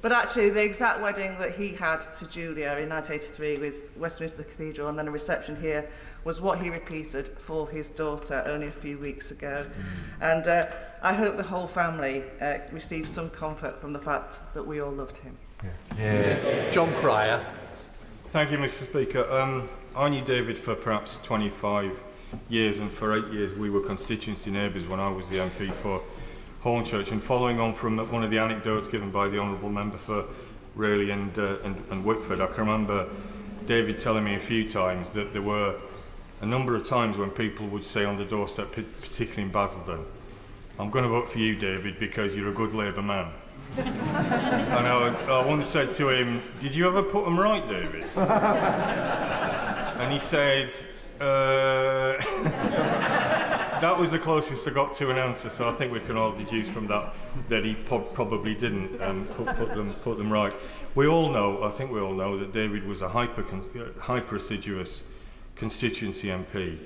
But actually, the exact wedding that he had to Julia in 1983 with Westminster Cathedral and then a reception here was what he repeated for his daughter only a few weeks ago. And I hope the whole family received some comfort from the fact that we all loved him. John Cryer. Thank you, Mr. Speaker. I knew David for perhaps 25 years, and for 8 years we were constituency neighbours when I was the MP for Hornchurch. And following on from one of the anecdotes given by the Honourable Member for Rayleigh and Wickford, I can remember David telling me a few times that there were a number of times when people would say on the doorstep, particularly in Basildon, "I'm going to vote for you, David, because you're a good Labour man." And I once said to him, "Did you ever put them right, David?" And he said, that was the closest I got to an answer, so I think we can all deduce from that that he probably didn't put them right. We all know, I think we all know, that David was a hyper assiduous constituency MP.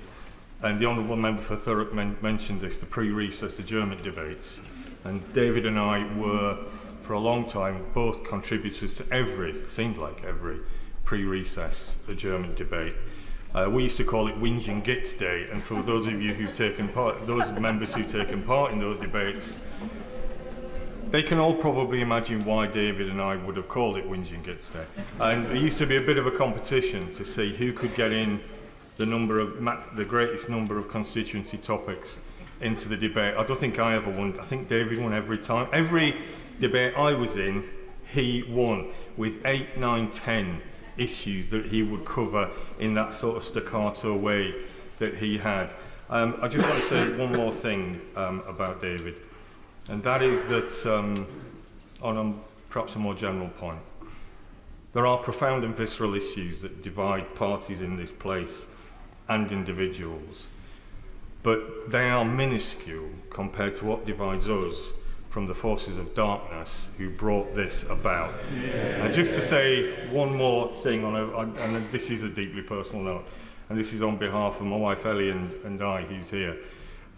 And the Honourable Member for Thurrock mentioned this, the pre-recess adjournment debates. And David and I were, for a long time, both contributors to seemed like every pre-recess adjournment debate. We used to call it Whinge and Gits Day, and for those of you who've taken part, those members who've taken part in those debates, they can all probably imagine why David and I would have called it Whinge and Gits Day. And there used to be a bit of a competition to see who could get in the greatest number of constituency topics into the debate. I don't think I ever won. I think David won every time. Every debate I was in, he won with 8, 9, 10 issues that he would cover in that sort of staccato way that he had. I just want to say one more thing about David, and that is that, on perhaps a more general point, there are profound and visceral issues that divide parties in this place and individuals, but they are minuscule compared to what divides us from the forces of darkness who brought this about. And just to say one more thing, and this is a deeply personal note, and this is on behalf of my wife Ellie and I, who's here,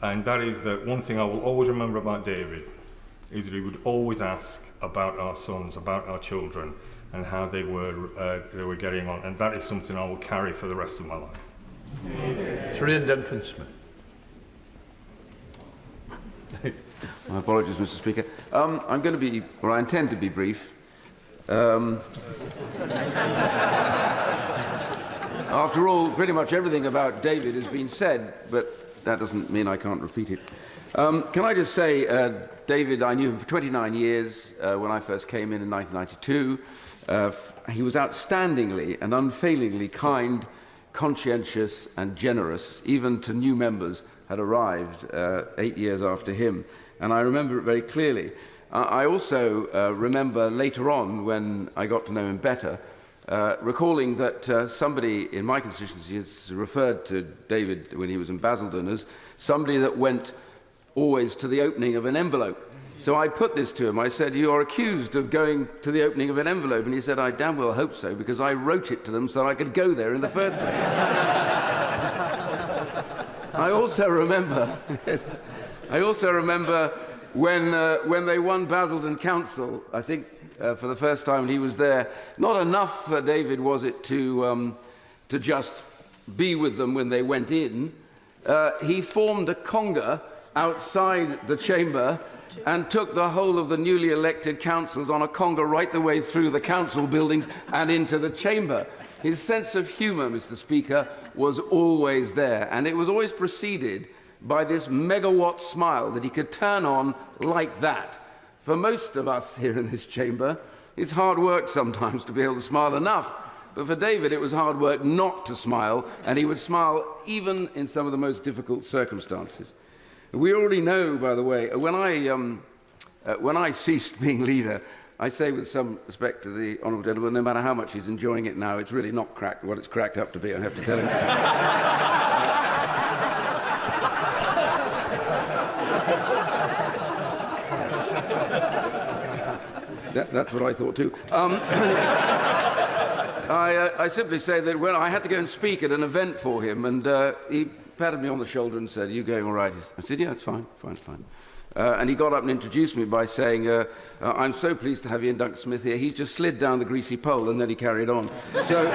and that is that one thing I will always remember about David is that he would always ask about our sons, about our children, and how they were getting on, and that is something I will carry for the rest of my life. Sir Ian Duncan-Smith. My apologies, Mr. Speaker. I'm going to be, or I intend to be brief. After all, pretty much everything about David has been said, but that doesn't mean I can't repeat it. Can I just say, David, I knew him for 29 years when I first came in 1992. He was outstandingly and unfailingly kind, conscientious and generous, even to new members had arrived 8 years after him. And I remember it very clearly. I also remember later on, when I got to know him better, recalling that somebody in my constituency has referred to David when he was in Basildon as somebody that went always to the opening of an envelope. So I put this to him. I said, "You're accused of going to the opening of an envelope." And he said, "I damn well hope so, because I wrote it to them so I could go there in the first place." I also remember when they won Basildon Council, I think for the first time he was there. Not enough for David was it to just be with them when they went in. He formed a conga outside the chamber and took the whole of the newly elected councillors on a conga right the way through the council buildings and into the chamber. His sense of humour, Mr. Speaker, was always there, and it was always preceded by this megawatt smile that he could turn on like that. For most of us here in this chamber, it's hard work sometimes to be able to smile enough. But for David, it was hard work not to smile, and he would smile even in some of the most difficult circumstances. We already know, by the way, when I ceased being leader, I say with some respect to the honourable gentleman, no matter how much he's enjoying it now, it's really not cracked what it's cracked up to be, I have to tell him. That's what I thought too. I simply say that when I had to go and speak at an event for him, and he patted me on the shoulder and said, "Are you going all right?" I said, "Yeah, it's fine. And he got up and introduced me by saying, "I'm so pleased to have Ian Duncan-Smith here. He's just slid down the greasy pole," and then he carried on. So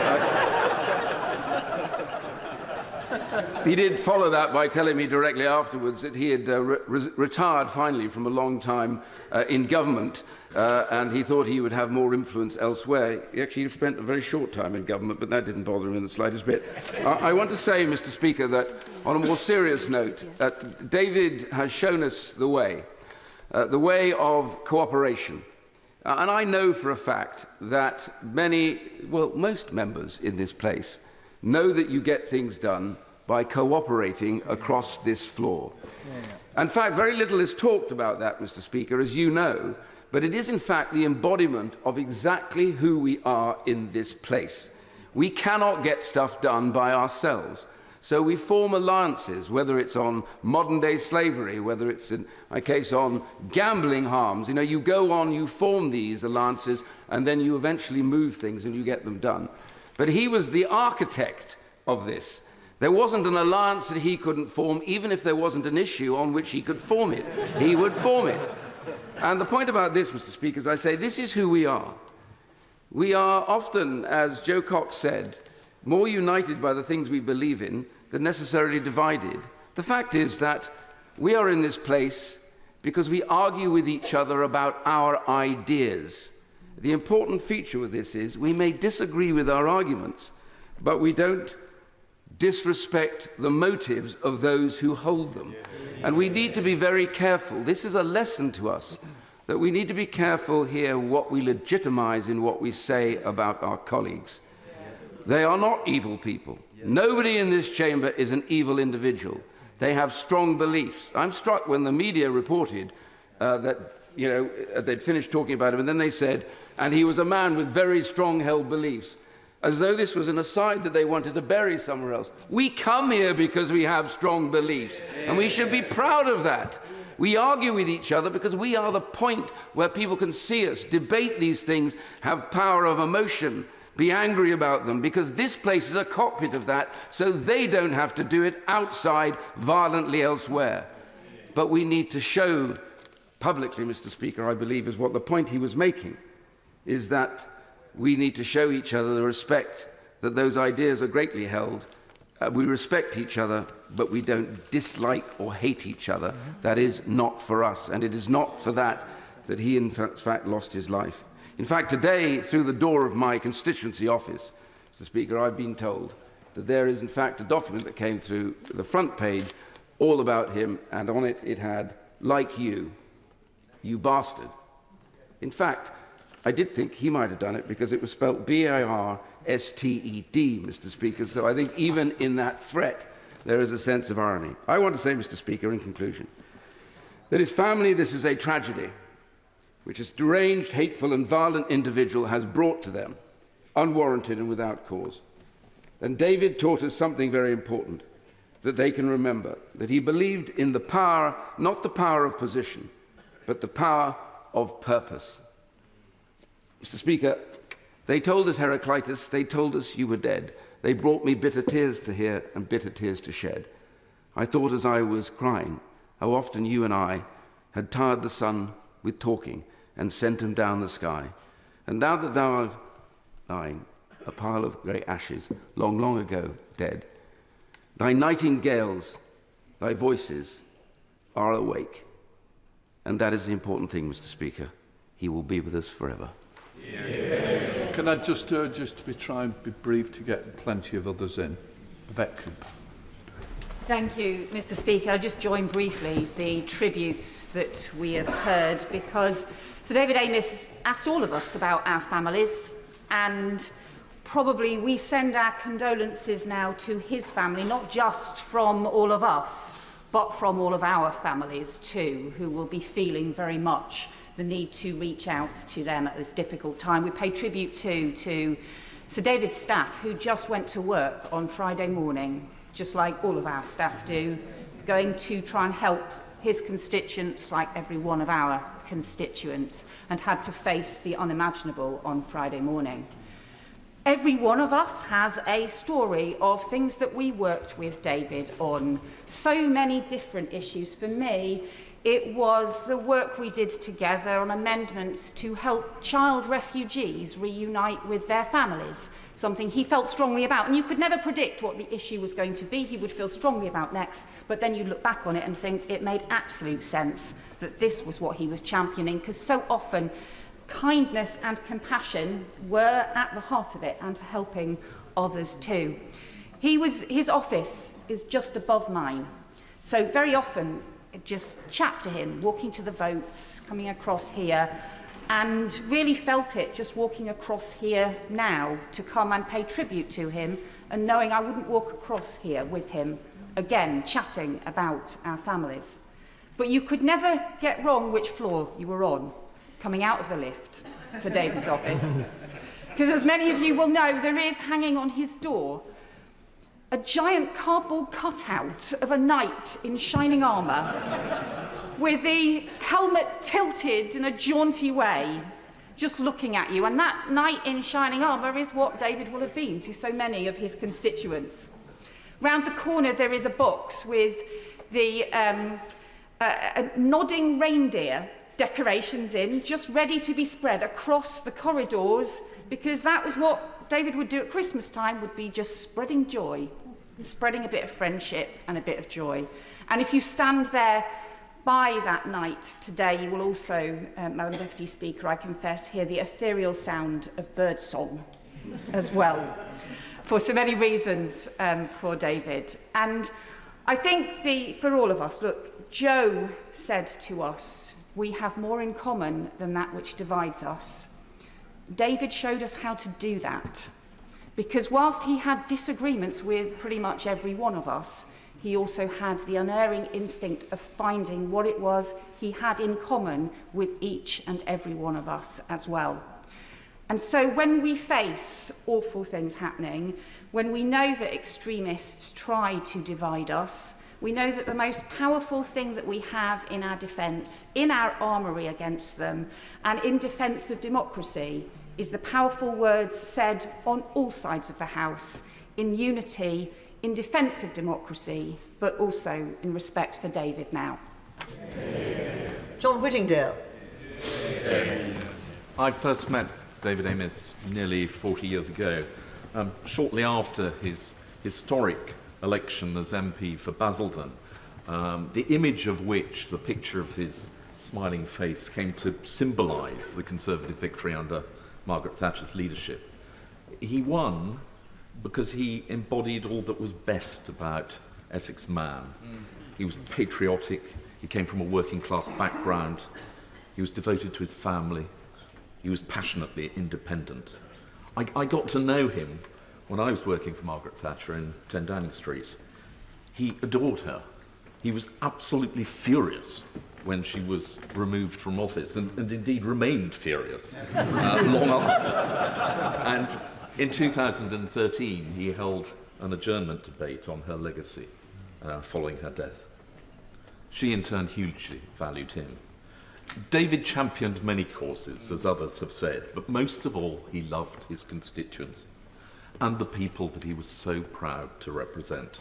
He did follow that by telling me directly afterwards that he had retired finally from a long time in government, and he thought he would have more influence elsewhere. He actually spent a very short time in government, but that didn't bother him in the slightest bit. I want to say, Mr. Speaker, that on a more serious note, David has shown us the way of cooperation. And I know for a fact that most members in this place know that you get things done by cooperating across this floor. In fact, very little is talked about that, Mr. Speaker, as you know, but it is in fact the embodiment of exactly who we are in this place. We cannot get stuff done by ourselves. So we form alliances, whether it's on modern-day slavery, whether it's, in my case, on gambling harms. You know, you go on, you form these alliances, and then you eventually move things and you get them done. But he was the architect of this. There wasn't an alliance that he couldn't form, even if there wasn't an issue on which he could form it. He would form it. And the point about this, Mr. Speaker, is I say this is who we are. We are often, as Joe Cox said, more united by the things we believe in than necessarily divided. The fact is that we are in this place because we argue with each other about our ideas. The important feature of this is we may disagree with our arguments, but we don't disrespect the motives of those who hold them. And we need to be very careful. This is a lesson to us, that we need to be careful here what we legitimize in what we say about our colleagues. They are not evil people. Nobody in this chamber is an evil individual. They have strong beliefs. I'm struck when the media reported that, you know, they'd finished talking about him, and then they said, and he was a man with very strong-held beliefs, as though this was an aside that they wanted to bury somewhere else. We come here because we have strong beliefs, and we should be proud of that. We argue with each other because we are the point where people can see us, debate these things, have power of emotion, be angry about them, because this place is a cockpit of that, so they don't have to do it outside violently elsewhere. But we need to show publicly, Mr. Speaker, I believe is what the point he was making, is that we need to show each other the respect that those ideas are greatly held. We respect each other, but we don't dislike or hate each other. That is not for us, and it is not for that that he in fact lost his life. In fact, today, through the door of my constituency office, Mr. Speaker, I've been told that there is, in fact, a document that came through the front page all about him, and on it, it had, "Like you bastard." In fact, I did think he might have done it because it was spelt B-A-R-S-T-E-D, Mr. Speaker, so I think even in that threat, there is a sense of irony. I want to say, Mr. Speaker, in conclusion, that his family, this is a tragedy which a deranged, hateful and violent individual has brought to them, unwarranted and without cause. And David taught us something very important that they can remember, that he believed in the power, not the power of position, but the power of purpose. Mr. Speaker, they told us, Heraclitus, they told us you were dead. They brought me bitter tears to hear and bitter tears to shed. I thought as I was crying how often you and I had tired the sun with talking and sent him down the sky. And now that thou art lying, a pile of grey ashes, long, long ago dead, thy nightingales, thy voices are awake. And that is the important thing, Mr. Speaker. He will be with us forever. Yeah. Can I just urge us to try and be brief to get plenty of others in? Vivek. Thank you, Mr. Speaker. I'll just join briefly the tributes that we have heard, because Sir David Amess asked all of us about our families, and probably we send our condolences now to his family, not just from all of us, but from all of our families too, who will be feeling very much the need to reach out to them at this difficult time. We pay tribute to Sir David's staff, who just went to work on Friday morning, just like all of our staff do, going to try and help his constituents like every one of our constituents, and had to face the unimaginable on Friday morning. Every one of us has a story of things that we worked with David on. So many different issues. For me, It was the work we did together on amendments to help child refugees reunite with their families, something he felt strongly about. And you could never predict what the issue was going to be he would feel strongly about next, but then you look back on it and think it made absolute sense that this was what he was championing, because so often kindness and compassion were at the heart of it, and for helping others too. His office is just above mine, so very often just chat to him, walking to the votes, coming across here, and really felt it just walking across here now to come and pay tribute to him, and knowing I wouldn't walk across here with him again, chatting about our families. But you could never get wrong which floor you were on, coming out of the lift for David's office. Because as many of you will know, there is hanging on his door a giant cardboard cutout of a knight in shining armour, with the helmet tilted in a jaunty way, just looking at you. And that knight in shining armour is what David will have been to so many of his constituents. Round the corner there is a box with the nodding reindeer decorations in, just ready to be spread across the corridors, because that was what David would do at Christmas time, would be just spreading joy, spreading a bit of friendship and a bit of joy. And if you stand there by that night today, you will also, Madam Deputy Speaker, I confess, hear the ethereal sound of birdsong as well, for so many reasons for David. And I think for all of us, look, Joe said to us, we have more in common than that which divides us. David showed us how to do that, because whilst he had disagreements with pretty much every one of us, he also had the unerring instinct of finding what it was he had in common with each and every one of us as well. And so when we face awful things happening, when we know that extremists try to divide us, we know that the most powerful thing that we have in our defence, in our armoury against them, and in defence of democracy, is the powerful words said on all sides of the House, in unity, in defence of democracy, but also in respect for David now. John Whittingdale. I first met David Amess nearly 40 years ago, shortly after his historic election as MP for Basildon, the image of which, the picture of his smiling face, came to symbolise the Conservative victory under Margaret Thatcher's leadership. He won because he embodied all that was best about Essex man. He was patriotic, he came from a working class background, he was devoted to his family, he was passionately independent. I got to know him when I was working for Margaret Thatcher in 10 Downing Street. He adored her. He was absolutely furious when she was removed from office, and indeed remained furious long after. And in 2013, he held an adjournment debate on her legacy following her death. She, in turn, hugely valued him. David championed many causes, as others have said, but most of all, he loved his constituency and the people that he was so proud to represent.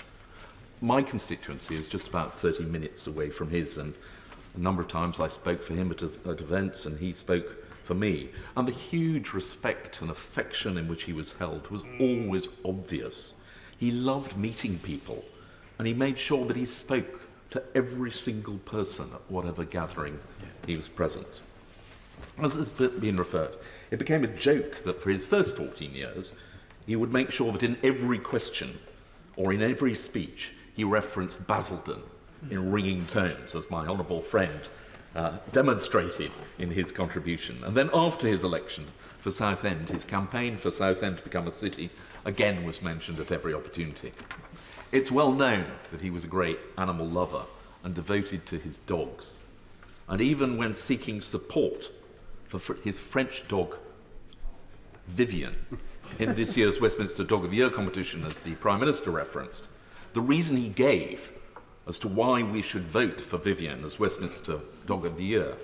My constituency is just about 30 minutes away from his, and a number of times I spoke for him at events and he spoke for me. And the huge respect and affection in which he was held was always obvious. He loved meeting people, and he made sure that he spoke to every single person at whatever gathering he was present. As has been referred, it became a joke that for his first 14 years, he would make sure that in every question or in every speech, he referenced Basildon in ringing tones, as my honourable friend demonstrated in his contribution. And then after his election for Southend, his campaign for Southend to become a city again was mentioned at every opportunity. It's well known that he was a great animal lover and devoted to his dogs. And even when seeking support for his French dog, Vivian, in this year's Westminster Dog of the Year competition, as the Prime Minister referenced, the reason he gave as to why we should vote for Vivian as Westminster Dog of the Year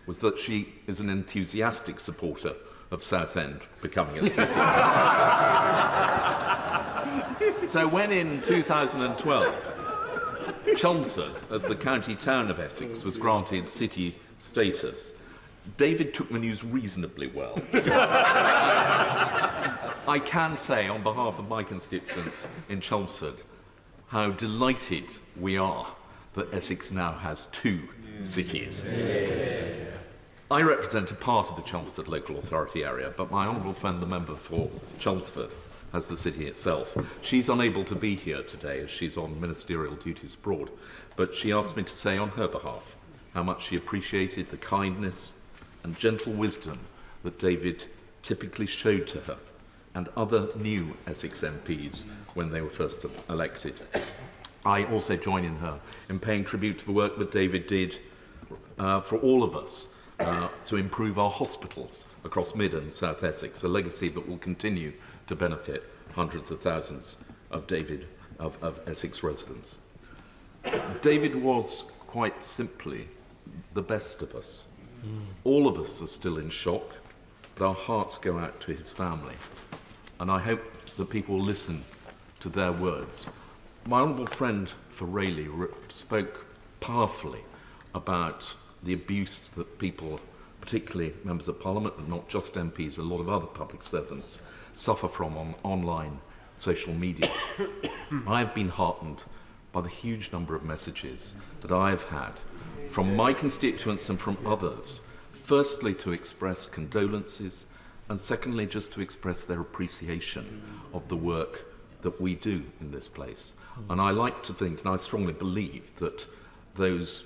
was that she is an enthusiastic supporter of Southend becoming a city. So when in 2012 Chelmsford, as the county town of Essex, was granted city status, David took the news reasonably well. I can say, on behalf of my constituents in Chelmsford, how delighted we are that Essex now has 2 cities. I represent a part of the Chelmsford local authority area, but my honourable friend, the member for Chelmsford, has the city itself. She's unable to be here today as she's on ministerial duties abroad, but she asked me to say on her behalf how much she appreciated the kindness and gentle wisdom that David typically showed to her and other new Essex MPs when they were first elected. I also join in her in paying tribute to the work that David did for all of us to improve our hospitals across Mid and South Essex, a legacy that will continue to benefit hundreds of thousands of Essex residents. David was quite simply the best of us. All of us are still in shock, but our hearts go out to his family, and I hope that people will listen to their words. My honourable friend for Rayleigh spoke powerfully about the abuse that people, particularly members of Parliament, and not just MPs, a lot of other public servants, suffer from on online social media. I've been heartened by the huge number of messages that I've had from my constituents and from others, firstly to express condolences, and secondly just to express their appreciation of the work that we do in this place. And I like to think, and I strongly believe, that those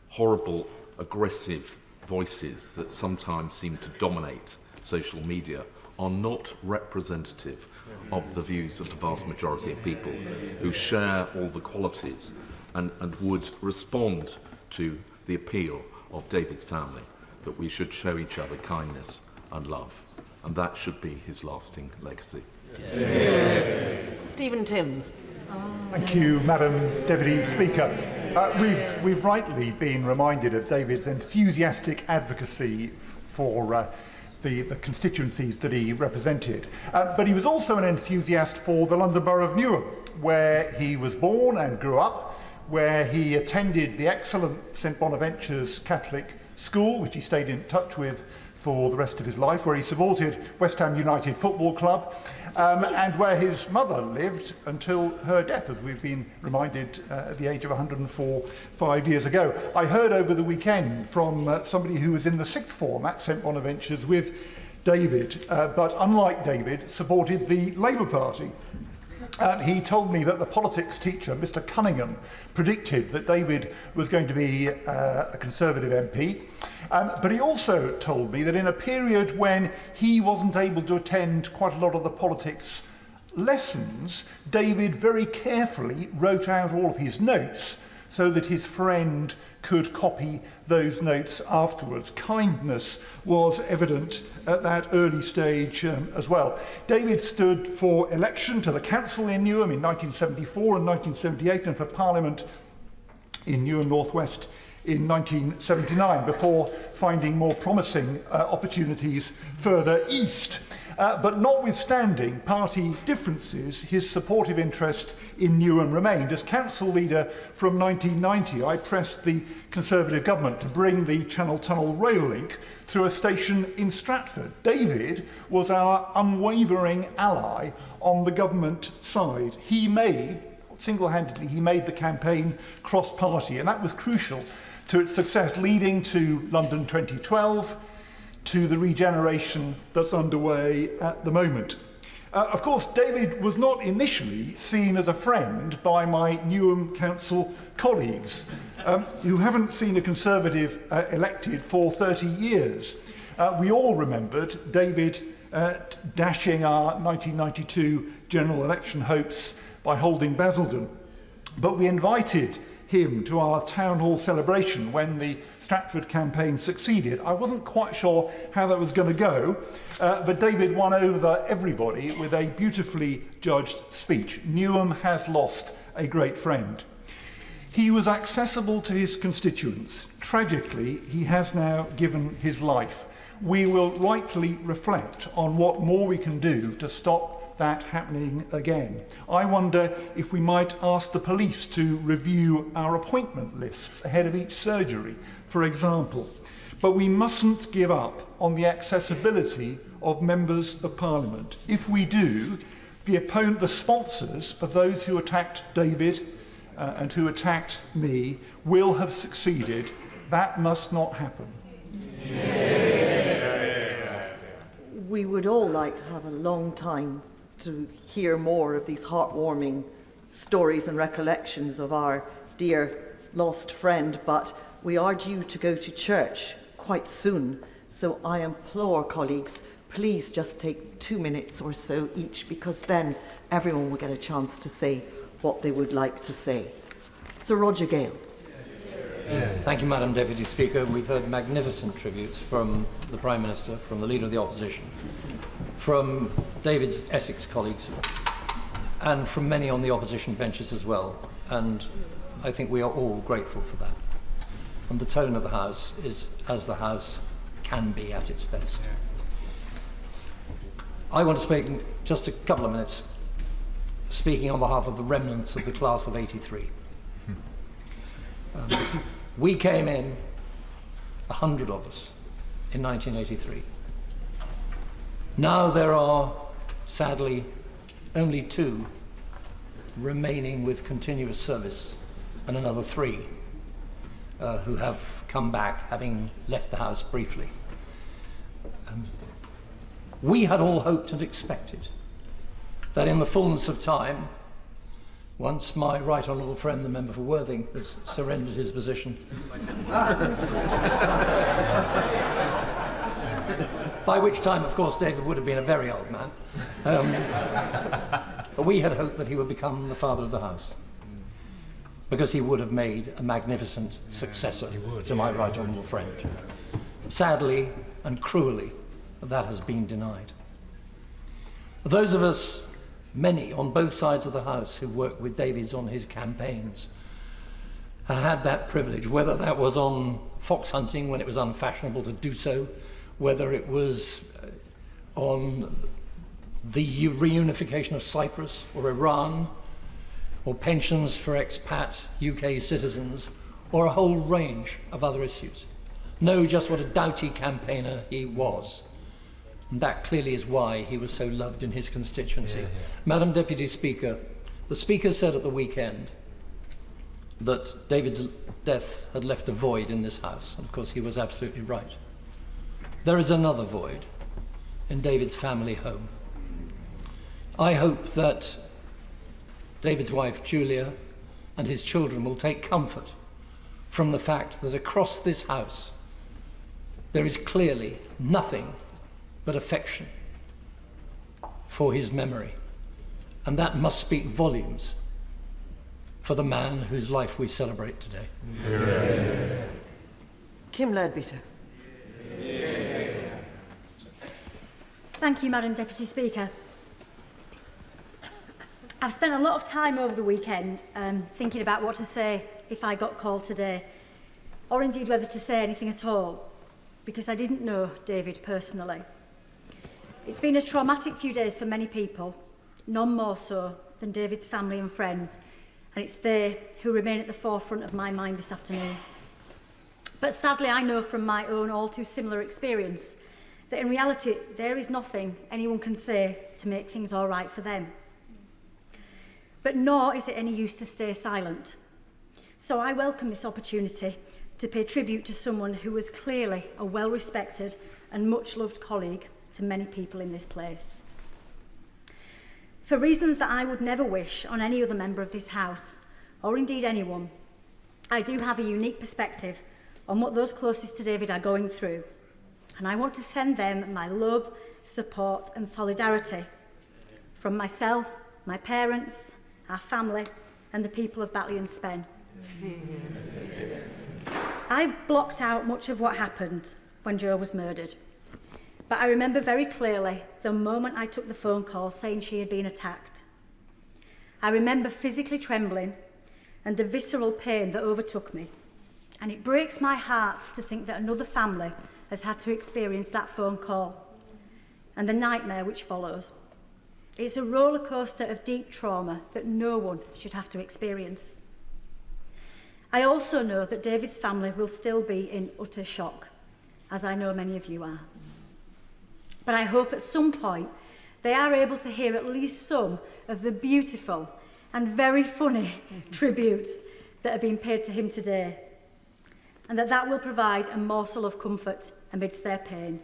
horrible, aggressive voices that sometimes seem to dominate social media are not representative of the views of the vast majority of people who share all the qualities and would respond to the appeal of David's family, that we should show each other kindness and love. And that should be his lasting legacy. Stephen Timms. Thank you, Madam Deputy Speaker. We've rightly been reminded of David's enthusiastic advocacy for the constituencies that he represented. But he was also an enthusiast for the London Borough of Newham, where he was born and grew up, where he attended the excellent St Bonaventure's Catholic School, which he stayed in touch with for the rest of his life, where he supported West Ham United Football Club, and where his mother lived until her death, as we've been reminded at the age of 104 5 years ago. I heard over the weekend from somebody who was in the sixth form at St Bonaventure's with David, but unlike David, supported the Labour Party. He told me that the politics teacher, Mr Cunningham, predicted that David was going to be a Conservative MP. But he also told me that in a period when he wasn't able to attend quite a lot of the politics lessons, David very carefully wrote out all of his notes so that his friend could copy those notes afterwards. Kindness was evident at that early stage as well. David stood for election to the council in Newham in 1974 and 1978, and for Parliament in Newham North West in 1979, before finding more promising opportunities further east. But notwithstanding party differences, his supportive interest in Newham remained. As council leader from 1990, I pressed the Conservative government to bring the Channel Tunnel rail link through a station in Stratford. David was our unwavering ally on the government side. Single-handedly, he made the campaign cross-party, and that was crucial to its success, leading to London 2012, to the regeneration that's underway at the moment. Of course, David was not initially seen as a friend by my Newham Council colleagues, who haven't seen a Conservative elected for 30 years. We all remembered David dashing our 1992 general election hopes by holding Basildon. But we invited him to our town hall celebration when the Stratford campaign succeeded. I wasn't quite sure how that was going to go, but David won over everybody with a beautifully judged speech. Newham has lost a great friend. He was accessible to his constituents. Tragically, he has now given his life. We will rightly reflect on what more we can do to stop that happening again. I wonder if we might ask the police to review our appointment lists ahead of each surgery, for example. But we mustn't give up on the accessibility of members of Parliament. If we do, the sponsors of those who attacked David and who attacked me will have succeeded. That must not happen. We would all like to have a long time to hear more of these heartwarming stories and recollections of our dear lost friend, but we are due to go to church quite soon. So I implore colleagues, please just take 2 minutes or so each, because then everyone will get a chance to say what they would like to say. Sir Roger Gale. Thank you, Madam Deputy Speaker. We've heard magnificent tributes from the Prime Minister, from the Leader of the Opposition, from David's Essex colleagues, and from many on the opposition benches as well. And I think we are all grateful for that. And the tone of the House is as the House can be at its best. I want to speak in just a couple of minutes, speaking on behalf of the remnants of the class of '83. We came in, 100 of us, in 1983. Now there are, sadly, only 2 remaining with continuous service, and another 3 who have come back, having left the House briefly. We had all hoped and expected that in the fullness of time, once my right honourable friend, the member for Worthing, has surrendered his position, by which time, of course, David would have been a very old man, but we had hoped that he would become the father of the House, because he would have made a magnificent successor to my right honourable friend. Sadly and cruelly, that has been denied. Those of us, many on both sides of the House, who worked with David on his campaigns, had that privilege, whether that was on fox hunting when it was unfashionable to do so, whether it was on the reunification of Cyprus or Iran, or pensions for expat UK citizens, or a whole range of other issues. Know just what a doughty campaigner he was. And that clearly is why he was so loved in his constituency. Madam Deputy Speaker, the Speaker said at the weekend that David's death had left a void in this House. And of course, he was absolutely right. There is another void in David's family home. I hope that David's wife, Julia, and his children will take comfort from the fact that across this House, there is clearly nothing but affection for his memory. And that must speak volumes for the man whose life we celebrate today. Yeah. Kim Leadbeater. Thank you, Madam Deputy Speaker. I've spent a lot of time over the weekend thinking about what to say if I got called today, or indeed whether to say anything at all, because I didn't know David personally. It's been a traumatic few days for many people, none more so than David's family and friends, and it's they who remain at the forefront of my mind this afternoon. But sadly, I know from my own all too similar experience that in reality, there is nothing anyone can say to make things all right for them. But nor is it any use to stay silent. So I welcome this opportunity to pay tribute to someone who was clearly a well-respected and much-loved colleague to many people in this place. For reasons that I would never wish on any other member of this House, or indeed anyone, I do have a unique perspective on what those closest to David are going through, and I want to send them my love, support and solidarity from myself, my parents, our family and the people of Batley and Spen. I've blocked out much of what happened when Jo was murdered, but I remember very clearly the moment I took the phone call saying she had been attacked. I remember physically trembling and the visceral pain that overtook me, and it breaks my heart to think that another family has had to experience that phone call and the nightmare which follows. It's a roller coaster of deep trauma that no one should have to experience. I also know that David's family will still be in utter shock, as I know many of you are. But I hope at some point they are able to hear at least some of the beautiful and very funny tributes that are being paid to him today, and that will provide a morsel of comfort amidst their pain.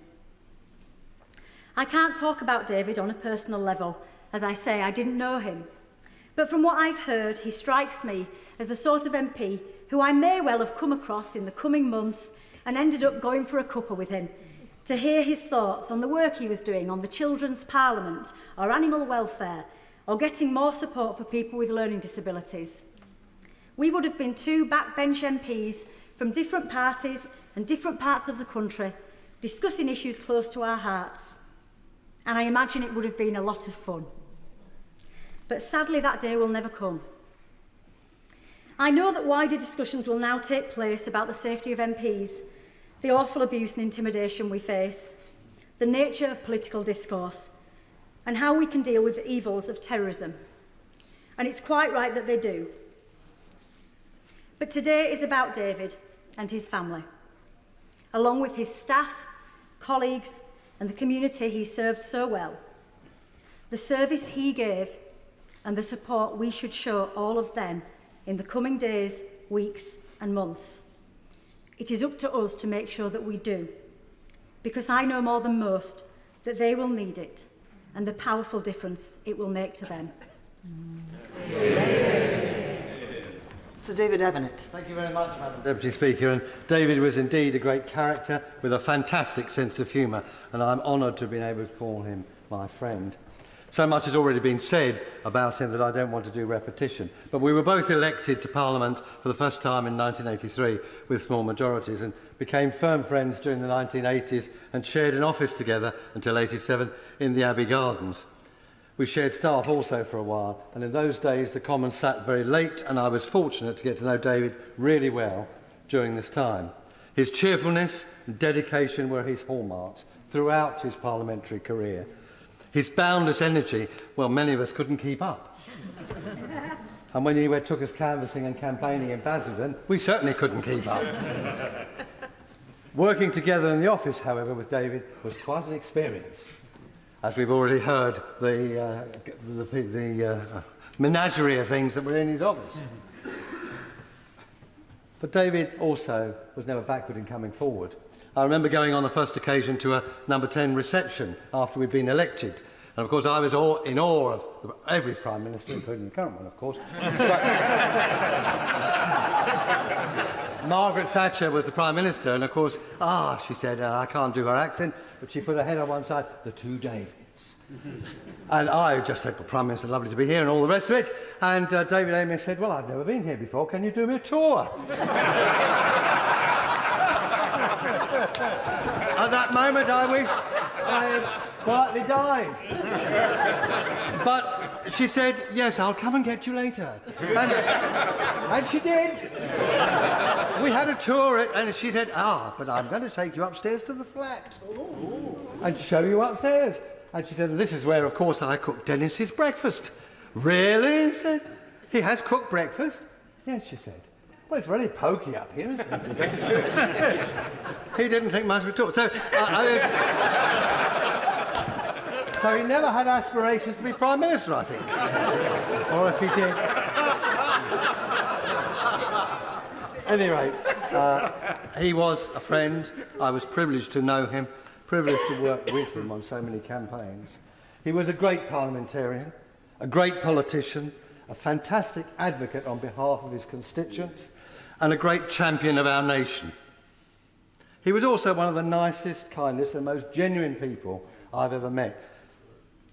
I can't talk about David on a personal level. As I say, I didn't know him. But from what I've heard, he strikes me as the sort of MP who I may well have come across in the coming months and ended up going for a cuppa with him to hear his thoughts on the work he was doing on the Children's Parliament or animal welfare or getting more support for people with learning disabilities. We would have been two backbench MPs from different parties and different parts of the country discussing issues close to our hearts. And I imagine it would have been a lot of fun. But sadly, that day will never come. I know that wider discussions will now take place about the safety of MPs, the awful abuse and intimidation we face, the nature of political discourse, and how we can deal with the evils of terrorism. And it's quite right that they do. But today is about David and his family, along with his staff, colleagues, and the community he served so well, the service he gave, and the support we should show all of them in the coming days, weeks, and months. It is up to us to make sure that we do, because I know more than most that they will need it and the powerful difference it will make to them. Sir David Amess. Thank you very much, Madam Deputy Speaker. And David was indeed a great character with a fantastic sense of humour, and I'm honoured to have been able to call him my friend. So much has already been said about him that I don't want to do repetition. But we were both elected to Parliament for the first time in 1983 with small majorities and became firm friends during the 1980s and shared an office together until 87 in the Abbey Gardens. We shared staff also for a while, and in those days the Commons sat very late, and I was fortunate to get to know David really well during this time. His cheerfulness and dedication were his hallmarks throughout his parliamentary career. His boundless energy, well, many of us couldn't keep up. And when he took us canvassing and campaigning in Basildon, we certainly couldn't keep up. Working together in the office, however, with David was quite an experience. As we've already heard, the menagerie of things that were in his office. But David also was never backward in coming forward. I remember going on the first occasion to a number 10 reception after we'd been elected. And of course I was in awe of every Prime Minister, including the current one, of course. Margaret Thatcher was the Prime Minister, and of course, she said, and I can't do her accent, but she put her head on one side, the two Davids. And I just said, well, Prime Minister, lovely to be here, and all the rest of it. And David Amess said, well, I've never been here before, can you do me a tour? At that moment, I wished I had quietly died. But she said, yes, I'll come and get you later. And she did. We had a tour, and she said, but I'm going to take you upstairs to the flat and show you upstairs. And she said, this is where, of course, I cooked Dennis's breakfast. Really? He said, he has cooked breakfast? Yes, she said. Well, it's really pokey up here, isn't it? He didn't think much of it at all. So he never had aspirations to be Prime Minister, I think. Or if he did. At any rate, he was a friend. I was privileged to know him, privileged to work with him on so many campaigns. He was a great parliamentarian, a great politician, a fantastic advocate on behalf of his constituents, and a great champion of our nation. He was also one of the nicest, kindest, and most genuine people I've ever met,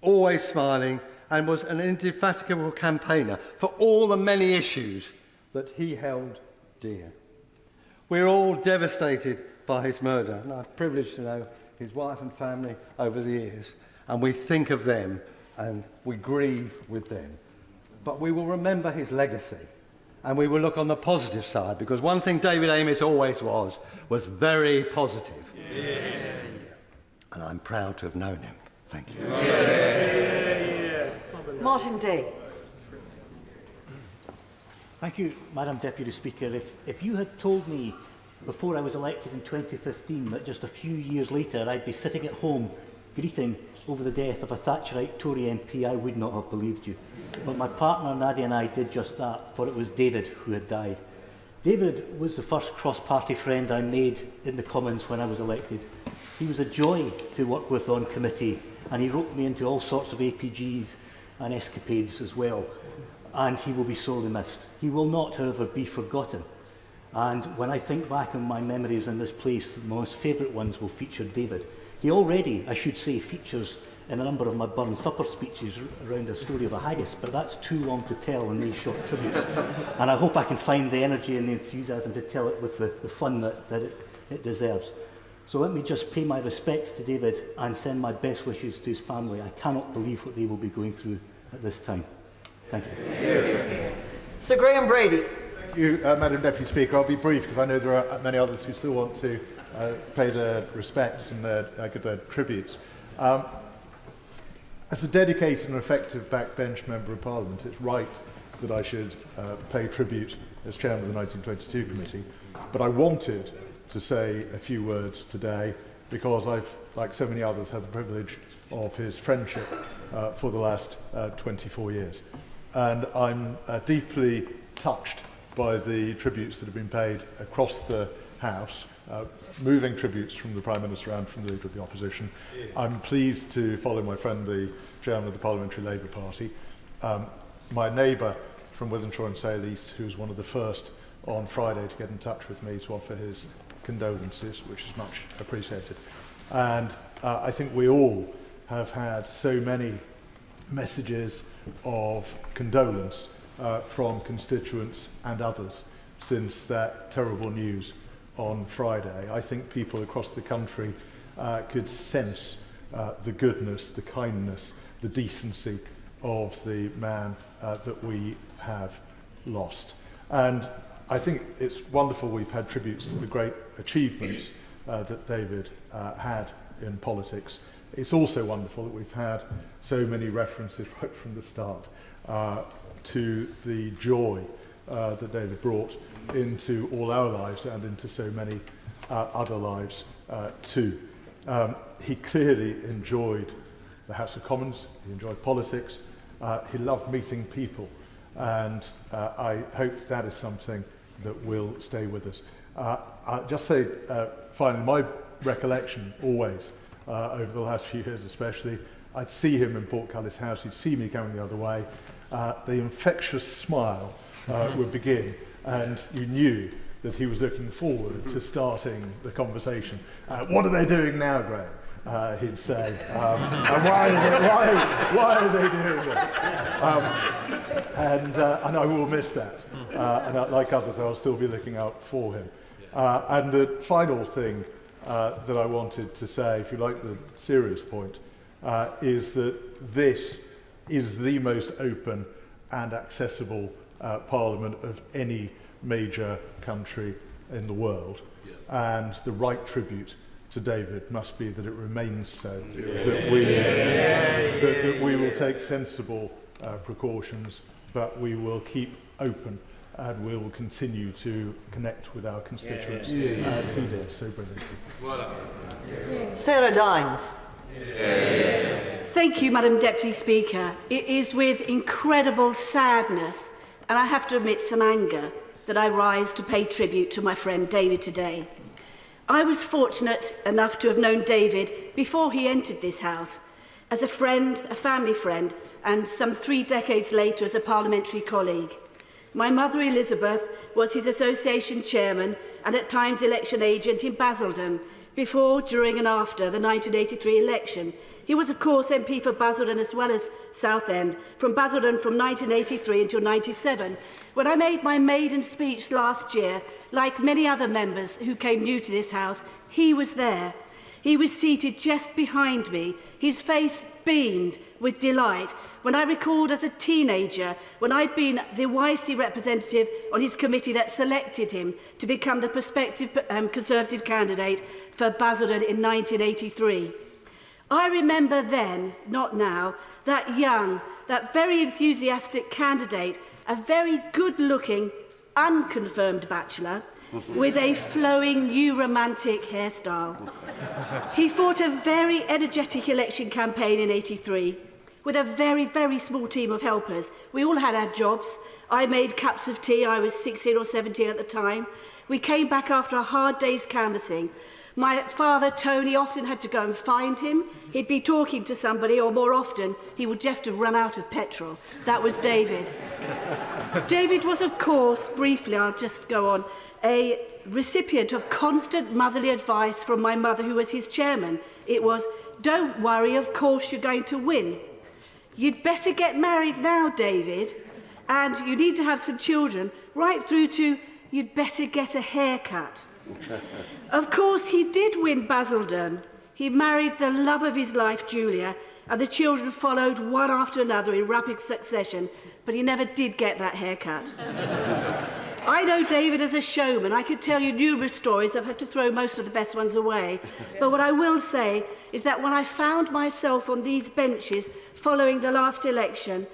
always smiling, and was an indefatigable campaigner for all the many issues that he held dear. We're all devastated by his murder, and I'm privileged to know his wife and family over the years, and we think of them and we grieve with them. But we will remember his legacy, and we will look on the positive side, because one thing David Amess always was very positive. Yeah. And I'm proud to have known him. Thank you. Yeah. Martin Day. Thank you, Madam Deputy Speaker. If you had told me before I was elected in 2015 that just a few years later I'd be sitting at home greeting over the death of a Thatcherite Tory MP, I would not have believed you. But my partner Nadia and I did just that, for it was David who had died. David was the first cross-party friend I made in the Commons when I was elected. He was a joy to work with on committee, and he roped me into all sorts of APGs and escapades as well. And he will be sorely missed. He will not, however, be forgotten. And when I think back on my memories in this place, the most favourite ones will feature David. He already, I should say, features in a number of my Burn Supper speeches around a story of a haggis, but that's too long to tell in these short tributes. And I hope I can find the energy and the enthusiasm to tell it with the fun that it deserves. So let me just pay my respects to David and send my best wishes to his family. I cannot believe what they will be going through at this time. Thank you. Sir Graham Brady. Thank you, Madam Deputy Speaker. I'll be brief because I know there are many others who still want to pay their respects and give their tributes. As a dedicated and effective backbench Member of Parliament, it's right that I should pay tribute as Chairman of the 1922 Committee, but I wanted to say a few words today because I've, like so many others, had the privilege of his friendship for the last 24 years. And I'm deeply touched by the tributes that have been paid across the House, moving tributes from the Prime Minister and from the Leader of the Opposition. I'm pleased to follow my friend, the Chairman of the Parliamentary Labour Party, my neighbour from Wythenshawe and Sale East, who was one of the first on Friday to get in touch with me to offer his condolences, which is much appreciated. And I think we all have had so many messages of condolence from constituents and others since that terrible news on Friday. I think people across the country could sense the goodness, the kindness, the decency of the man that we have lost. And I think it's wonderful we've had tributes to the great achievements that David had in politics. It's also wonderful that we've had so many references right from the start to the joy that David brought into all our lives and into so many other lives too. He clearly enjoyed the House of Commons, he enjoyed politics, he loved meeting people, and I hope that is something that will stay with us. I'll just say, finally, my recollection always, over the last few years especially, I'd see him in Portcullis House, he'd see me coming the other way, the infectious smile would begin, and you knew that he was looking forward to starting the conversation. What are they doing now, Graham? He'd say, and why are they doing this? And I will miss that. And like others, I'll still be looking out for him. And the final thing that I wanted to say, if you like the serious point, is that this is the most open and accessible parliament of any major country in the world. And the right tribute to David must be that it remains so, that we will take sensible precautions, but we will keep open and we will continue to connect with our constituents as he did so brilliantly. Sarah Dimes. Thank you, Madam Deputy Speaker. It is with incredible sadness, and I have to admit some anger, that I rise to pay tribute to my friend David today. I was fortunate enough to have known David before he entered this House, as a friend, a family friend, and some 3 decades later as a parliamentary colleague. My mother Elizabeth was his association chairman and at times election agent in Basildon, before, during and after the 1983 election. He was, of course, MP for Basildon as well as Southend, from Basildon from 1983 until 1997. When I made my maiden speech last year, like many other members who came new to this House, he was there. He was seated just behind me. His face beamed with delight when I recalled as a teenager, when I'd been the YC representative on his committee that selected him to become the prospective Conservative candidate for Basildon in 1983. I remember then, not now, that young, that very enthusiastic candidate, a very good-looking, unconfirmed bachelor, with a flowing new romantic hairstyle. He fought a very energetic election campaign in '83 with a very, very small team of helpers. We all had our jobs. I made cups of tea. I was 16 or 17 at the time. We came back after a hard day's canvassing. My father, Tony, often had to go and find him. He'd be talking to somebody, or more often, he would just have run out of petrol. That was David. David was, of course, briefly, I'll just go on, a recipient of constant motherly advice from my mother, who was his chairman. It was, "Don't worry, of course you're going to win. You'd better get married now, David, and you need to have some children," right through to, "You'd better get a haircut." Of course, he did win Basildon. He married the love of his life, Julia, and the children followed one after another in rapid succession, but he never did get that haircut. I know David as a showman. I could tell you numerous stories. I've had to throw most of the best ones away. But what I will say is that when I found myself on these benches following the last election,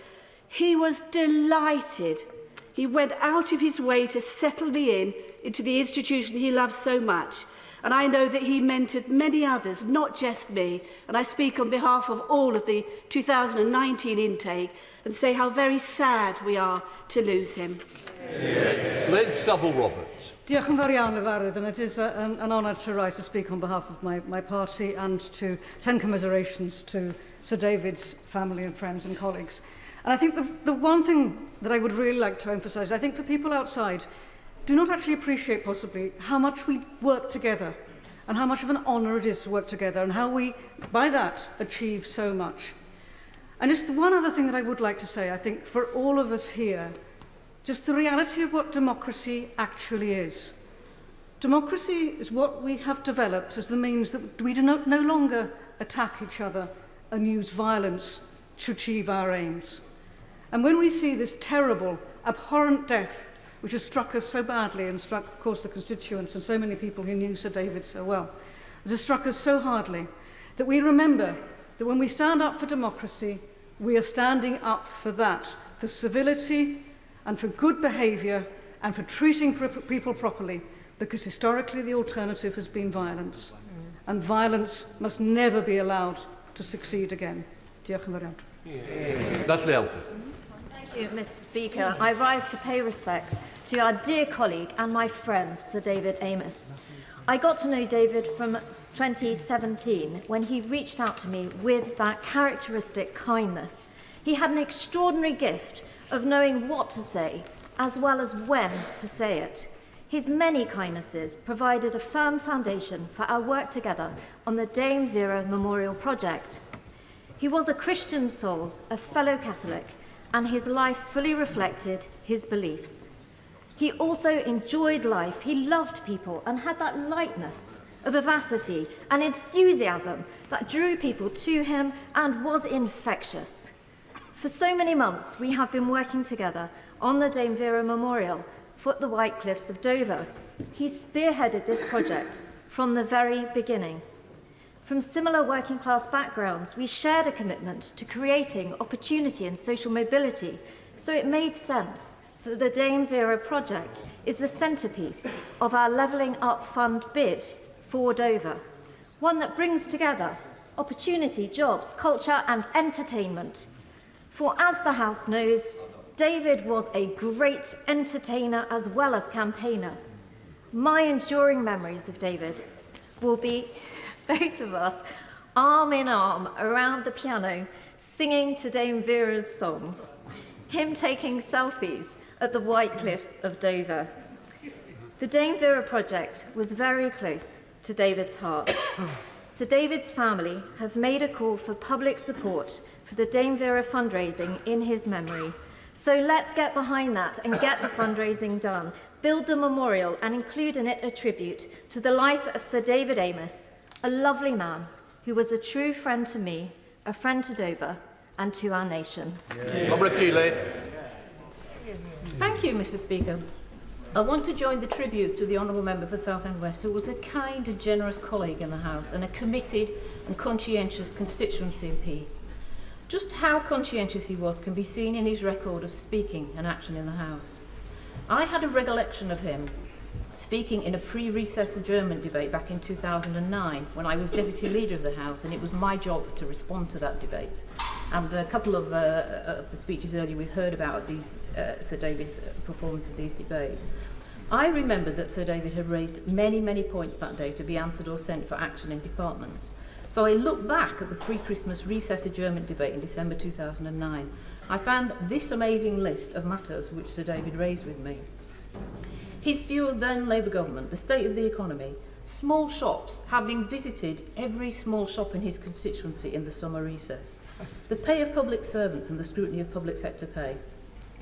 he was delighted. He went out of his way to settle me into the institution he loved so much. And I know that he mentored many others, not just me. And I speak on behalf of all of the 2019 intake and say how very sad we are to lose him. Liz Saville-Roberts. Diolch yn fawr iawn, Lefarydd, and it is an honour to rise to speak on behalf of my party and to send commiserations to Sir David's family and friends and colleagues. And I think the one thing that I would really like to emphasise, I think for people outside, do not actually appreciate possibly how much we work together and how much of an honour it is to work together and how we, by that, achieve so much. And just one other thing that I would like to say, I think for all of us here, just the reality of what democracy actually is. Democracy is what we have developed as the means that we do no longer attack each other and use violence to achieve our aims. And when we see this terrible, abhorrent death, which has struck us so badly and struck, of course, the constituents and so many people who knew Sir David so well, it has struck us so hardly that we remember that when we stand up for democracy, we are standing up for that, for civility and for good behaviour and for treating people properly, because historically the alternative has been violence. And violence must never be allowed to succeed again. Diolch yn fawr iawn. Natalie Elford. Thank you, Mr. Speaker. I rise to pay respects to our dear colleague and my friend, Sir David Amess. I got to know David from 2017 when he reached out to me with that characteristic kindness. He had an extraordinary gift of knowing what to say, as well as when to say it. His many kindnesses provided a firm foundation for our work together on the Dame Vera Memorial Project. He was a Christian soul, a fellow Catholic, and his life fully reflected his beliefs. He also enjoyed life. He loved people and had that lightness, a vivacity, an enthusiasm that drew people to him and was infectious. For so many months, we have been working together on the Dame Vera Memorial foot the White Cliffs of Dover. He spearheaded this project from the very beginning. From similar working class backgrounds, we shared a commitment to creating opportunity and social mobility, so it made sense that the Dame Vera project is the centrepiece of our Levelling Up Fund bid for Dover, one that brings together opportunity, jobs, culture and entertainment. For as the House knows, David was a great entertainer as well as campaigner. My enduring memories of David will be both of us arm in arm around the piano singing to Dame Vera's songs, him taking selfies at the White Cliffs of Dover. The Dame Vera project was very close to David's heart. Sir David's family have made a call for public support for the Dame Vera fundraising in his memory. So let's get behind that and get the fundraising done, build the memorial and include in it a tribute to the life of Sir David Amess, a lovely man who was a true friend to me, a friend to Dover and to our nation. Thank you, Mr. Speaker. I want to join the tribute to the Honourable Member for Southend West, who was a kind and generous colleague in the House and a committed and conscientious constituency MP. Just how conscientious he was can be seen in his record of speaking and action in the House. I had a recollection of him speaking in a pre-recess adjournment debate back in 2009 when I was Deputy Leader of the House, and it was my job to respond to that debate. And a couple of the speeches earlier we've heard about these, Sir David's performance of these debates. I remembered that Sir David had raised many, many points that day to be answered or sent for action in departments. So I looked back at the pre-Christmas recess adjournment debate in December 2009. I found this amazing list of matters which Sir David raised with me. His view of then Labour government, the state of the economy, small shops, having visited every small shop in his constituency in the summer recess, the pay of public servants and the scrutiny of public sector pay,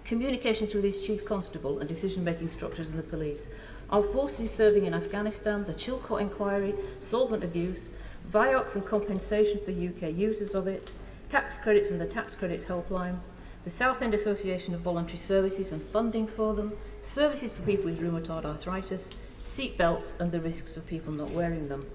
communications with his chief constable and decision-making structures in the police, our forces serving in Afghanistan, the Chilcot inquiry, solvent abuse, Vioxx and compensation for UK users of it, tax credits and the tax credits helpline, the Southend Association of Voluntary Services and funding for them, services for people with rheumatoid arthritis, seat belts and the risks of people not wearing them.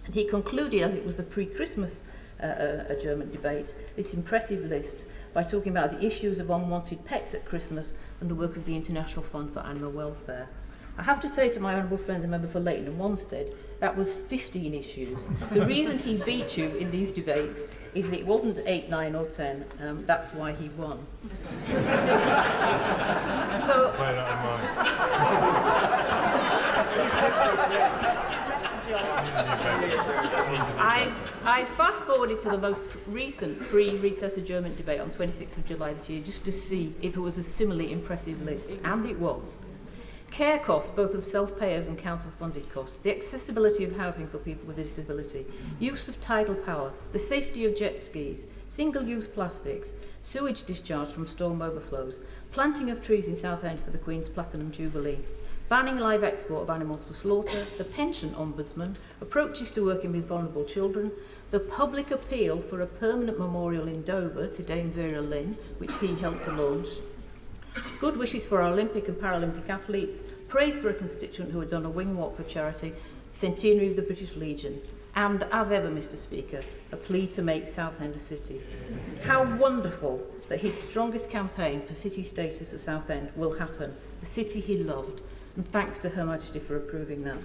And he concluded, as it was the pre-Christmas adjournment debate, this impressive list by talking about the issues of unwanted pets at Christmas and the work of the International Fund for Animal Welfare. I have to say to my honourable friend, the member for Leighton and Wanstead, that was 15 issues. The reason he beat you in these debates is it wasn't 8, 9 or 10. That's why he won. So, Bear that in mind. I fast forwarded to the most recent pre-recess adjournment debate on 26th of July this year just to see if it was a similarly impressive list, and it was. Care costs, both of self-payers and council-funded costs, the accessibility of housing for people with a disability, use of tidal power, the safety of jet skis, single-use plastics, sewage discharge from storm overflows, planting of trees in Southend for the Queen's Platinum Jubilee, banning live export of animals for slaughter, the pension ombudsman, approaches to working with vulnerable children, the public appeal for a permanent memorial in Dover to Dame Vera Lynn, which he helped to launch, good wishes for our Olympic and Paralympic athletes, praise for a constituent who had done a wing walk for charity, centenary of the British Legion, and, as ever, Mr. Speaker, a plea to make Southend a city. How wonderful that his strongest campaign for city status at Southend will happen, the city he loved, and thanks to Her Majesty for approving that.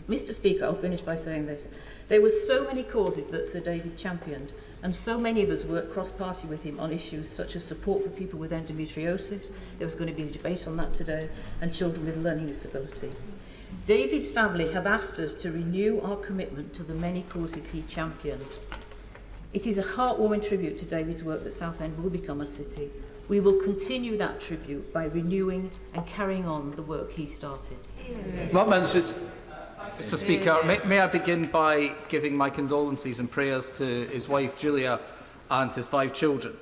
Mr. Speaker, I'll finish by saying this. There were so many causes that Sir David championed, and so many of us worked cross-party with him on issues such as support for people with endometriosis, there was going to be a debate on that today, and children with learning disability. David's family have asked us to renew our commitment to the many causes he championed. It is a heartwarming tribute to David's work that Southend will become a city. We will continue that tribute by renewing and carrying on the work he started. Mr. Speaker, may I begin by giving my condolences and prayers to his wife Julia and his 5 children.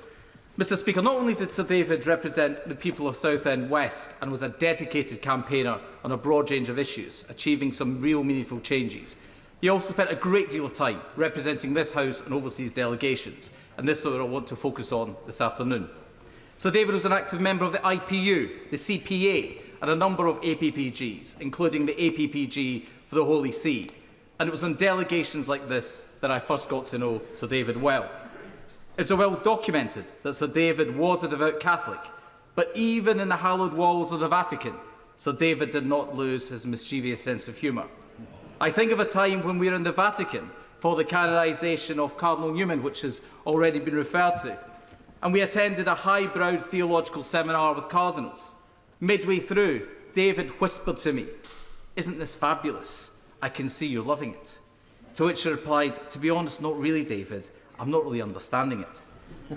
Mr. Speaker, not only did Sir David represent the people of Southend West and was a dedicated campaigner on a broad range of issues, achieving some real meaningful changes, he also spent a great deal of time representing this House and overseas delegations, and this is what I want to focus on this afternoon. Sir David was an active member of the IPU, the CPA, and a number of APPGs, including the APPG for the Holy See, and it was on delegations like this that I first got to know Sir David well. It's well documented that Sir David was a devout Catholic, but even in the hallowed walls of the Vatican, Sir David did not lose his mischievous sense of humour. I think of a time when we were in the Vatican for the canonisation of Cardinal Newman, which has already been referred to, and we attended a high-browed theological seminar with cardinals. Midway through, David whispered to me, "Isn't this fabulous? I can see you're loving it." To which I replied, "To be honest, not really, David. I'm not really understanding it."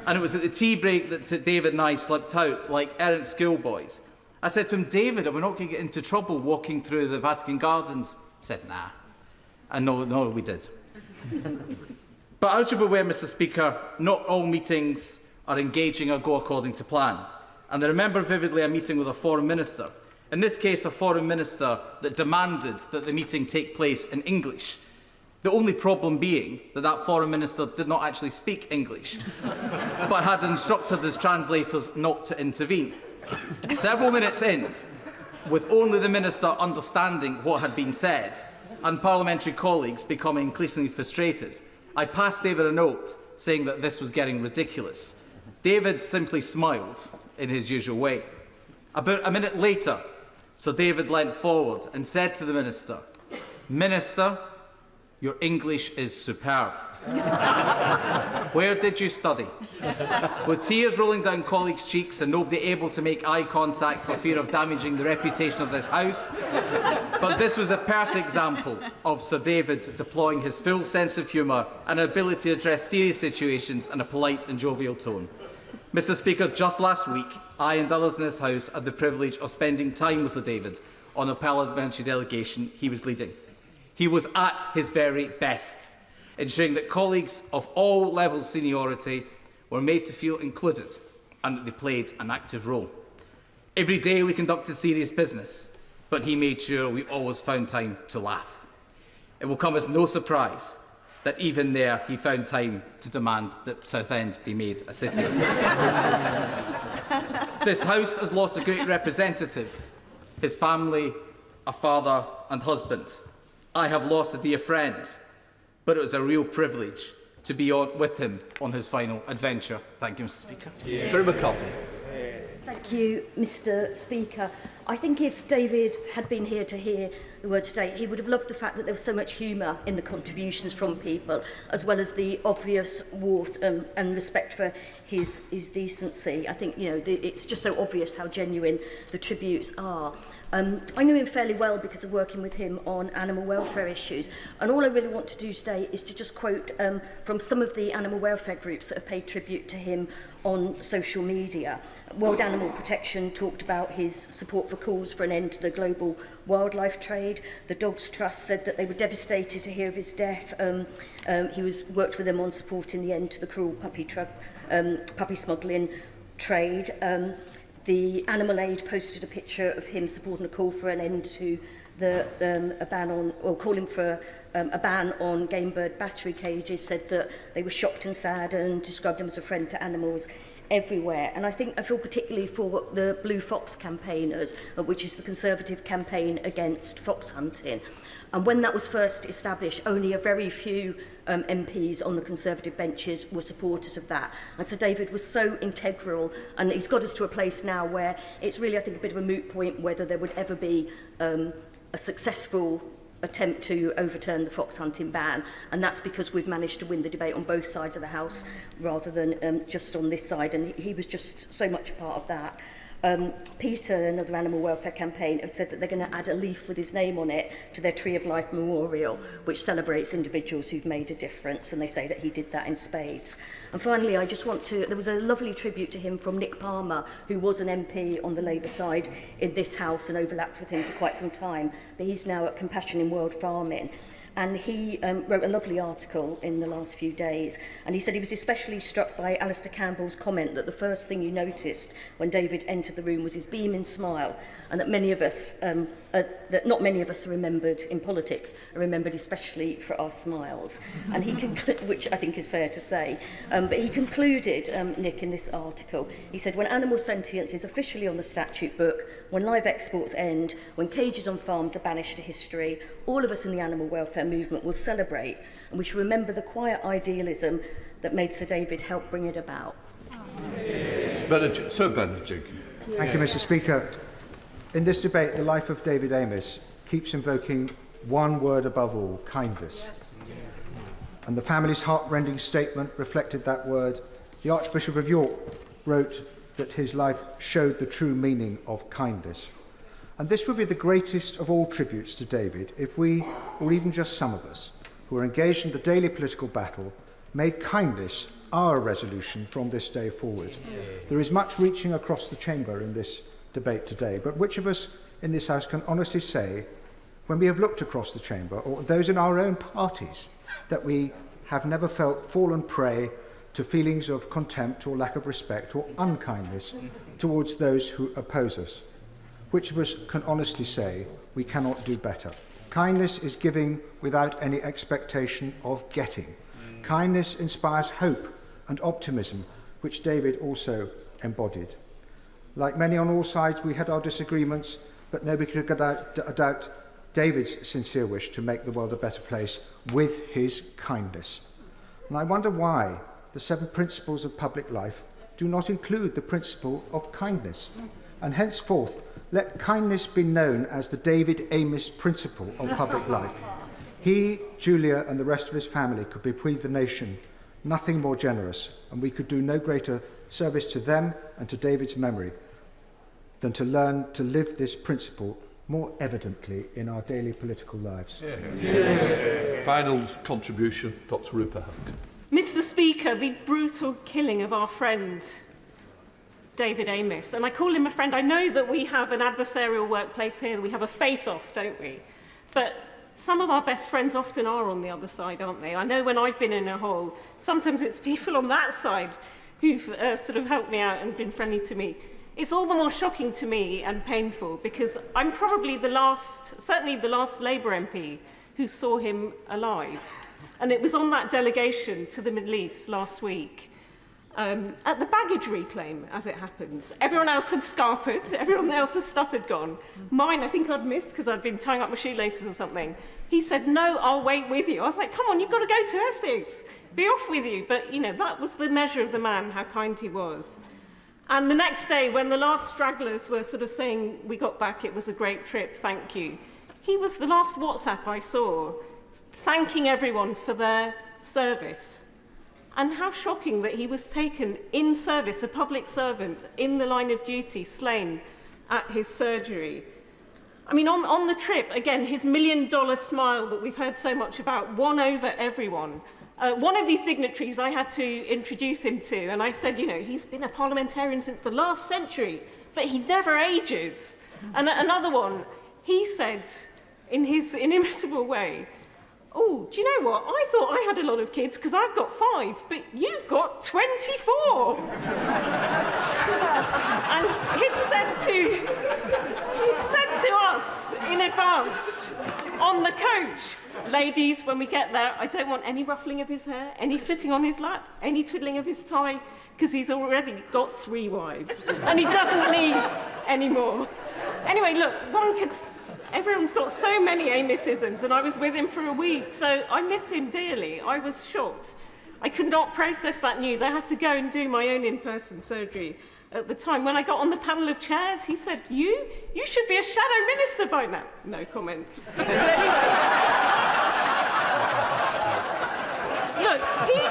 And it was at the tea break that David and I slipped out like errant schoolboys. I said to him, "David, are we not going to get into trouble walking through the Vatican gardens?" He said, "Nah." And no, we did. But as you're aware, Mr. Speaker, not all meetings are engaging or go according to plan. And I remember vividly a meeting with a foreign minister. In this case, a foreign minister that demanded that the meeting take place in English. The only problem being that that foreign minister did not actually speak English, but had instructed his translators not to intervene. Several minutes in, with only the minister understanding what had been said, and parliamentary colleagues becoming increasingly frustrated, I passed David a note saying that this was getting ridiculous. David simply smiled in his usual way. About a minute later, Sir David leant forward and said to the Minister, "Minister, your English is superb. Where did you study?" With tears rolling down colleagues' cheeks and nobody able to make eye contact for fear of damaging the reputation of this House. But this was a perfect example of Sir David deploying his full sense of humour and ability to address serious situations in a polite and jovial tone. Mr. Speaker, just last week, I and others in this House had the privilege of spending time with Sir David on a parliamentary delegation he was leading. He was at his very best, ensuring that colleagues of all levels of seniority were made to feel included and that they played an active role. Every day we conducted serious business, but he made sure we always found time to laugh. It will come as no surprise that even there he found time to demand that Southend be made a city. This House has lost a great representative, his family, a father and husband. I have lost a dear friend, but it was a real privilege to be with him on his final adventure. Thank you, Mr. Speaker. Very McCarthy. Thank you, Mr. Speaker. I think if David had been here to hear the word today, he would have loved the fact that there was so much humour in the contributions from people, as well as the obvious warmth and respect for his decency. I think, you know, it's just so obvious how genuine the tributes are. I knew him fairly well because of working with him on animal welfare issues. And all I really want to do today is to just quote from some of the animal welfare groups that have paid tribute to him on social media. World Animal Protection talked about his support for calls for an end to the global wildlife trade. The Dogs Trust said that they were devastated to hear of his death. He worked with them on supporting the end to the cruel puppy smuggling trade. The Animal Aid posted a picture of him supporting a call for an end to a ban on, or calling for a ban on game bird battery cages, said that they were shocked and sad and described him as a friend to animals everywhere. And I feel particularly for the Blue Fox campaigners, which is the Conservative campaign against fox hunting. And when that was first established, only a very few MPs on the Conservative benches were supporters of that. And Sir David was so integral, and he's got us to a place now where it's really, I think, a bit of a moot point whether there would ever be a successful attempt to overturn the fox hunting ban, and that's because we've managed to win the debate on both sides of the House rather than just on this side, and he was just so much a part of that. Peter, another animal welfare campaign, have said that they're going to add a leaf with his name on it to their Tree of Life memorial, which celebrates individuals who've made a difference, and they say that he did that in spades. And finally, I just want to, there was a lovely tribute to him from Nick Palmer, who was an MP on the Labour side in this House and overlapped with him for quite some time, but he's now at Compassion in World Farming. And he wrote a lovely article in the last few days, and he said he was especially struck by Alistair Campbell's comment that the first thing you noticed when David entered the room was his beaming smile, and that many of us, that not many of us are remembered in politics, are remembered especially for our smiles. And he which I think is fair to say, but he concluded, Nick, in this article, he said, when animal sentience is officially on the statute book, when live exports end, when cages on farms are banished to history, all of us in the animal welfare movement will celebrate, and we should remember the quiet idealism that made Sir David help bring it about. Sir Benedict. Thank you, Mr. Speaker. In this debate, the life of David Amess keeps invoking one word above all: kindness. And the family's heartrending statement reflected that word. The Archbishop of York wrote that his life showed the true meaning of kindness. And this would be the greatest of all tributes to David if we, or even just some of us, who are engaged in the daily political battle, made kindness our resolution from this day forward. There is much reaching across the chamber in this debate today, but which of us in this House can honestly say, when we have looked across the chamber, or those in our own parties, that we have never fallen prey to feelings of contempt or lack of respect or unkindness towards those who oppose us? Which of us can honestly say we cannot do better? Kindness is giving without any expectation of getting. Kindness inspires hope and optimism, which David also embodied. Like many on all sides, we had our disagreements, but nobody could doubt David's sincere wish to make the world a better place with his kindness. And I wonder why the 7 principles of public life do not include the principle of kindness. And henceforth, let kindness be known as the David Amess principle of public life. He, Julia, and the rest of his family could bequeath the nation nothing more generous, and we could do no greater service to them and to David's memory than to learn to live this principle more evidently in our daily political lives. Final contribution, Dr. Rupert. Mr. Speaker, the brutal killing of our friend David Amess, and I call him a friend. I know that we have an adversarial workplace here, we have a face-off, don't we? But some of our best friends often are on the other side, aren't they? I know when I've been in a hole, sometimes it's people on that side who've sort of helped me out and been friendly to me. It's all the more shocking to me and painful because I'm probably certainly the last Labour MP who saw him alive. And it was on that delegation to the Middle East last week, at the baggage reclaim, as it happens. Everyone else had scarpered, everyone else's stuff had gone. Mine, I think I'd missed because I'd been tying up my shoelaces or something. He said, no, I'll wait with you. I was like, come on, you've got to go to Essex. Be off with you. But, you know, that was the measure of the man, how kind he was. And the next day, when the last stragglers were sort of saying, we got back, it was a great trip, thank you, he was the last WhatsApp I saw, thanking everyone for their service. And how shocking that he was taken in service, a public servant, in the line of duty, slain at his surgery. I mean, on the trip, again, his $1 million smile that we've heard so much about won over everyone. One of these dignitaries I had to introduce him to, and I said, you know, he's been a parliamentarian since the last century, but he never ages. And another one, he said, in his inimitable way, oh, do you know what? I thought I had a lot of kids because I've got 5, but you've got 24. And he'd said to us in advance on the coach, ladies, when we get there, I don't want any ruffling of his hair, any sitting on his lap, any twiddling of his tie, because he's already got 3 wives, and he doesn't need any more. Anyway, look, everyone's got so many Amessisms, and I was with him for a week, so I miss him dearly. I was shocked. I could not process that news. I had to go and do my own in-person surgery at the time. When I got on the panel of chairs, he said, you should be a shadow minister by now. No comment. But anyway, look, he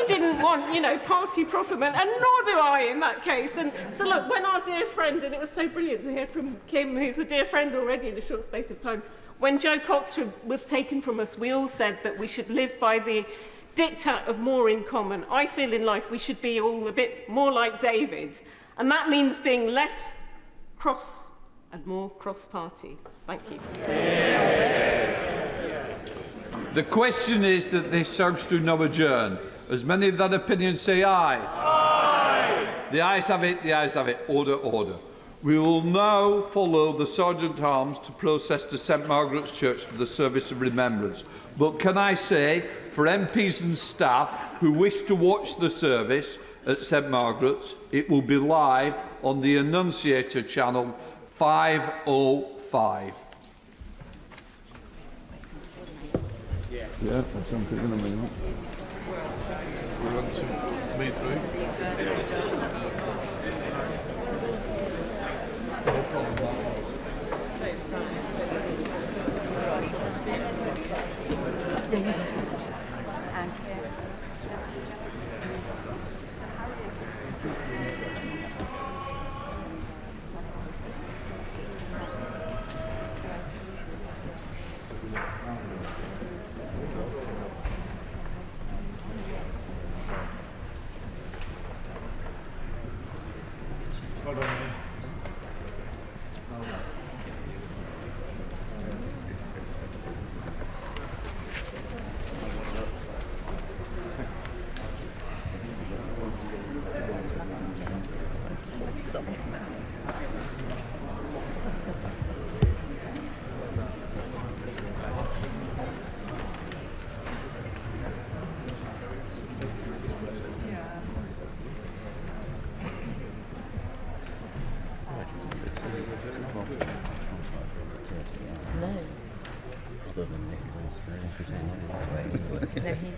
didn't want, you know, party profferment, and nor do I in that case. And so look, when our dear friend, and it was so brilliant to hear from Kim, who's a dear friend already in a short space of time, when Joe Cox was taken from us, we all said that we should live by the diktat of more in common. I feel in life we should be all a bit more like David, and that means being less cross and more cross-party. Thank you. The question is that this House do now adjourn. As many of that opinion say aye. Aye. The ayes have it, the ayes have it. Order, order. We will now follow the Sergeant at Arms to process to St Margaret's Church for the service of remembrance. But can I say, for MPs and staff who wish to watch the service at St Margaret's, it will be live on the Annunciator channel 505. Yeah, that sounds good, doesn't it? We want to meet through. No, he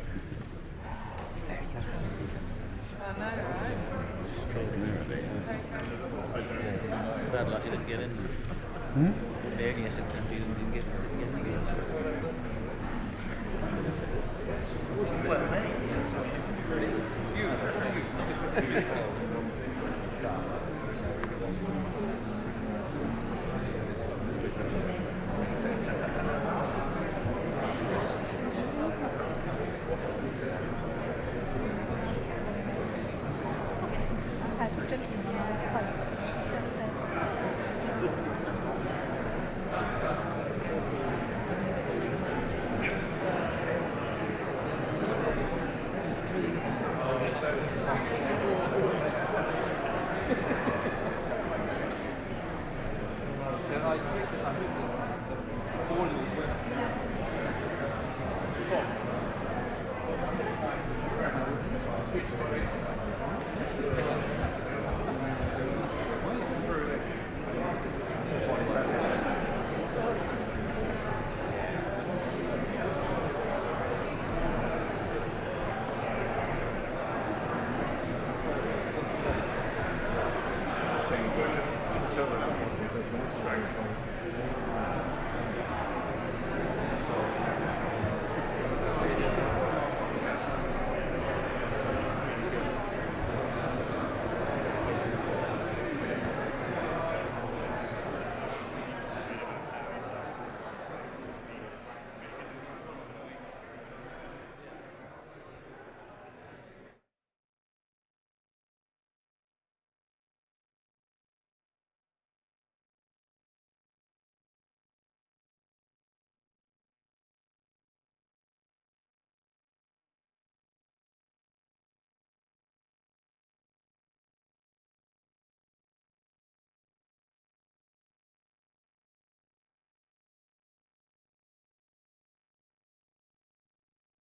Bad luck he didn't get in. The only Essex MP didn't get in.